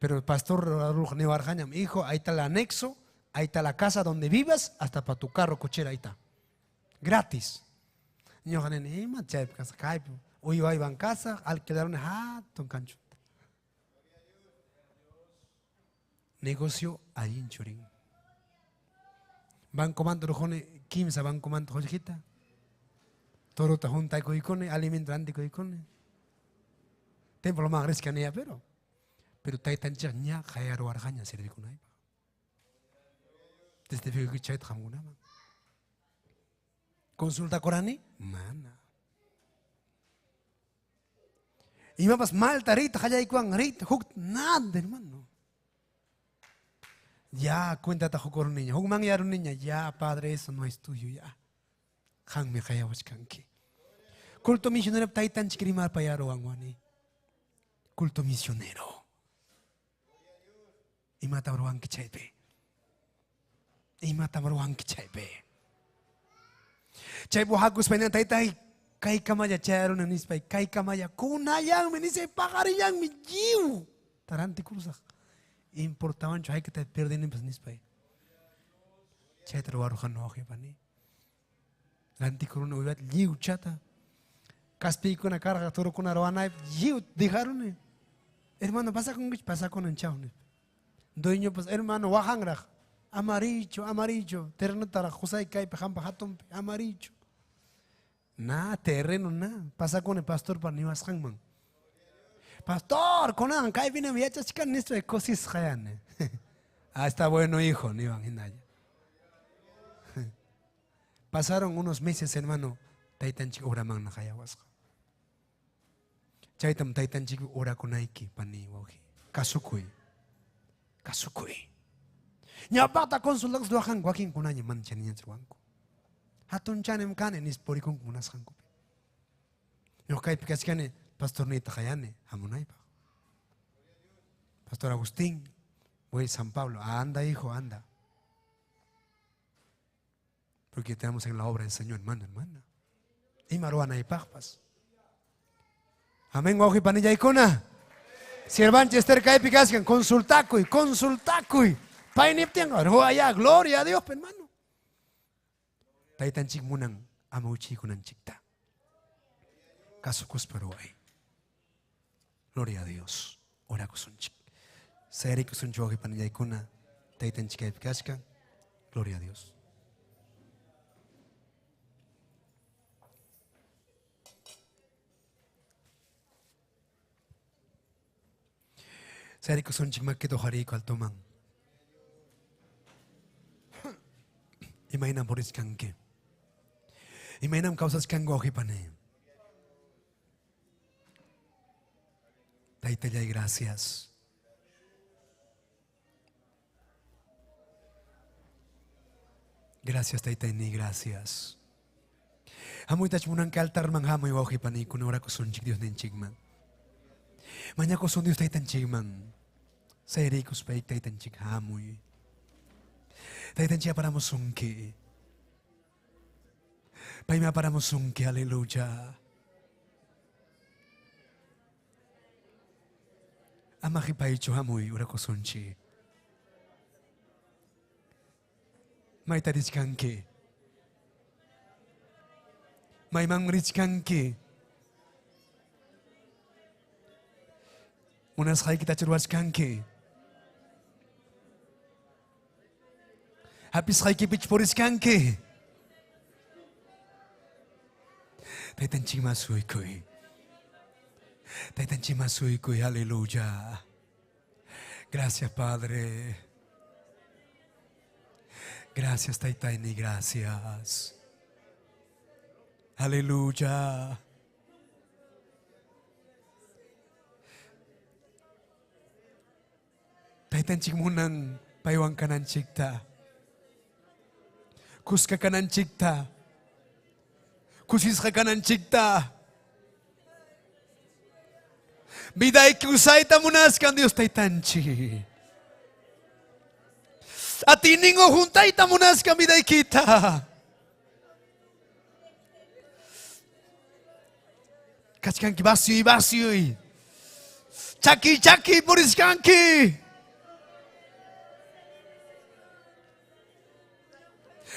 Pero el pastor Neo Arjaña me dijo, ahí está el anexo, ahí está la casa donde vivas, hasta para tu carro cochera ahí está. Gratis. Yo gané ni más chévere casa cae. Hoy iba en casa, alquilaron ton cancho. Negocio ahí en Churín. Van comando rojone, kimsa van comando jojita. Toro ta junta con icone, alimento anti con icone. Tempo lo más rescanea pero tai tan chanya khayaro arjanya sirvi kunai. Desde que chay thamuna. Consulta Corani, mana. Y más mal tarita, haya igual rita, hook nada, hermano. Ya cuéntate con niña, hook man ya niña, ya padre, eso no es tuyo, ya. Han me haya buscanque. Culto misionero, taitan chiquirimar payaro angwani. Culto misionero. Y mata bruan que chaipe. Y mata bruan que chaipe. Chay buhakus painan taitai kai kamaya charon en ispai kai kamaya kunayang me dice pagariyang mi jiu taranti kursa importaban chay que te pierden en ispai chay trabajo no hoje pani lanti kuruna uibat jiu chata caspi con una carga toro con arwana jiu dejaron hermano pasa con un chao dueño pues hermano wahangra amarillo terreno tara josai kai pejam pajatum amarillo. Nada, terreno, nada. Pasa con el pastor para Niwas Hangman. Pastor, con an, kai viene mi hecha chica esto de cosas jayan. Ah, está bueno, hijo, ni van hinaya. Pasaron unos meses, hermano. Taitan chico ora man na hayawaska. Chaitam taitan chico ora konaiki pani wohi. Kasukui. Nyapata konsulaks dohan waking kunanya man chaniyan chwanko. Hatun chanem kane nis porikong munas hanko. Yo kai pikas kane pastor Nita Jayane, hamunay pa. Pastor Agustín, voy a San Pablo, anda hijo, anda. Porque estamos en la obra del Señor, hermano, hermana. Y maruana y pagpas. Amén, guaji panilla icona. Si el banche ester kai pikas kan consultacuy. Painiptian, allá, gloria a Dios, hermano. Taitan chik munang amauchi kunan chikta. Kasukus peruay. Gloria a Dios. Ora kusun chik. Seri kusun chogi panilla kuna. Taitan chik epikashka. Gloria a Dios. Seri kusun chik maketo hariko al tomang. Imainam boris kanke. Imainam causas kango hipane. Taitallay, gracias. Gracias, Taitayni, gracias. Hamoy tachmunang kaltar manghamoy wauhi panikuna ora ko sunchik Dios ninchigman. Manya ko sun Dios taitanchigman. Sa erikos paik taitanchik hamoy. Taitanchia para mo sungki. Paima para mo sungki, hallelujah. Amakipaicho hamoy ora ko sunchi. May tadiskanki. May mangriskanki. Unas hay kita churwaskanki. Habis hay kipichporiskanki. Taitanching masuy koy. Taitanching masuy koy, aleluya. Gracias, Padre. Gracias, Taitayni, gracias. Aleluya. Taitanching munang paywang kanan chikta. Kuska kanan chikta. Kusis ka kanan chikta. Biday kusay tamunas kan Dios Taitanchi. At iningo huntay tamunas kami day kita. Kachkanki basyoy basyoy. Chaki chaki puriskanki.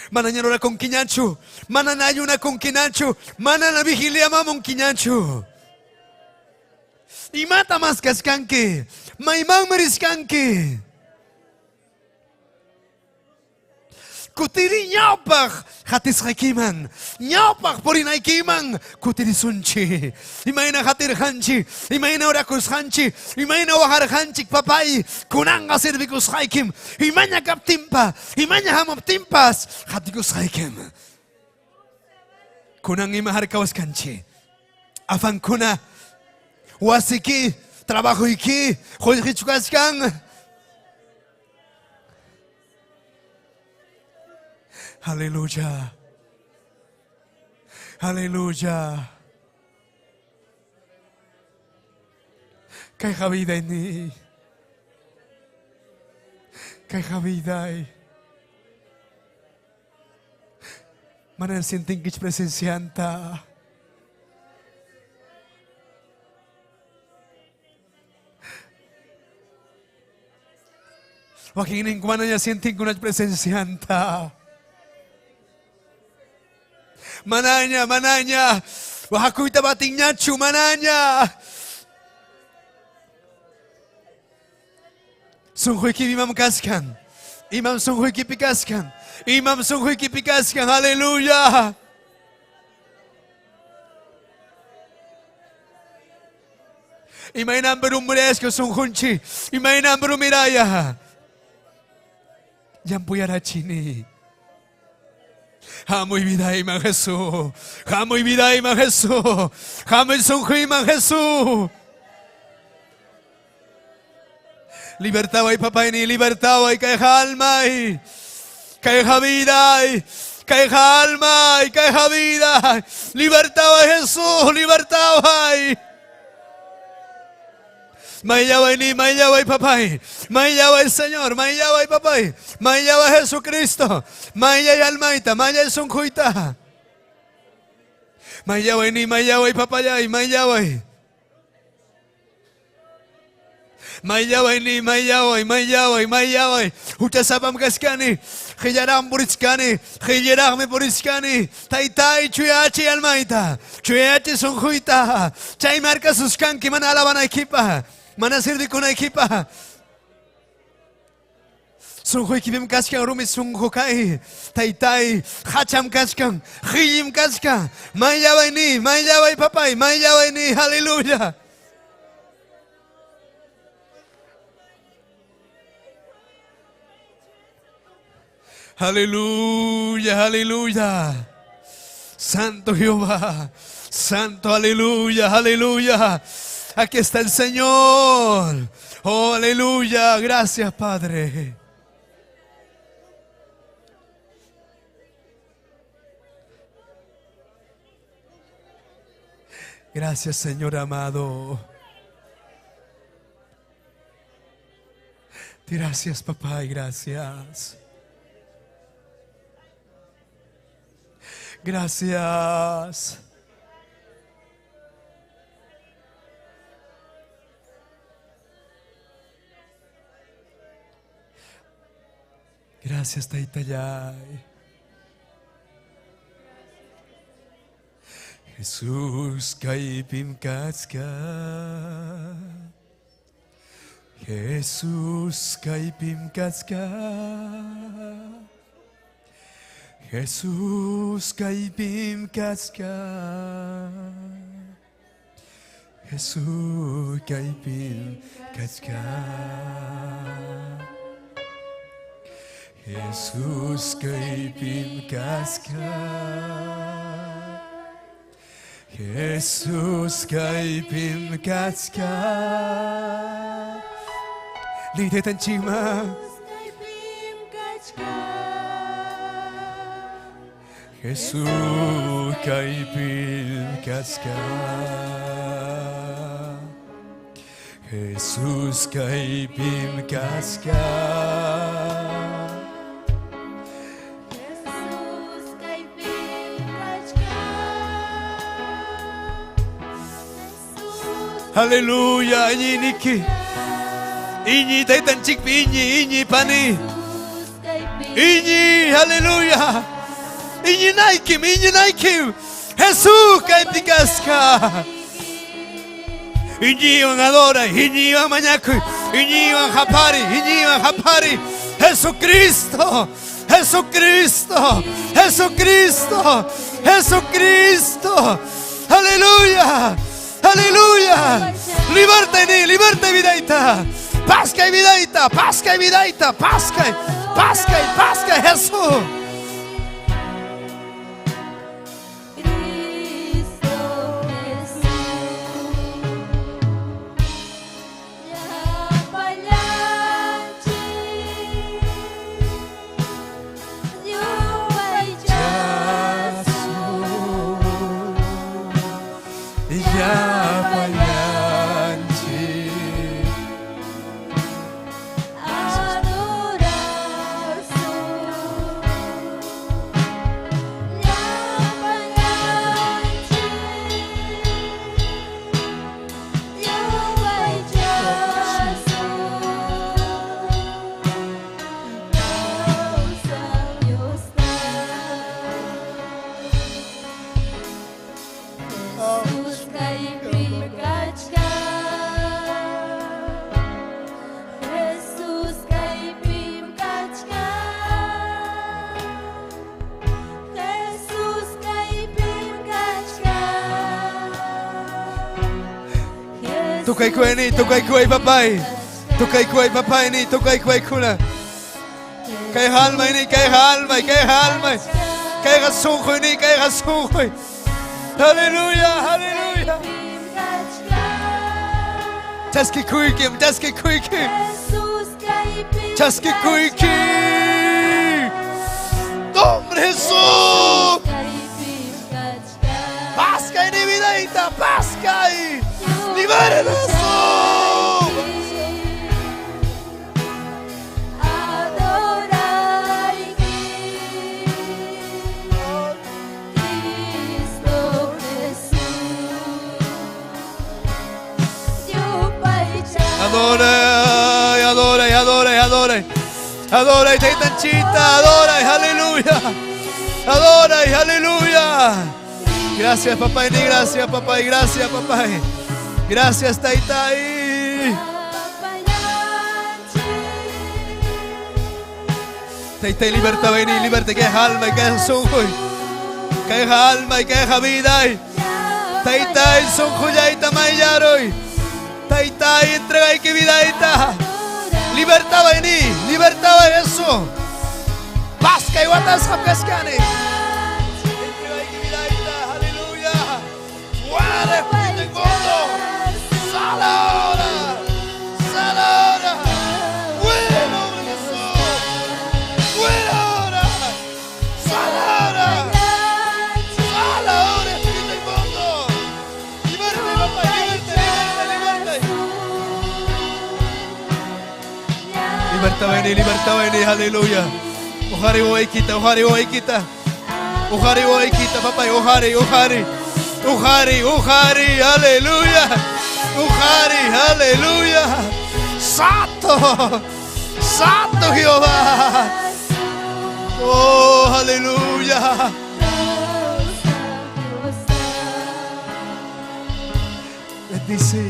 Mananya ora con kinyanchu. Mananayo na con kinyanchu. Manana vigilia mamon kinyanchu. Y mata más kaskanki. Maimang mariskanki. Kutiri nyaupak hatis hakiman, nyaupak porinay kiman, kutiri sunchi. Imay na hatir hanchi, imay na orakus hanchi, imay na wahar hanchik papay, kunang asirvikus haikim, imay na kaptimpa, imay na hamaptimpas, hatikus haikim. Kunang imahar kawas kanchi, afan kuna, wasiki, trabajo iki, hoyhichukaskan. Aleluya. Aleluya. Kay vida ni. Kay vida. Manan sinting kich presensyanta. Wakingin ko man niya sinting ko na presensyanta. Mananya, mananya. Wahakuy tabating nyachu, mananya. Sunghoy ki imam kaskan. Imam sunghoy ki pikaskan. Imam sunghoy ki pikaskan. Hallelujah. Imay nambarum mules ko sunghunchi. Imay nambarum miraya. Yan puyara chini. Hamoy viday mang Jesús. Hamoy viday mang Jesús. Hamoy sunghoy mang Jesús. Libertad ay papay ni libertad ay kay halmay. Kay habiday. Kay halmay. Kay habiday. Libertad ay Jesús. Libertad ay. Mayaway ni mayaway papay. Mayaway Señor. Mayaway papay. Mayaway Jesucristo. Mayay almaita. Mayay sungkuita. Mayaway ni mayaway papayay. Mayaway. Mayaway ni mayaway. Mayaway. Mayaway. Utasapam kaskani. Khiyaram buriskani. Khiyarame buriskani. Taytay chuyachi almaita. Chuyachi sungkuita. Chay marca suskanki manalaban equipa. Manasir di kuna equipa. Sunghoy kibim kaskan rumi sunghokai. Taytay hacham kaskan. Khiyim kaskan. Mayaway ni. Mayaway papay. Mayaway ni. Hallelujah. Aleluya, aleluya. Santo Jehová. Santo, aleluya, aleluya. Aquí está el Señor. Oh, aleluya. Gracias, Padre. Gracias, Señor amado. Gracias, papá, y gracias. Gracias. Gracias, Taitayay. Jesús, kaipim katska. Jesús, kaipim katska. Jesús, kaipim katska. Jesús, kaipim katska. Jesús, kaipim katska. Jesús, kaipim katska. Lite tan chima. Jesús, kaipim katska. Jesús, kaipim katska. Aleluya, inyi niki, inyi taitan chikpi, inyi pani, inyi, aleluya, inyi naikim, Jesús kaipikaska, inyi ang adora, inyi ang manyaku, inyi ang hapari, Jesucristo, Jesucristo, Jesucristo, Jesucristo, aleluya. Aleluya. Liberta vidaita. Pasca y vidaita. Pasca, Jesús. Tukay kuay papay. Tukay kuna. Kay halmay. Kay rasungkoy. Hallelujah. Taski kuikim. Nombre Jesús. Pasca y vidaita, pasca y libérenos. Adora y taitanchita, adora y aleluya. Gracias papá y gracias papá. Gracias taitai. Taitai libertad que es alma y que es sonjoy. Que es alma y que es vida. Taitai sonjoyaita mayaroy. Taitai entrega y que vidaita. Libertad eso. Pasca y guatas pescane. Aleluya. Fuera de gozo. libertad veni, aleluya. Ohari o kita, papá, ohari, aleluya. Ohari, aleluya. Santo Jehová. Oh, aleluya. Bendice.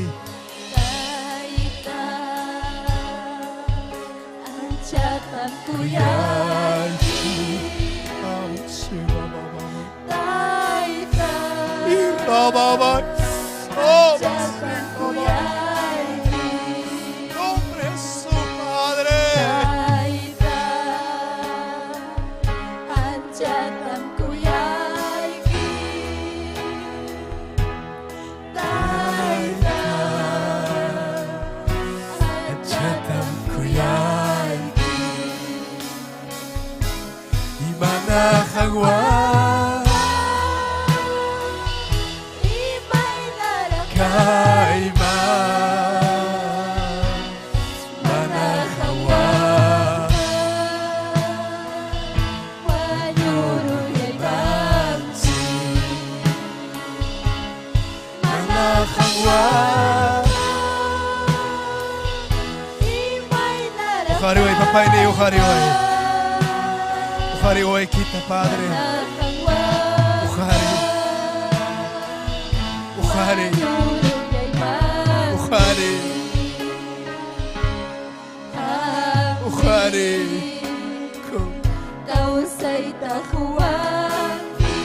Oh, nombre es su Padre. Ohari, papá, ohari, kita, Padre. Ohari. Kau say tahuangi.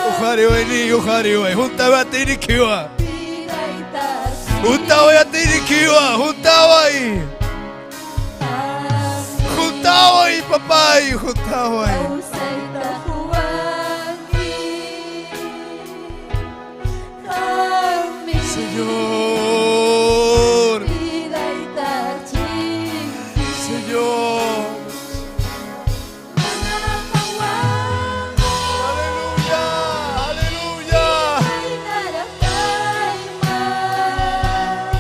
Ohari, juntaba a Tirikiwa. Juntaba a Tirikiwa, juntaba ahí, papá, juntaba ahí. Señor, Señor. Aleluya, aleluya.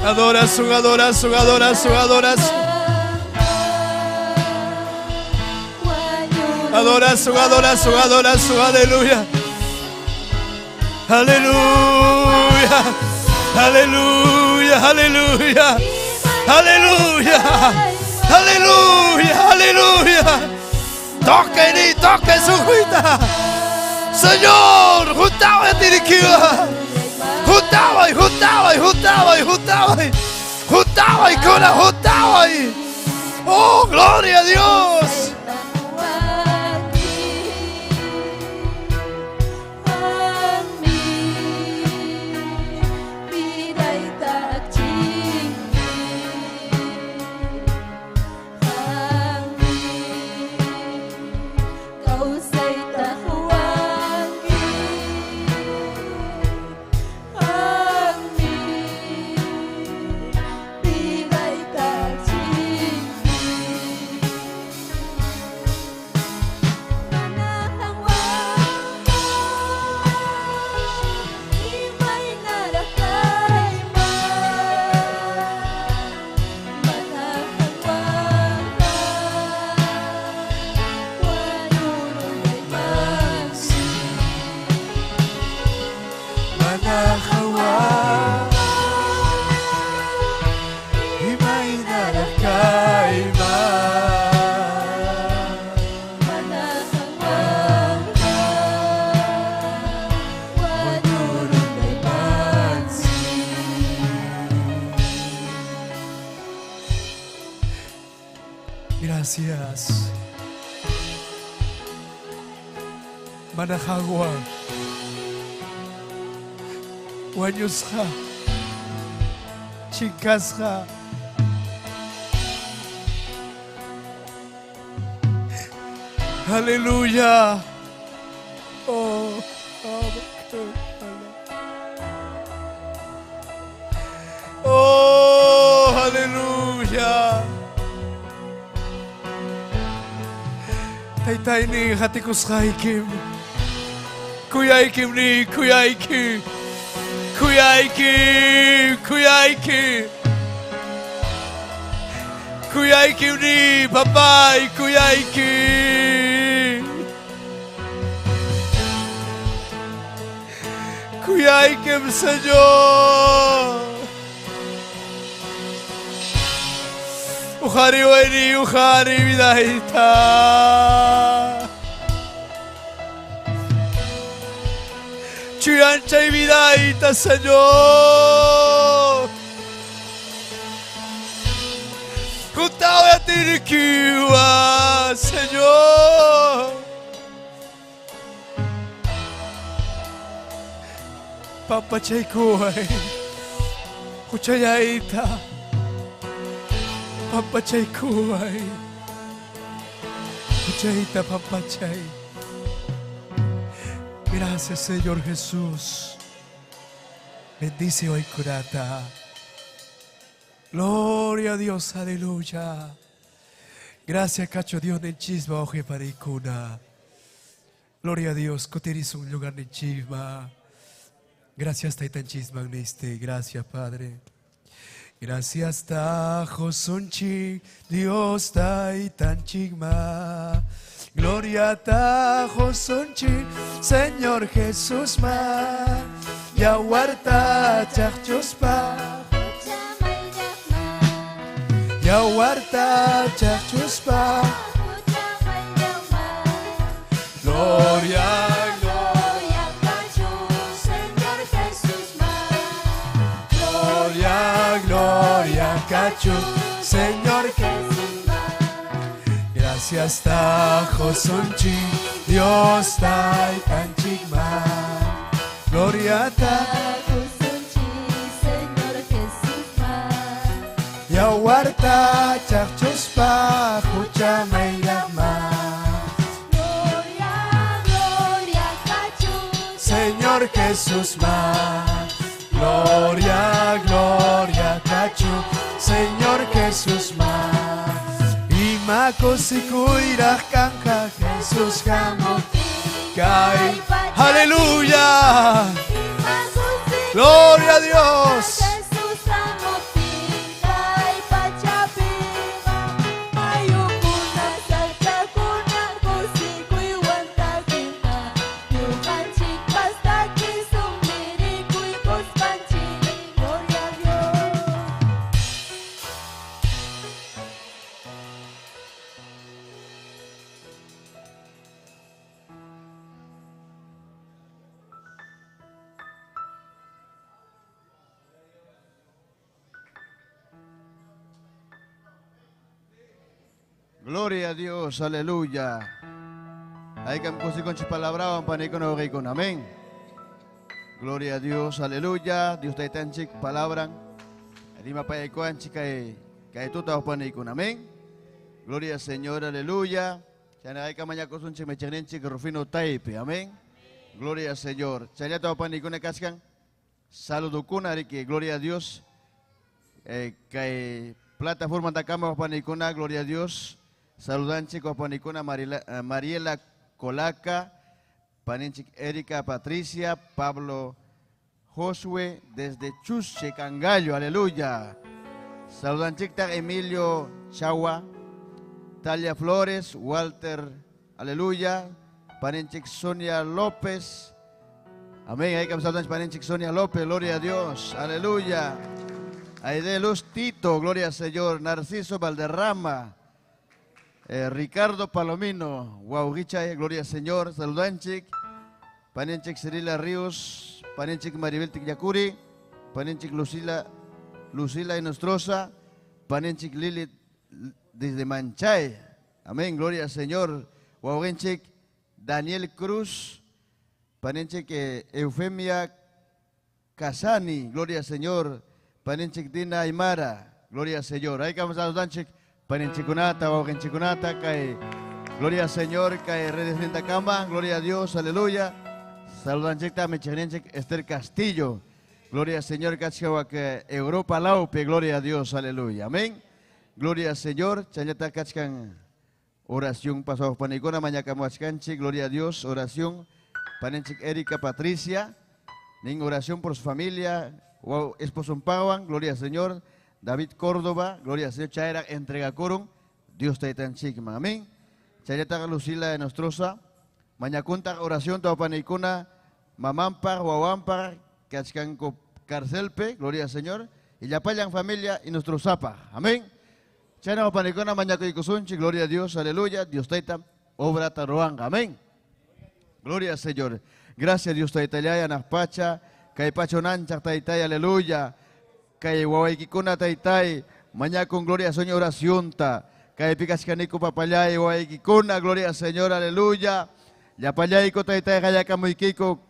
Adoración. Adoración, aleluya. Aleluya. Toque su vida. Señor, juntaba a Tirikiwa. Juntaba ahí. Oh, gloria a Dios. Gracias. Manahagwa. Wanyusha. Chikasha. Aleluya. Oh, oh, aleluya. Taytayni hatikusqaykim. Kuyaykim ni kuyayki. Kuyayki. Kuyaiki uni, papá, y kuyaiki. Kuyaiki, Señor. Ujari weni, ujari vidaita. Chuyancha y vidaita, Señor. Juntao a tirikiwa, Señor. Papa Chaikuai, Huchayaita, Papa Chaikuai, Huchayaita, Papa Chay. Gracias, Señor Jesús. Bendice hoy, curata. Gloria a Dios, aleluya. Gracias, cacho Dios, en chisma, oje paricuna. Gloria a Dios, cotiris un lugar en chisma. Gracias, Taitan chisma, gracias, Padre. Gracias, Tajo Sonchi, Dios Taitan chisma. Gloria a Tajo Sonchi, Señor Jesús ma. Yawarta chachuspa. Yawarta chachuspa. Gloria, gloria, Señor Jesús más. Gloria, gloria, Señor Jesús más. Gracias, Tajo Sonchi, Dios Taitan chigma. Gloria, Tajo Sonchi, Señor Jesús más. Yawarta chachuspa, Huchamay Yama. Señor Jesús más. Gloria, gloria, cacho, Señor Jesús más. Y macos y cuiras canja, Jesús jamón. Cae. Aleluya. Gloria a Dios. Gloria a Dios, aleluya. Hay que empezar con su palabra, con amén. Gloria a Dios, aleluya. Dios te tan chic palabra. Rima pa ikuan chica que tú te con amén. Gloria al Señor, aleluya. Chana hay que mañana con un chic mechanen chic rufino taipe, amén. Gloria al Señor. Chana te con cascan. Saludo kuna que gloria a Dios. Que plataforma de cama panicuna, gloria a Dios. Saludan chicos panicuna Mariela Colaca, paninchic Erika Patricia, Pablo Josué desde Chuche Cangallo, aleluya. Saludan chicta Emilio Chagua, Talia Flores, Walter, aleluya. Paninchic Sonia López, amén. Hay que saludan paninchic Sonia López, gloria a Dios, aleluya. Aide Luz Tito, gloria al Señor. Narciso Valderrama, Ricardo Palomino, Guauguicha, gloria al Señor. Saludanchik, Panenchik Cirila Ríos, Panenchik Maribel Tikyakuri, Panenchik Lucila Inostrosa, Panenchik Lili desde Manchay, amén, gloria al Señor. Guauguenchik Daniel Cruz, Panenchik Eufemia Casani, gloria al Señor. Panenchik Dina Aymara, gloria al Señor. Hay que vamos a los danchik, Panenchikunata, Guaugenchikunata, cae, gloria al Señor, cae redes de cama, gloria a Dios, aleluya. Saludanchik Mechanenchik Esther Castillo, gloria al Señor, Cachua que Europa Laupe, gloria a Dios, aleluya, amén. Gloria al Señor, Chanyata Cachcan, oración pasó Panicona, Mañaca Moachcanchi, gloria a Dios, oración, Panenchik Erika Patricia, ning oración por su familia. Wow, esposo Pawan, gloria al Señor. David Córdoba, gloria al Señor, Chaira, entrega corum, Dios te tan chiquima, amén. Chaireta Lucila de Nostrosa, mañacunta oración, topanicuna, mamampar, guawampar, cachcanco, carcelpe, gloria al Señor, y la payan familia y nuestro zapa, amén. Chaina panicona, mañaco y cosunchi, gloria a Dios, aleluya, Dios taita, obra taruanga, amén. Gloria al Señor. Gracias Dios taita, ya naspacha, caipacho nancha taita, aleluya. Kay wawaykikuna taytay, mañana con gloria al Señor oración ta, kay picascanico papayay, wawaykikuna, gloria al Señor, aleluya. Yapayayco taytay, kayakamuykiko,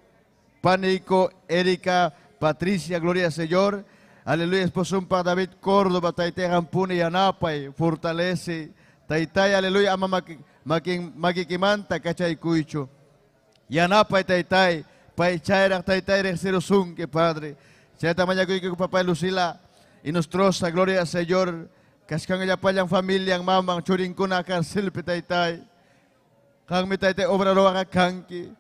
Panico, Erika, Patricia, gloria al Señor, aleluya. Esposo para David Córdoba, taytay, Rampuni y Anapay, fortalece, taytay, aleluya, ama makikimanta, cachay cuicho, y Anapay taytay, paychaira taytay, recerosun, que Padre. Cheta mañana que papá Lucila y nostrosa, gloria al Señor. Kaskan ella payan familia, ang mamang churinkuna karsil pitaytay. Kang mitaytay obra roa kanki.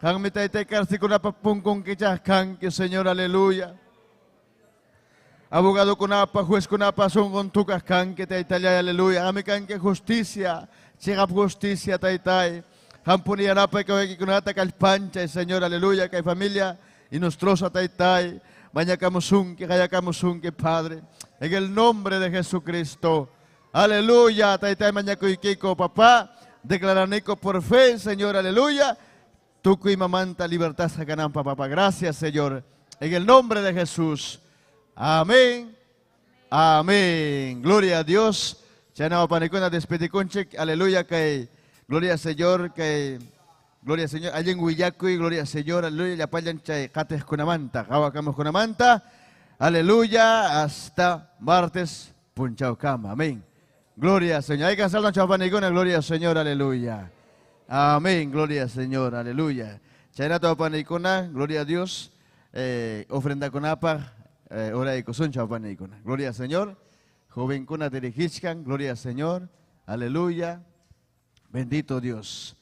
Kang mitaytay karsikuna papungkong kichah kanki, Señor, aleluya. Abogado kunapa, juez kunapa, son tukas kanki taytay, aleluya. Ami kanki justicia, chigap justicia taytay. Hampuni anapay kaweki kunata kalpancha, Señor, aleluya. Kay familia y nostrosa taytay. Mañana kaya kamusunke, Padre, en el nombre de Jesucristo. Aleluya, taitai mañana kiko, papá, declaranico por fe, Señor, aleluya. Tuku y mamanta libertad sacanán, papá. Gracias, Señor, en el nombre de Jesús. Amén. Amén. Gloria a Dios. Chana panicona despediconchek, aleluya, que gloria al Señor, que gloria al Señor, allá en Huillacuy, gloria al Señor, aleluya, la payan chay, cates kunamanta, jawacamos kunamanta, aleluya, hasta martes, punchao cama, amén. Gloria al Señor, hay que cansar chapanigona, gloria al Señor, aleluya. Amén, gloria al Señor, aleluya. Chainato panicona, gloria a Dios, ofrenda conapa, ora y cosun chapanicona, gloria al Señor, joven cuna dirigiscan, gloria al Señor, aleluya, bendito Dios.